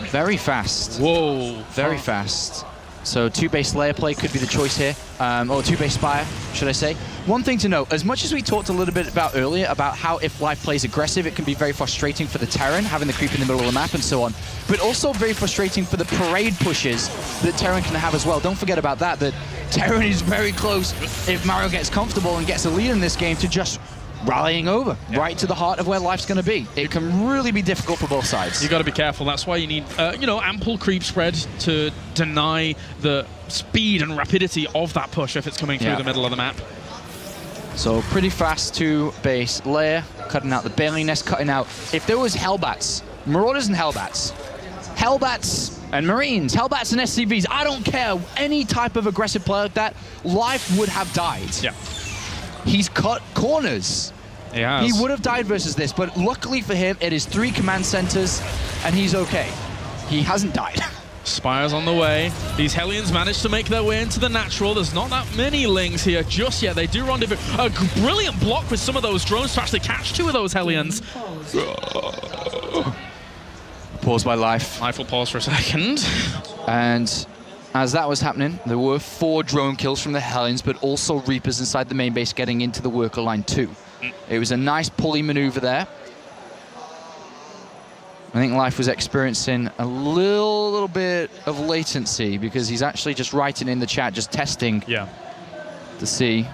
Very fast. Whoa. Very fast. So 2 base Leia play could be the choice here. Or 2 base Spire, should I say. One thing to note, as much as we talked a little bit about earlier about how if Life plays aggressive, it can be very frustrating for the Terran, having the creep in the middle of the map and so on. But also very frustrating for the parade pushes that Terran can have as well. Don't forget about that Terran is very close, if Maru gets comfortable and gets a lead in this game, to just rallying over right to the heart of where Life's going to be. It can really be difficult for both sides. You got to be careful. That's why you need, ample creep spread to deny the speed and rapidity of that push if it's coming through the middle of the map. So pretty fast 2 base Leia, cutting out the Bailey Nest, cutting out. If there was Hellbats, Marauders and Hellbats and Marines, Hellbats and SCVs, I don't care. Any type of aggressive play like that, Life would have died. Yeah. He's cut corners. He would have died versus this, but luckily for him, it is 3 command centers, and he's okay. He hasn't died. Spires on the way. These Hellions managed to make their way into the natural. There's not that many Lings here just yet. They do rendezvous. A brilliant block with some of those drones to actually catch 2 of those Hellions. Pause by Life. Life will pause for a second. And as that was happening, there were 4 drone kills from the Hellions, but also Reapers inside the main base getting into the worker line too. It was a nice pulley maneuver there. I think Life was experiencing a little bit of latency because he's actually just writing in the chat, just testing to see.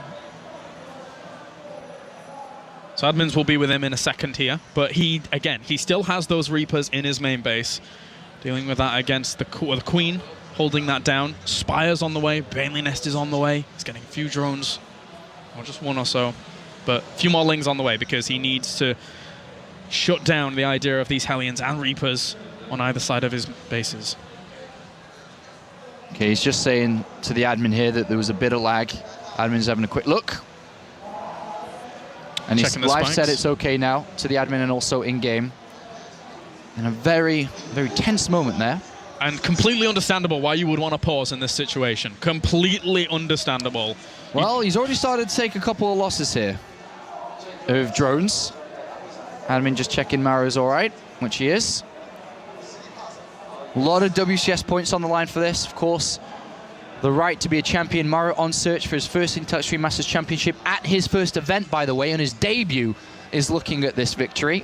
So admins will be with him in a second here, but he still has those Reapers in his main base. Dealing with that against the Queen, holding that down. Spire's on the way, Baneling Nest is on the way. He's getting a few drones, or just one or so, but a few more Lings on the way because he needs to shut down the idea of these Hellions and Reapers on either side of his bases. Okay, he's just saying to the admin here that there was a bit of lag. Admin's having a quick look. And he's live said it's okay now to the admin and also in-game. In a very, very tense moment there. And completely understandable why you would want to pause in this situation. Completely understandable. Well, he's already started to take a couple of losses here of drones. Admin just checking Maru's all right, which he is. A lot of WCS points on the line for this, of course. The right to be a champion. Maru on search for his first Intel Extreme Masters Championship at his first event, by the way, and his debut is looking at this victory.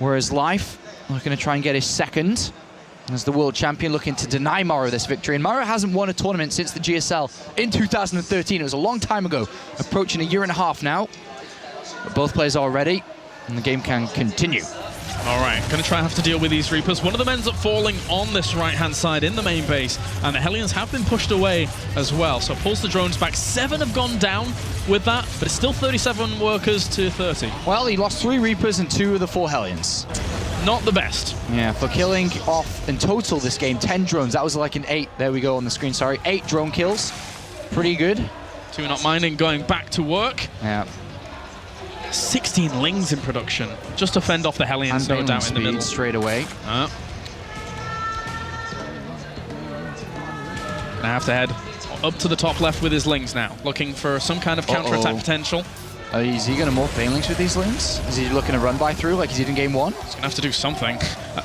Whereas Life looking to try and get his second as the world champion, looking to deny Maru this victory. And Maru hasn't won a tournament since the GSL in 2013. It was a long time ago, approaching a year and a half now. But both players are ready, and the game can continue. All right, going to try and have to deal with these Reapers. One of them ends up falling on this right-hand side in the main base, and the Hellions have been pushed away as well. So pulls the drones back. 7 have gone down with that, but it's still 37 workers to 30. Well, he lost 3 Reapers and 2 of the 4 Hellions. Not the best. Yeah, for killing off in total this game, 10 drones. That was like an 8. There we go on the screen, sorry. 8 drone kills. Pretty good. 2 not minding going back to work. Yeah. 16 Lings in production, just to fend off the Hellions, no doubt, in the middle. Straight away. I have to head up to the top left with his Lings now, looking for some kind of counter-attack potential. Is he going to morph Banelings with these Lings? Is he looking to run by through like he did in game 1? He's going to have to do something.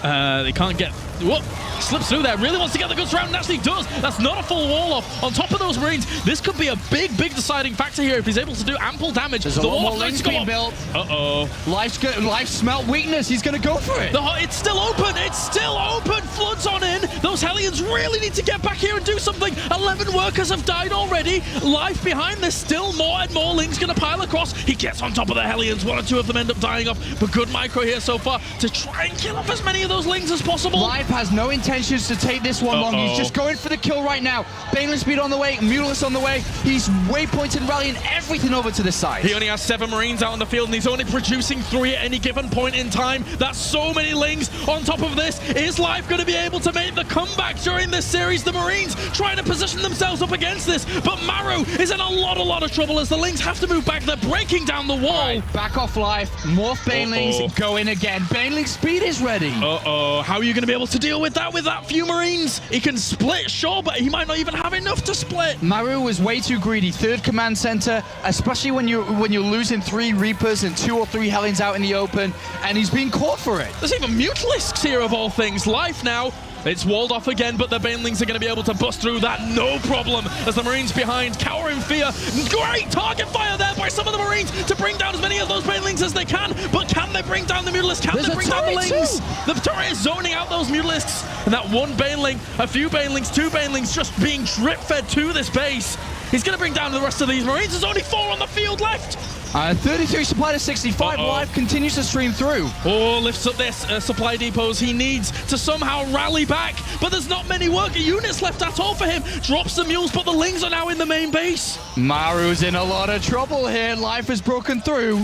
They can't get... Whoop! Slips through there, really wants to get the goods around, and actually does. That's not a full wall off. On top of those Marines, this could be a big, big deciding factor here if he's able to do ample damage. There's a lot more Lings being built. Uh-oh. Life smelt weakness. He's going to go for it. It's still open. It's still open. Floods on in. Those Hellions really need to get back here and do something. 11 workers have died already. Life behind this. Still more and more Lings going to pile across. He gets on top of the Hellions. 1 or 2 of them end up dying off. But good micro here so far to try and kill off as many of those Lings as possible. Life has no intentions to take this one long. He's just going for the kill right now. Baneling speed on the way, Mutalisk on the way. He's waypointing, rallying everything over to the side. He only has 7 Marines out on the field, and he's only producing 3 at any given point in time. That's so many Lings on top of this. Is Life going to be able to make the comeback during this series? The Marines trying to position themselves up against this, but Maru is in a lot of trouble as the Lings have to move back. They're breaking down the wall. Right, back off Life. Morph Banelings. Go in again. Baneling speed is ready. How are you going to be able to deal with that few Marines? He can split, sure, but he might not even have enough to split. Maru was way too greedy. 3rd command center, especially when you're losing 3 Reapers and 2 or 3 Hellions out in the open, and he's being caught for it. There's even Mutalisks here of all things. Life now. It's walled off again, but the Banelings are going to be able to bust through that, no problem, as the Marines behind cower in fear. Great target fire there by some of the Marines to bring down as many of those Banelings as they can, but can they bring down the Mutalisks? Can they bring down the Lings? The turret is zoning out those Mutalisks, and that 1 Baneling, a few Banelings, 2 Banelings just being drip-fed to this base. He's going to bring down the rest of these Marines. There's only 4 on the field left. 33 supply to 65. Life continues to stream through. Lifts up this supply depots he needs to somehow rally back, but there's not many worker units left at all for him. Drops the mules, but the Lings are now in the main base. Maru's in a lot of trouble here. Life has broken through.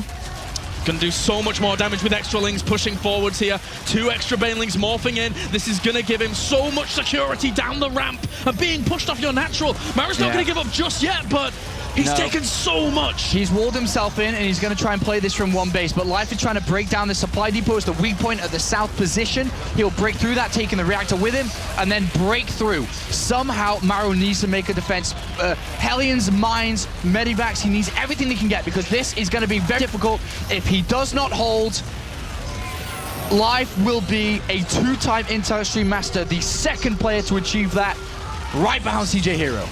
Gonna do so much more damage with extra Lings pushing forwards here. 2 extra Banelings morphing in. This is gonna give him so much security down the ramp of being pushed off your natural. Maru's not gonna give up just yet, but he's taken so much. He's walled himself in, and he's going to try and play this from 1 base, but Life is trying to break down the supply depot as the weak point at the south position. He'll break through that, taking the reactor with him, and then break through. Somehow, Maru needs to make a defense. Hellions, mines, medivacs, he needs everything he can get, because this is going to be very difficult. If he does not hold, Life will be a 2-time Intel Extreme Master, the 2nd player to achieve that, right behind CJ Hero.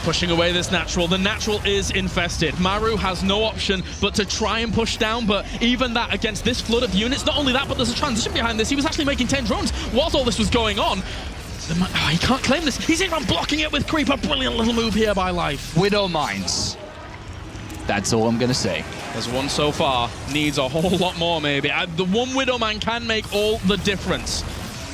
Pushing away this natural. The natural is infested. Maru has no option but to try and push down, but even that against this flood of units, not only that, but there's a transition behind this. He was actually making 10 drones whilst all this was going on. He can't claim this. He's even blocking it with Creep. A brilliant little move here by Life. Widow mines. That's all I'm going to say. There's one so far. Needs a whole lot more, maybe. The one Widowman can make all the difference.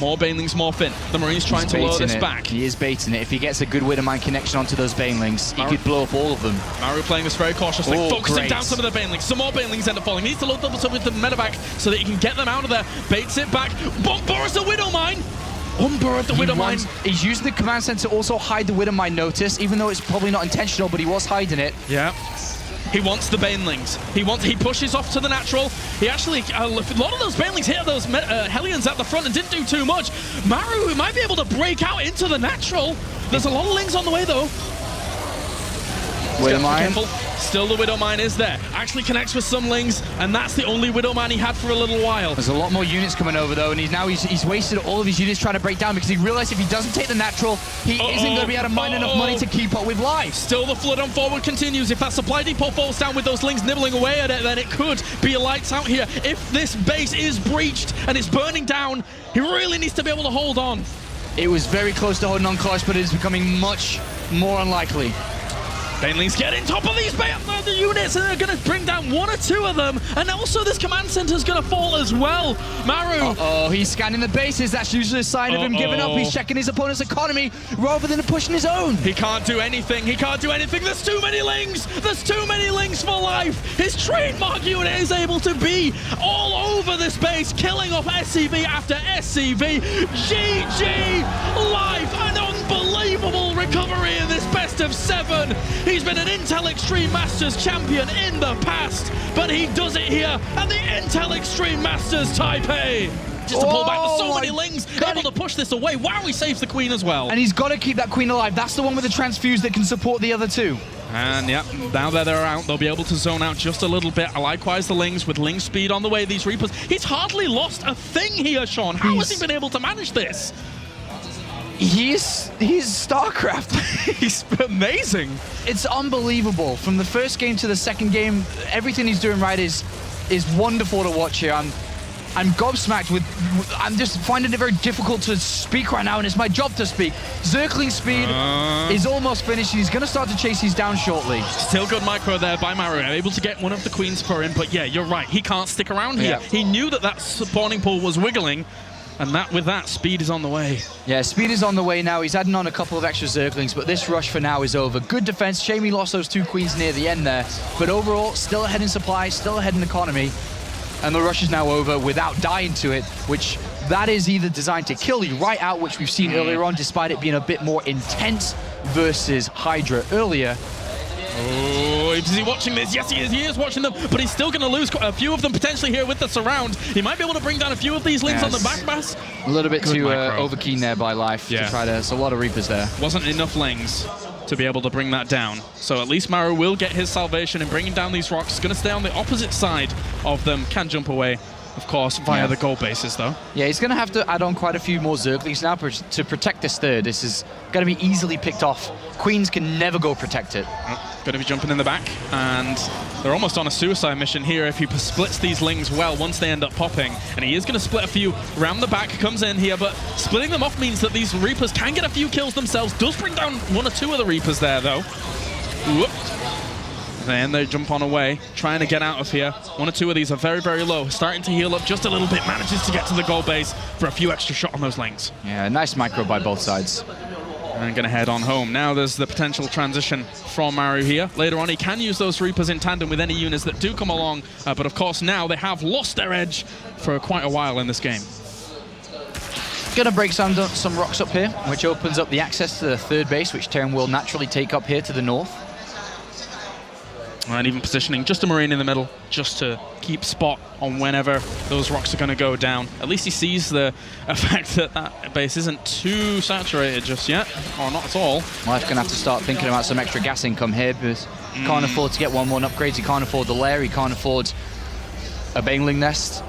More Banelings, more Finn. The Marines trying to lure this back. He is baiting it. If he gets a good Widowman connection onto those Banelings, he could blow up all of them. Maru playing this very cautiously, focusing down some of the Banelings. Some more Banelings end up falling. He needs to load double with the medevac so that he can get them out of there. Baits it back. Burrows the Widowmine. Unburrowed the Widowmine. He's using the command center to also hide the Widowmine notice, even though it's probably not intentional, but he was hiding it. Yeah. He wants the Banelings. He pushes off to the natural. He actually, a lot of those Banelings hit those Hellions at the front and didn't do too much. Maru might be able to break out into the natural. There's a lot of Lings on the way though. Widowmine. Still the Widowmine is there. Actually connects with some Lings, and that's the only Widowmine he had for a little while. There's a lot more units coming over though, and he's wasted all of his units trying to break down because he realized if he doesn't take the natural, he isn't going to be able to mine enough money to keep up with life. Still the flood on forward continues. If that supply depot falls down with those Lings nibbling away at it, then it could be a lights out here. If this base is breached and it's burning down, he really needs to be able to hold on. It was very close to holding on Clutch, but it is becoming much more unlikely. Banelings get in top of these units and they're going to bring down one or two of them. And also this command center is going to fall as well. Maru. He's scanning the bases. That's usually a sign of him giving up. He's checking his opponent's economy rather than pushing his own. He can't do anything. He can't do anything. There's too many Lings. There's too many Lings for life. His trademark unit is able to be all over this base, killing off SCV after SCV. GG life. An unbelievable recovery in this best of 7. He's been an Intel Extreme Masters champion in the past, but he does it here at the Intel Extreme Masters Taipei. Just to pull back, there's so many Lings able to push this away. Wow, he saves the Queen as well. And he's got to keep that Queen alive. That's the one with the transfuse that can support the other two. And yeah, now that they're out, they'll be able to zone out just a little bit. Likewise, the Lings with Ling speed on the way. These Reapers, he's hardly lost a thing here, Sean. How has he been able to manage this? He's StarCraft. He's amazing. It's unbelievable. From the first game to the second game, everything he's doing right is wonderful to watch here. I'm gobsmacked with. I'm just finding it very difficult to speak right now, and it's my job to speak. Zergling speed is almost finished. He's going to start to chase these down shortly. Still good micro there by Maru, able to get one of the Queens for him. But yeah, you're right. He can't stick around here. He knew that spawning pool was wiggling. And with that, speed is on the way. Yeah, speed is on the way now. He's adding on a couple of extra Zerglings, but this rush for now is over. Good defense. Shame he lost those 2 Queens near the end there. But overall, still ahead in supply, still ahead in economy. And the rush is now over without dying to it, which that is either designed to kill you right out, which we've seen earlier on, despite it being a bit more intense versus Hydra earlier. Oh, is he watching this? Yes, he is. He is watching them, but he's still going to lose a few of them potentially here with the surround. He might be able to bring down a few of these Lings on the back mass. A little bit too overkeen there by Life to try to. There's a lot of Reapers there. Wasn't enough Lings to be able to bring that down. So at least Maru will get his salvation in bringing down these rocks. Going to stay on the opposite side of them. Can jump away, of course, via the gold bases, though. Yeah, he's going to have to add on quite a few more Zerglings now to protect this third. This is going to be easily picked off. Queens can never go protect it. Going to be jumping in the back, and they're almost on a suicide mission here if he splits these Lings well once they end up popping. And he is going to split a few around the back, comes in here, but splitting them off means that these Reapers can get a few kills themselves. Does bring down 1 or 2 of the Reapers there, though. Whoop. Then they jump on away, trying to get out of here. 1 or 2 of these are very, very low. Starting to heal up just a little bit, manages to get to the gold base for a few extra shot on those Lings. Yeah, nice micro by both sides. And going to head on home. Now there's the potential transition from Maru here. Later on, he can use those Reapers in tandem with any units that do come along. But of course, now they have lost their edge for quite a while in this game. Going to break some rocks up here, which opens up the access to the third base, which Terran will naturally take up here to the north. And even positioning just a Marine in the middle, just to keep spot on whenever those rocks are going to go down. At least he sees the effect that that base isn't too saturated just yet, or not at all. Well, he's going to have to start thinking about some extra gas income here, because he can't afford to get 1-1 upgrades, he can't afford the lair, he can't afford a Baneling nest.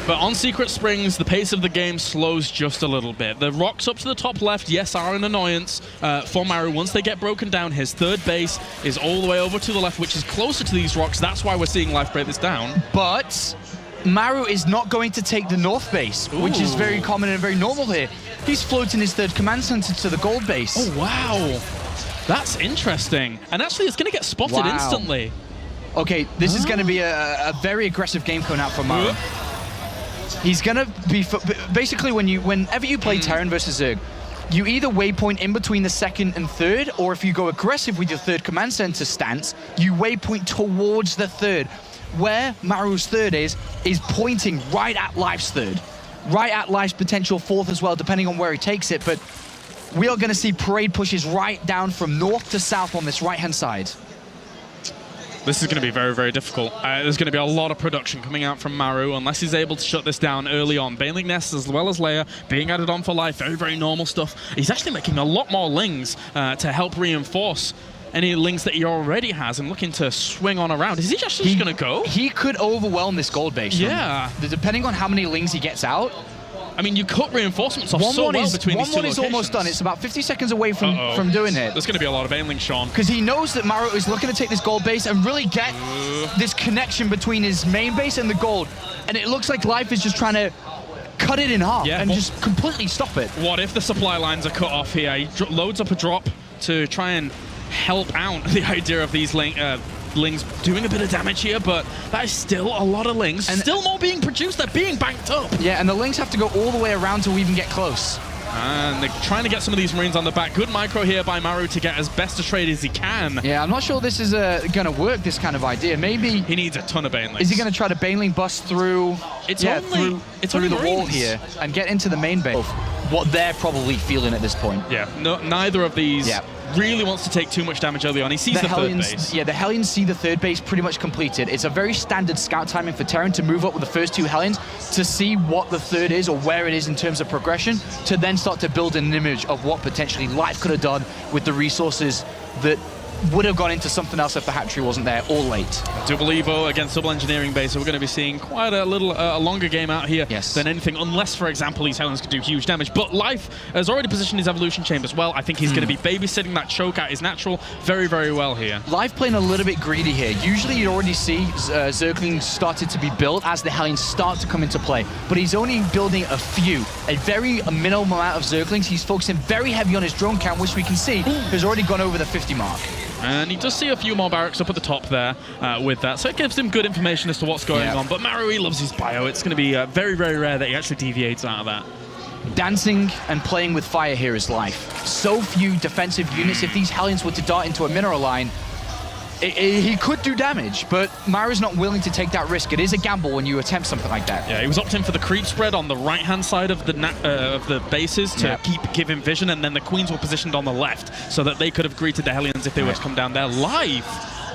But on Secret Springs, the pace of the game slows just a little bit. The rocks up to the top left, yes, are an annoyance for Maru. Once they get broken down, his third base is all the way over to the left, which is closer to these rocks. That's why we're seeing Life break this down. But Maru is not going to take the north base, which is very common and very normal here. He's floating his third command center to the gold base. Oh, wow. That's interesting. And actually, it's going to get spotted instantly. Okay, this is going to be a very aggressive game coming out from Maro. He's going to be... Basically, whenever you play Terran versus Zerg, you either waypoint in between the second and third, or if you go aggressive with your third command center stance, you waypoint towards the third. Where Maru's third is pointing right at Life's third. Right at Life's potential fourth as well, depending on where he takes it. But we are going to see parade pushes right down from north to south on this right-hand side. This is going to be very, very difficult. There's going to be a lot of production coming out from Maru unless he's able to shut this down early on. Baneling Nests as well as Leia being added on for life. Very, very normal stuff. He's actually making a lot more lings to help reinforce any lings that he already has and looking to swing on around. Is he just going to go? He could overwhelm this gold base. Yeah. Depending on how many lings he gets out. I mean, you cut reinforcements off so well between these two locations. 1-1 is almost done. It's about 50 seconds away from doing it. There's going to be a lot of banelings, Sean. Because he knows that Maro is looking to take this gold base and really get this connection between his main base and the gold. And it looks like Life is just trying to cut it in half and just completely stop it. What if the supply lines are cut off here? He loads up a drop to try and help out the idea of these lings doing a bit of damage here, but that is still a lot of lings. And still more being produced. They're being banked up. Yeah, and the lings have to go all the way around to even get close. And they're trying to get some of these Marines on the back. Good micro here by Maru to get as best a trade as he can. Yeah, I'm not sure this is going to work, this kind of idea. Maybe... He needs a ton of banelings. Is he going to try to baneling bust through, through the wall here and get into the main base? What they're probably feeling at this point. Yeah, neither of these really wants to take too much damage early on. He sees the third base. Yeah, the Hellions see the third base pretty much completed. It's a very standard scout timing for Terran to move up with the first two Hellions to see what the third is or where it is in terms of progression, to then start to build an image of what potentially Life could have done with the resources that would have gone into something else if the hatchery wasn't there or late. Double Evo against double engineering base, so we're going to be seeing quite a little longer game out here than anything, unless, for example, these Hellions could do huge damage. But Life has already positioned his evolution chambers well. I think he's going to be babysitting that choke at his natural very, very well here. Life playing a little bit greedy here. Usually you'd already see Zerglings started to be built as the Hellions start to come into play, but he's only building a very minimal amount of Zerglings. He's focusing very heavy on his drone count, which we can see has already gone over the 50 mark. And he does see a few more barracks up at the top there with that, so it gives him good information as to what's going on. But Maru, he loves his bio. It's going to be very, very rare that he actually deviates out of that. Dancing and playing with fire here is Life. So few defensive units. If these Hellions were to dart into a mineral line, he could do damage, but Maru's not willing to take that risk. It is a gamble when you attempt something like that. Yeah, he was opting for the creep spread on the right-hand side of the bases to give him vision, and then the Queens were positioned on the left so that they could have greeted the Hellions if they were to come down there. Live!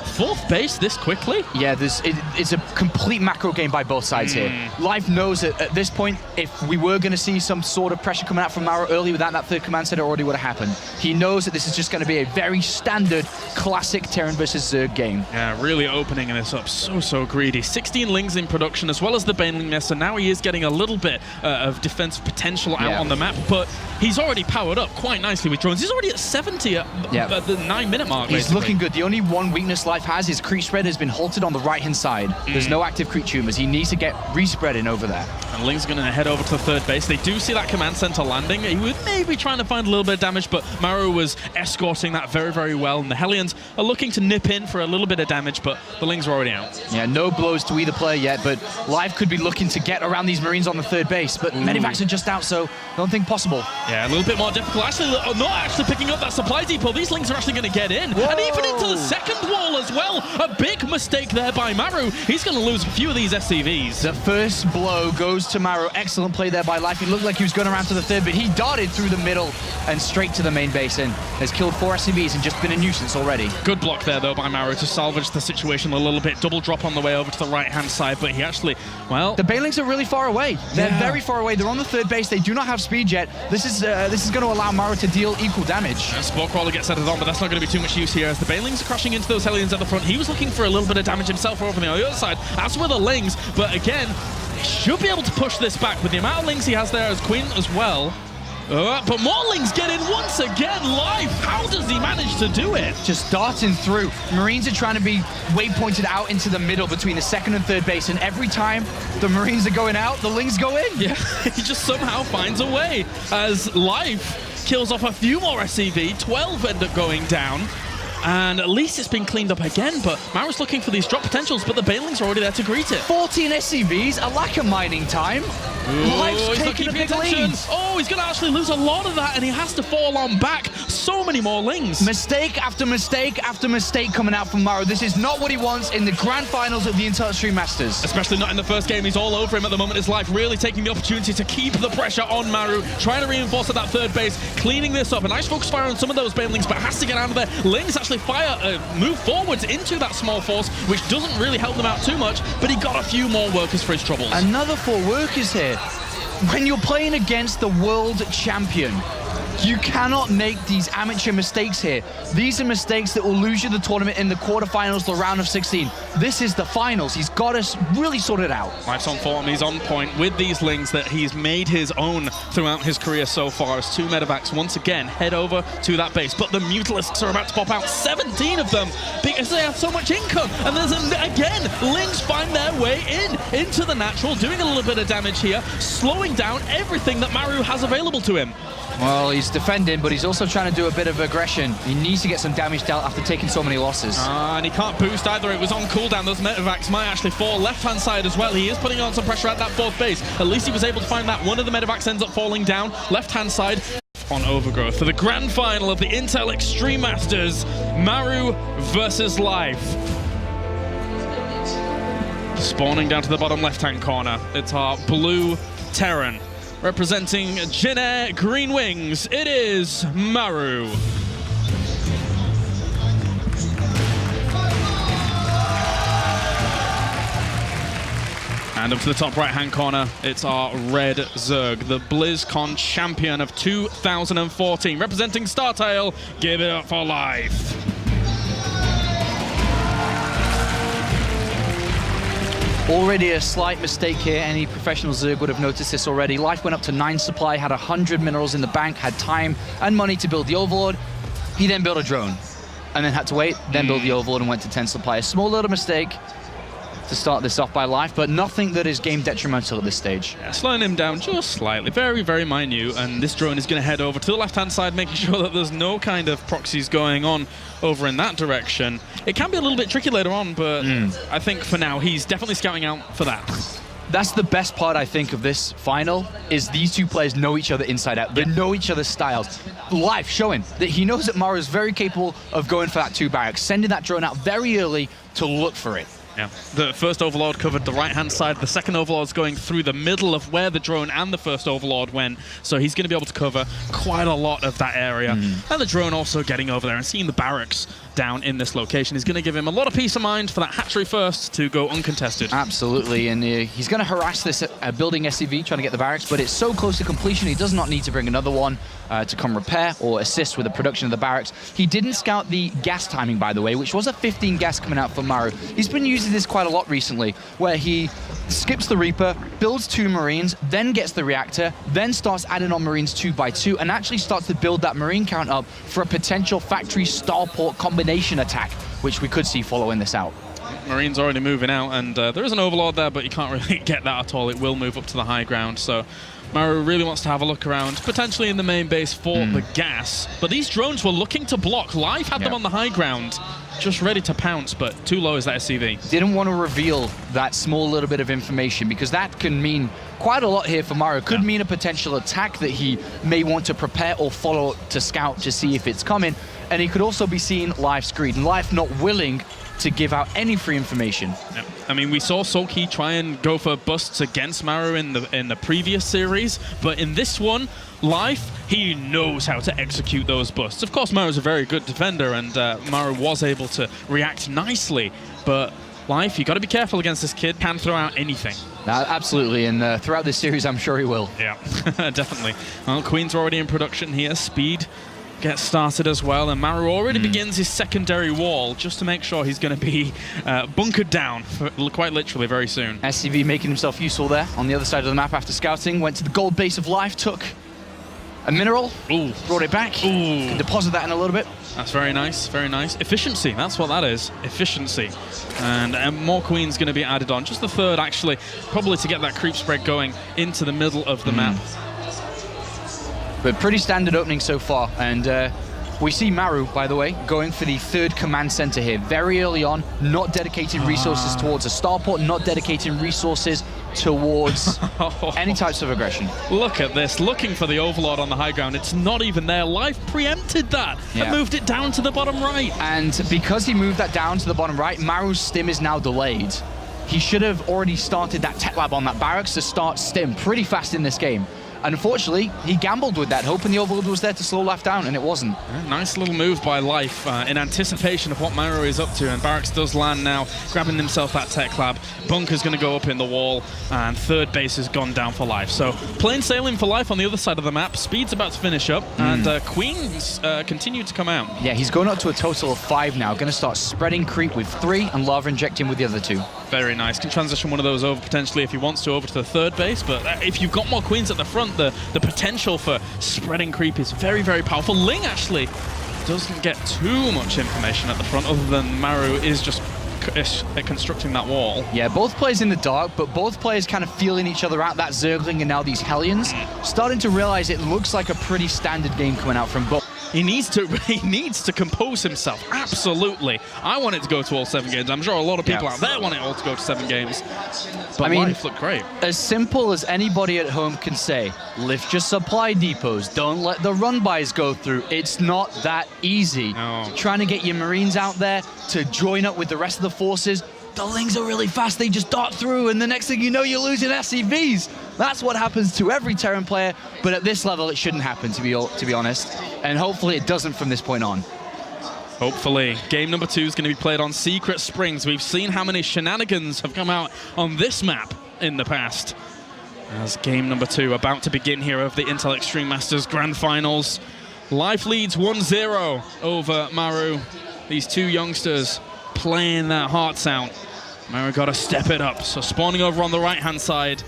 Fourth base this quickly? Yeah, it's a complete macro game by both sides here. Life knows that at this point, if we were going to see some sort of pressure coming out from Maru early without that third command center, already would have happened. He knows that this is just going to be a very standard, classic Terran versus Zerg game. Yeah, really opening this up. So greedy. 16 lings in production, as well as the baneling nest, and now he is getting a little bit of defensive potential out on the map, but he's already powered up quite nicely with drones. He's already at 70 at the 9-minute mark, He's looking good. The only one weakness Life has is creep spread has been halted on the right-hand side. There's no active creep tumors. He needs to get respreading over there. And Ling's going to head over to the third base. They do see that command center landing. He was maybe trying to find a little bit of damage, but Maru was escorting that very, very well. And the Hellions are looking to nip in for a little bit of damage, but the Lings are already out. Yeah, no blows to either player yet, but Live could be looking to get around these Marines on the third base, but Medivacs are just out, so don't think possible. Yeah, a little bit more difficult. Actually, not actually picking up that supply depot. These Lings are actually going to get in. Whoa. And even into the second wall as well. A big mistake there by Maru. He's going to lose a few of these SCVs. The first blow goes to Maru. Excellent play there by Life. He looked like he was going around to the third, but he darted through the middle and straight to the main base and has killed 4 SCVs and just been a nuisance already. Good block there, though, by Maru to salvage the situation a little bit. Double drop on the way over to the right-hand side, but he actually, well... The banelings are really far away. They're very far away. They're on the third base. They do not have speed yet. This is going to allow Maru to deal equal damage. Spore Crawler gets added on, but that's not going to be too much use here as the banelings are crashing into those Hellions at the front. He was looking for a little bit of damage himself over on the other side, as were the Lings, but again, he should be able to push this back with the amount of Lings he has there as Queen as well. But more Lings get in once again. Live. How does he manage to do it? Just darting through. Marines are trying to be waypointed out into the middle between the second and third base, and every time the Marines are going out, the Lings go in. Yeah, he just somehow finds a way as Live kills off a few more SCV. 12 end up going down. and at least it's been cleaned up again, but Maru's looking for these drop potentials, but the Banelings are already there to greet it. 14 SCVs, a lack of mining time. Life's he's not taking a keeping big attention. lead. Oh, he's going to actually lose a lot of that, and he has to fall on back. So many more Lings. Mistake after mistake after mistake coming out from Maru. This is not what he wants in the grand finals of the Intel Extreme Masters. Especially not in the first game. He's all over him at the moment. His life really taking the opportunity to keep the pressure on Maru, trying to reinforce at that third base, cleaning this up. A nice focus fire on some of those Banelings, but has to get out of there. Lings actually move forwards into that small force, which doesn't really help them out too much, but he got a few more workers for his troubles. Another 4 workers here. When you're playing against the world champion, you cannot make these amateur mistakes here. These are mistakes that will lose you the tournament in the quarterfinals, the round of 16. This is the finals. He's got to really sort it out. Life's on form. He's on point with these Lings that he's made his own throughout his career so far, as 2 medevacs once again head over to that base. But the Mutalisks are about to pop out, 17 of them, because they have so much income. And there's, again, Lings find their way into the natural, doing a little bit of damage here, slowing down everything that Maru has available to him. Well, he's defending, but he's also trying to do a bit of aggression. He needs to get some damage dealt after taking so many losses. And he can't boost either. It was on cooldown. Those medevacs might actually fall left-hand side as well. He is putting on some pressure at that 4th base. At least he was able to find that. One of the medevacs ends up falling down. Left-hand side on Overgrowth for the grand final of the Intel Extreme Masters. Maru versus Life. Spawning down to the bottom left-hand corner. It's our blue Terran. Representing Jin Air Green Wings, it is Maru. And up to the top right-hand corner, it's our red Zerg, the BlizzCon champion of 2014. Representing StarTale, give it up for Life. Already a slight mistake here. Any professional Zerg would have noticed this already. Life went up to 9 supply, had 100 minerals in the bank, had time and money to build the Overlord. He then built a drone and then had to wait, then build the Overlord and went to 10 supply. A small little mistake to start this off by Life, but nothing that is game detrimental at this stage. Yeah, slowing him down just slightly, very, very minute, and this drone is going to head over to the left-hand side, making sure that there's no kind of proxies going on over in that direction. It can be a little bit tricky later on, but I think for now, he's definitely scouting out for that. That's the best part, I think, of this final, is these 2 players know each other inside out. They know each other's styles. Life showing that he knows that Maru is very capable of going for that 2 barracks, sending that drone out very early to look for it. Yeah, the first Overlord covered the right-hand side. The second Overlord's going through the middle of where the drone and the first Overlord went, so he's going to be able to cover quite a lot of that area. And the drone also getting over there and seeing the barracks down in this location is going to give him a lot of peace of mind for that hatchery first to go uncontested. Absolutely, and he's going to harass this building SCV, trying to get the barracks, but it's so close to completion, he does not need to bring another one to come repair or assist with the production of the barracks. He didn't scout the gas timing, by the way, which was a 15 gas coming out from Maru. He's been using this quite a lot recently, where he skips the Reaper, builds 2 Marines, then gets the reactor, then starts adding on Marines 2 by 2, and actually starts to build that Marine count up for a potential factory starport combination attack, which we could see following this out. Marine's already moving out, and there is an Overlord there, but you can't really get that at all. It will move up to the high ground, so Maru really wants to have a look around, potentially in the main base for the gas. But these drones were looking to block. Life had them on the high ground, just ready to pounce, but too low is that SCV. Didn't want to reveal that small little bit of information, because that can mean quite a lot here for Maru. Could mean a potential attack that he may want to prepare or follow to scout to see if it's coming. And he could also be seeing Life's greed, and Life not willing to give out any free information. Yeah. I mean, we saw Sulky try and go for busts against Maru in the previous series, but in this one, Life, he knows how to execute those busts. Of course, Maru's a very good defender, and Maru was able to react nicely, but Life, you got to be careful against this kid. Can throw out anything. Absolutely, and throughout this series, I'm sure he will. Yeah, definitely. Well, Queens are already in production here. Speed gets started as well, and Maru already begins his secondary wall just to make sure he's going to be bunkered down for quite literally very soon. SCV making himself useful there on the other side of the map after scouting. Went to the gold base of Life, took a mineral, brought it back, can deposit that in a little bit. That's very nice, very nice. Efficiency, that's what that is, efficiency. And more Queens going to be added on. Just the third, actually, probably to get that creep spread going into the middle of the map. But pretty standard opening so far, and We see Maru, by the way, going for the third command center here very early on, not dedicating resources towards a starport, not dedicating resources towards any types of aggression. Look at this, looking for the Overlord on the high ground. It's not even there. Life preempted that and moved it down to the bottom right. And because he moved that down to the bottom right, Maru's stim is now delayed. He should have already started that tech lab on that barracks to start stim pretty fast in this game. And unfortunately, he gambled with that, hoping the Overlord was there to slow Life down, and it wasn't. Yeah, nice little move by Life in anticipation of what Maru is up to, and Barracks does land now, grabbing himself that tech lab. Bunker's going to go up in the wall, and third base has gone down for Life. So plain sailing for Life on the other side of the map. Speed's about to finish up, and Queens continue to come out. Yeah, he's going up to a total of 5 now. Going to start spreading creep with 3 and lava injecting with the other 2. Very nice. Can transition one of those over potentially if he wants to over to the third base, but if you've got more Queens at the front, the potential for spreading creep is very, very powerful. Ling actually doesn't get too much information at the front other than Maru is just constructing that wall. Yeah, both players in the dark, but both players kind of feeling each other out. That Zergling and now these Hellions, starting to realize it looks like a pretty standard game coming out from both. He needs to compose himself. Absolutely. I want it to go to all 7 games. I'm sure a lot of people out there want it all to go to 7 games. But I mean, Life looked great. As simple as anybody at home can say, lift your supply depots, don't let the run-bys go through. It's not that easy. No. Trying to get your Marines out there to join up with the rest of the forces. The Lings are really fast, they just dart through, and the next thing you know, you're losing SCVs. That's what happens to every Terran player, but at this level, it shouldn't happen, to be honest. And hopefully it doesn't from this point on. Hopefully. Game number 2 is going to be played on Secret Springs. We've seen how many shenanigans have come out on this map in the past. As game number 2 about to begin here of the Intel Extreme Masters Grand Finals. Life leads 1-0 over Maru. These 2 youngsters playing their hearts out. Maru got to step it up. So spawning over on the right-hand side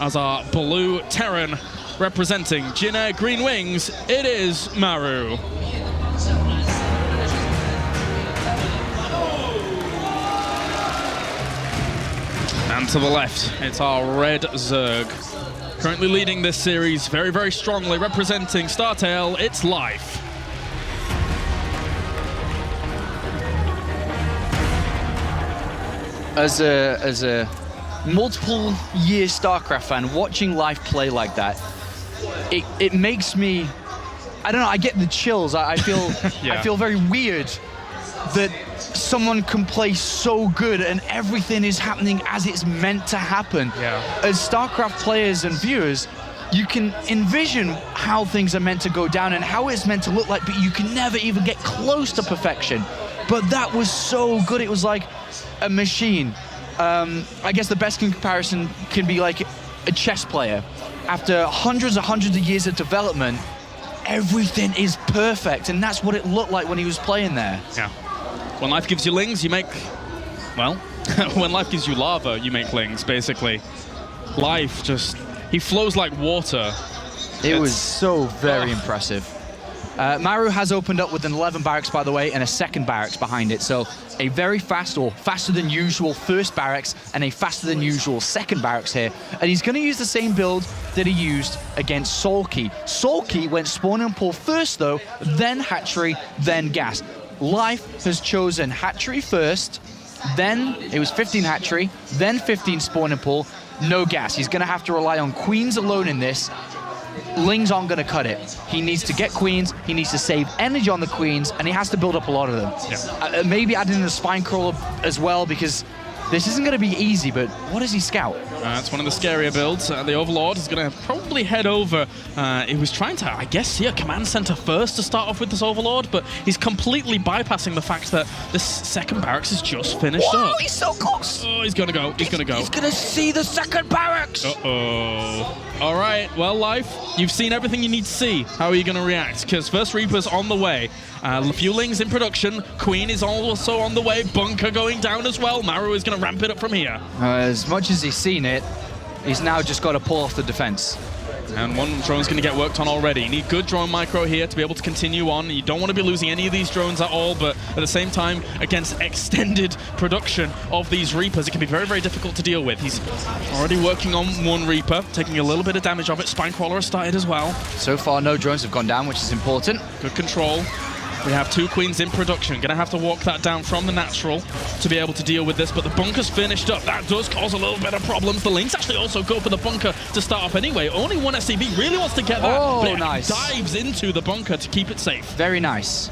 as our blue Terran representing Jin Air Green Wings, it is Maru. And to the left, it's our red Zerg. Currently leading this series very, very strongly, representing StarTale, it's Life. As a multiple year StarCraft fan, watching Life play like that, it makes me, I don't know, I get the chills. I feel I feel very weird that someone can play so good and everything is happening as it's meant to happen. Yeah. As StarCraft players and viewers, you can envision how things are meant to go down and how it's meant to look like, but you can never even get close to perfection. But that was so good. It was like a machine. I guess the best comparison can be like a chess player. After hundreds of years of development, everything is perfect, and that's what it looked like when he was playing there. Yeah. When life gives you lings, you make, well, when life gives you lava, you make lings, basically. Life just, he flows like water. It was so very impressive. Maru has opened up with an 11 barracks, by the way, and a second barracks behind it. So a very fast, or faster than usual first barracks, and a faster than usual second barracks here. And he's going to use the same build that he used against Solkey. Solkey went spawn and pull first, though, then hatchery, then gas. Life has chosen hatchery first, then it was 15 hatchery, then 15 spawn and pull, no gas. He's going to have to rely on queens alone in this. Lings aren't going to cut it. He needs to get queens, he needs to save energy on the queens, and he has to build up a lot of them. Yeah. Maybe add in the spine crawler as well, because this isn't going to be easy, but what does he scout? It's one of the scarier builds. The Overlord is going to probably head over. He was trying to, I guess, see a command center first to start off with this Overlord, but he's completely bypassing the fact that this second barracks is just finished up. He's so close! Oh, he's going to go. He's going to go. He's going to see the second barracks! Uh-oh. All right, well, Life, you've seen everything you need to see. How are you going to react? Because first Reaper's on the way. Fueling's in production. Queen is also on the way. Bunker going down as well. Maru is going to ramp it up from here. As much as he's seen it, he's now just got to pull off the defense. And one drone's going to get worked on already. You need good drone micro here to be able to continue on. You don't want to be losing any of these drones at all, but at the same time, against extended production of these Reapers, it can be very, very difficult to deal with. He's already working on one Reaper, taking a little bit of damage of it. Spine Crawler has started as well. So far, no drones have gone down, which is important. Good control. We have 2 queens in production. Gonna have to walk that down from the natural to be able to deal with this, but the bunker's finished up. That does cause a little bit of problems. The Lynx actually also go for the bunker to start off anyway. Only one SCV really wants to get that, Oh, but it nice. dives into the bunker to keep it safe. Very nice.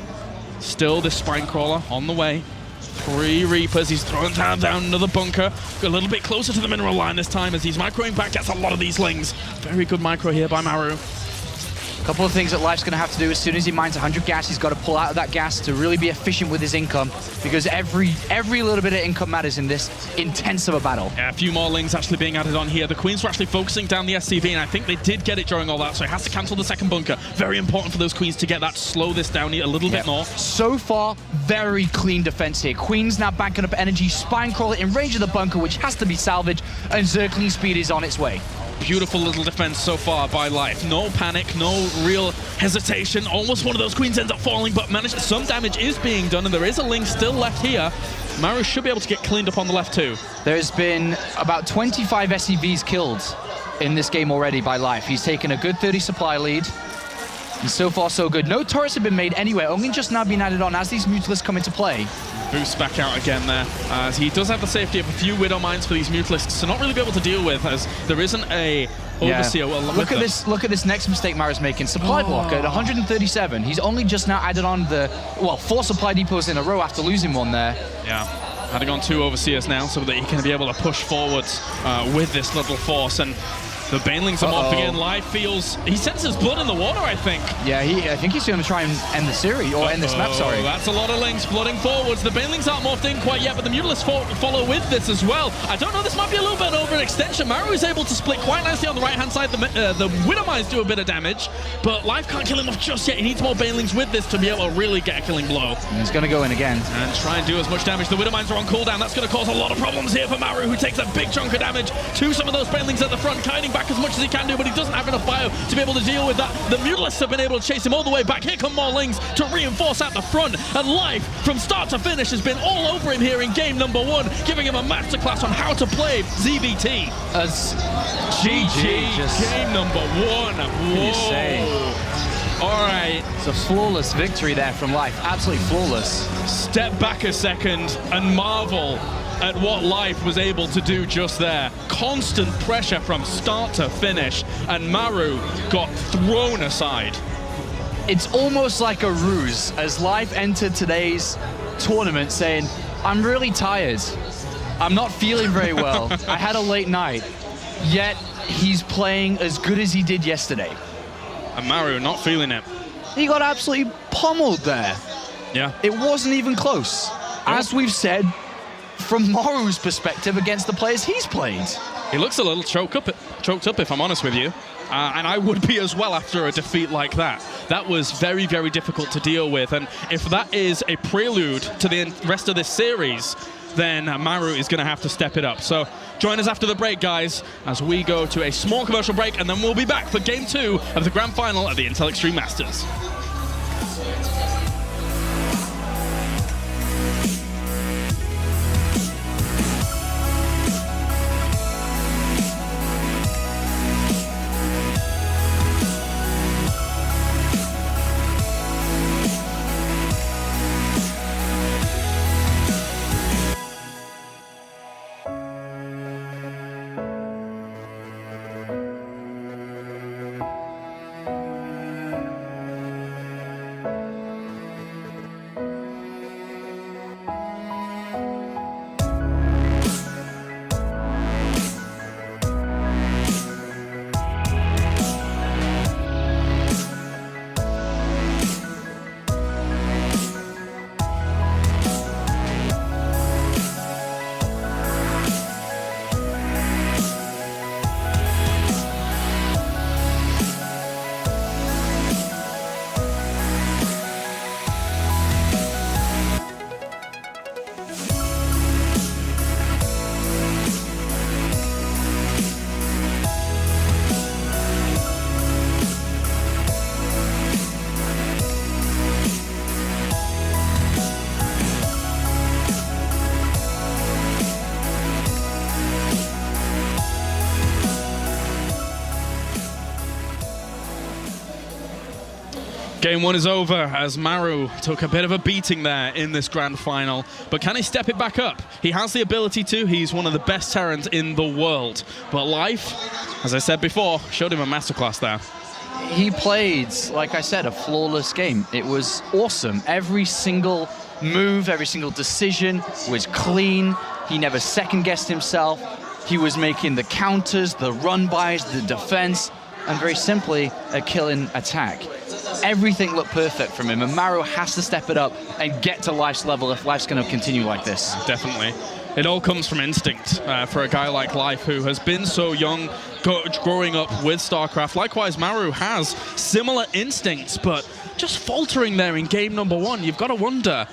Still this spine crawler on the way. 3 Reapers, he's throwing down another bunker. A little bit closer to the mineral line this time as he's microing back. Gets a lot of these lings. Very good micro here by Maru. Couple of things that Life's going to have to do as soon as he mines 100 gas. He's got to pull out of that gas to really be efficient with his income, because every little bit of income matters in this intense of a battle. Yeah, a few more lings actually being added on here. The queens were actually focusing down the SCV, and I think they did get it during all that, so he has to cancel the second bunker. Very important for those queens to get that, slow this down a little bit more. So far, very clean defense here. Queens now banking up energy, spine crawler in range of the bunker, which has to be salvaged, and Zergling speed is on its way. Beautiful little defense so far by Life. No panic, no real hesitation. Almost one of those queens ends up falling, but some damage is being done, and there is a link still left here. Maru should be able to get cleaned up on the left too. There's been about 25 SCVs killed in this game already by Life. He's taken a good 30 supply lead. And so far, so good. No turrets have been made anyway, only just now being added on as these Mutalisks come into play. Boost back out again there, as he does have the safety of a few Widow Mines for these Mutalisks to not really be able to deal with, as there isn't a Overseer. Look at this! Look at this next mistake Maru's making. Supply block at 137. He's only just now added on the 4 supply depots in a row after losing one there. Yeah, adding on 2 Overseers now so that he can be able to push forwards with this little force. And the Banelings are morphing in. Life feels... He senses blood in the water, I think. Yeah, I think he's going to try and end the series, or end this map, sorry. That's a lot of links flooding forwards. The Banelings aren't morphed in quite yet, but the Mutalisks follow with this as well. I don't know, this might be a little bit over an extension. Maru is able to split quite nicely on the right-hand side. The Widow Mines do a bit of damage, but Life can't kill him off just yet. He needs more Banelings with this to be able to really get a killing blow. And he's going to go in again. And try and do as much damage. The Widow Mines are on cooldown. That's going to cause a lot of problems here for Maru, who takes a big chunk of damage to some of those Banelings at the front, kiting back as much as he can do, but he doesn't have enough bio to be able to deal with that. The Mutalisks have been able to chase him all the way back. Here come more Lings to reinforce at the front, and Life from start to finish has been all over him here in game number 1, giving him a masterclass on how to play ZVT. As GG, game number 1. Whoa. All right. It's a flawless victory there from Life. Absolutely flawless. Step back a second and marvel at what Life was able to do just there. Constant pressure from start to finish, and Maru got thrown aside. It's almost like a ruse, as Life entered today's tournament saying, I'm really tired. I'm not feeling very well. I had a late night. Yet, he's playing as good as he did yesterday. And Maru not feeling it. He got absolutely pummeled there. Yeah. It wasn't even close. As we've said, from Maru's perspective against the players he's played. He looks a little choked up, if I'm honest with you. And I would be as well after a defeat like that. That was very, very difficult to deal with. And if that is a prelude to the rest of this series, then Maru is going to have to step it up. So join us after the break, guys, as we go to a small commercial break, and then we'll be back for Game 2 of the Grand Final of the Intel Extreme Masters. Game one is over as Maru took a bit of a beating there in this grand final, but can he step it back up? He has the ability to. He's one of the best Terrans in the world. But Life, as I said before, showed him a masterclass there. He played, like I said, a flawless game. It was awesome. Every single move, every single decision was clean. He never second-guessed himself. He was making the counters, the run-bys, the defense, and very simply, a killing attack. Everything looked perfect from him, and Maru has to step it up and get to Life's level if Life's going to continue like this. Definitely. It all comes from instinct for a guy like Life, who has been so young, growing up with StarCraft. Likewise, Maru has similar instincts, but just faltering there in game number one. You've got to wonder,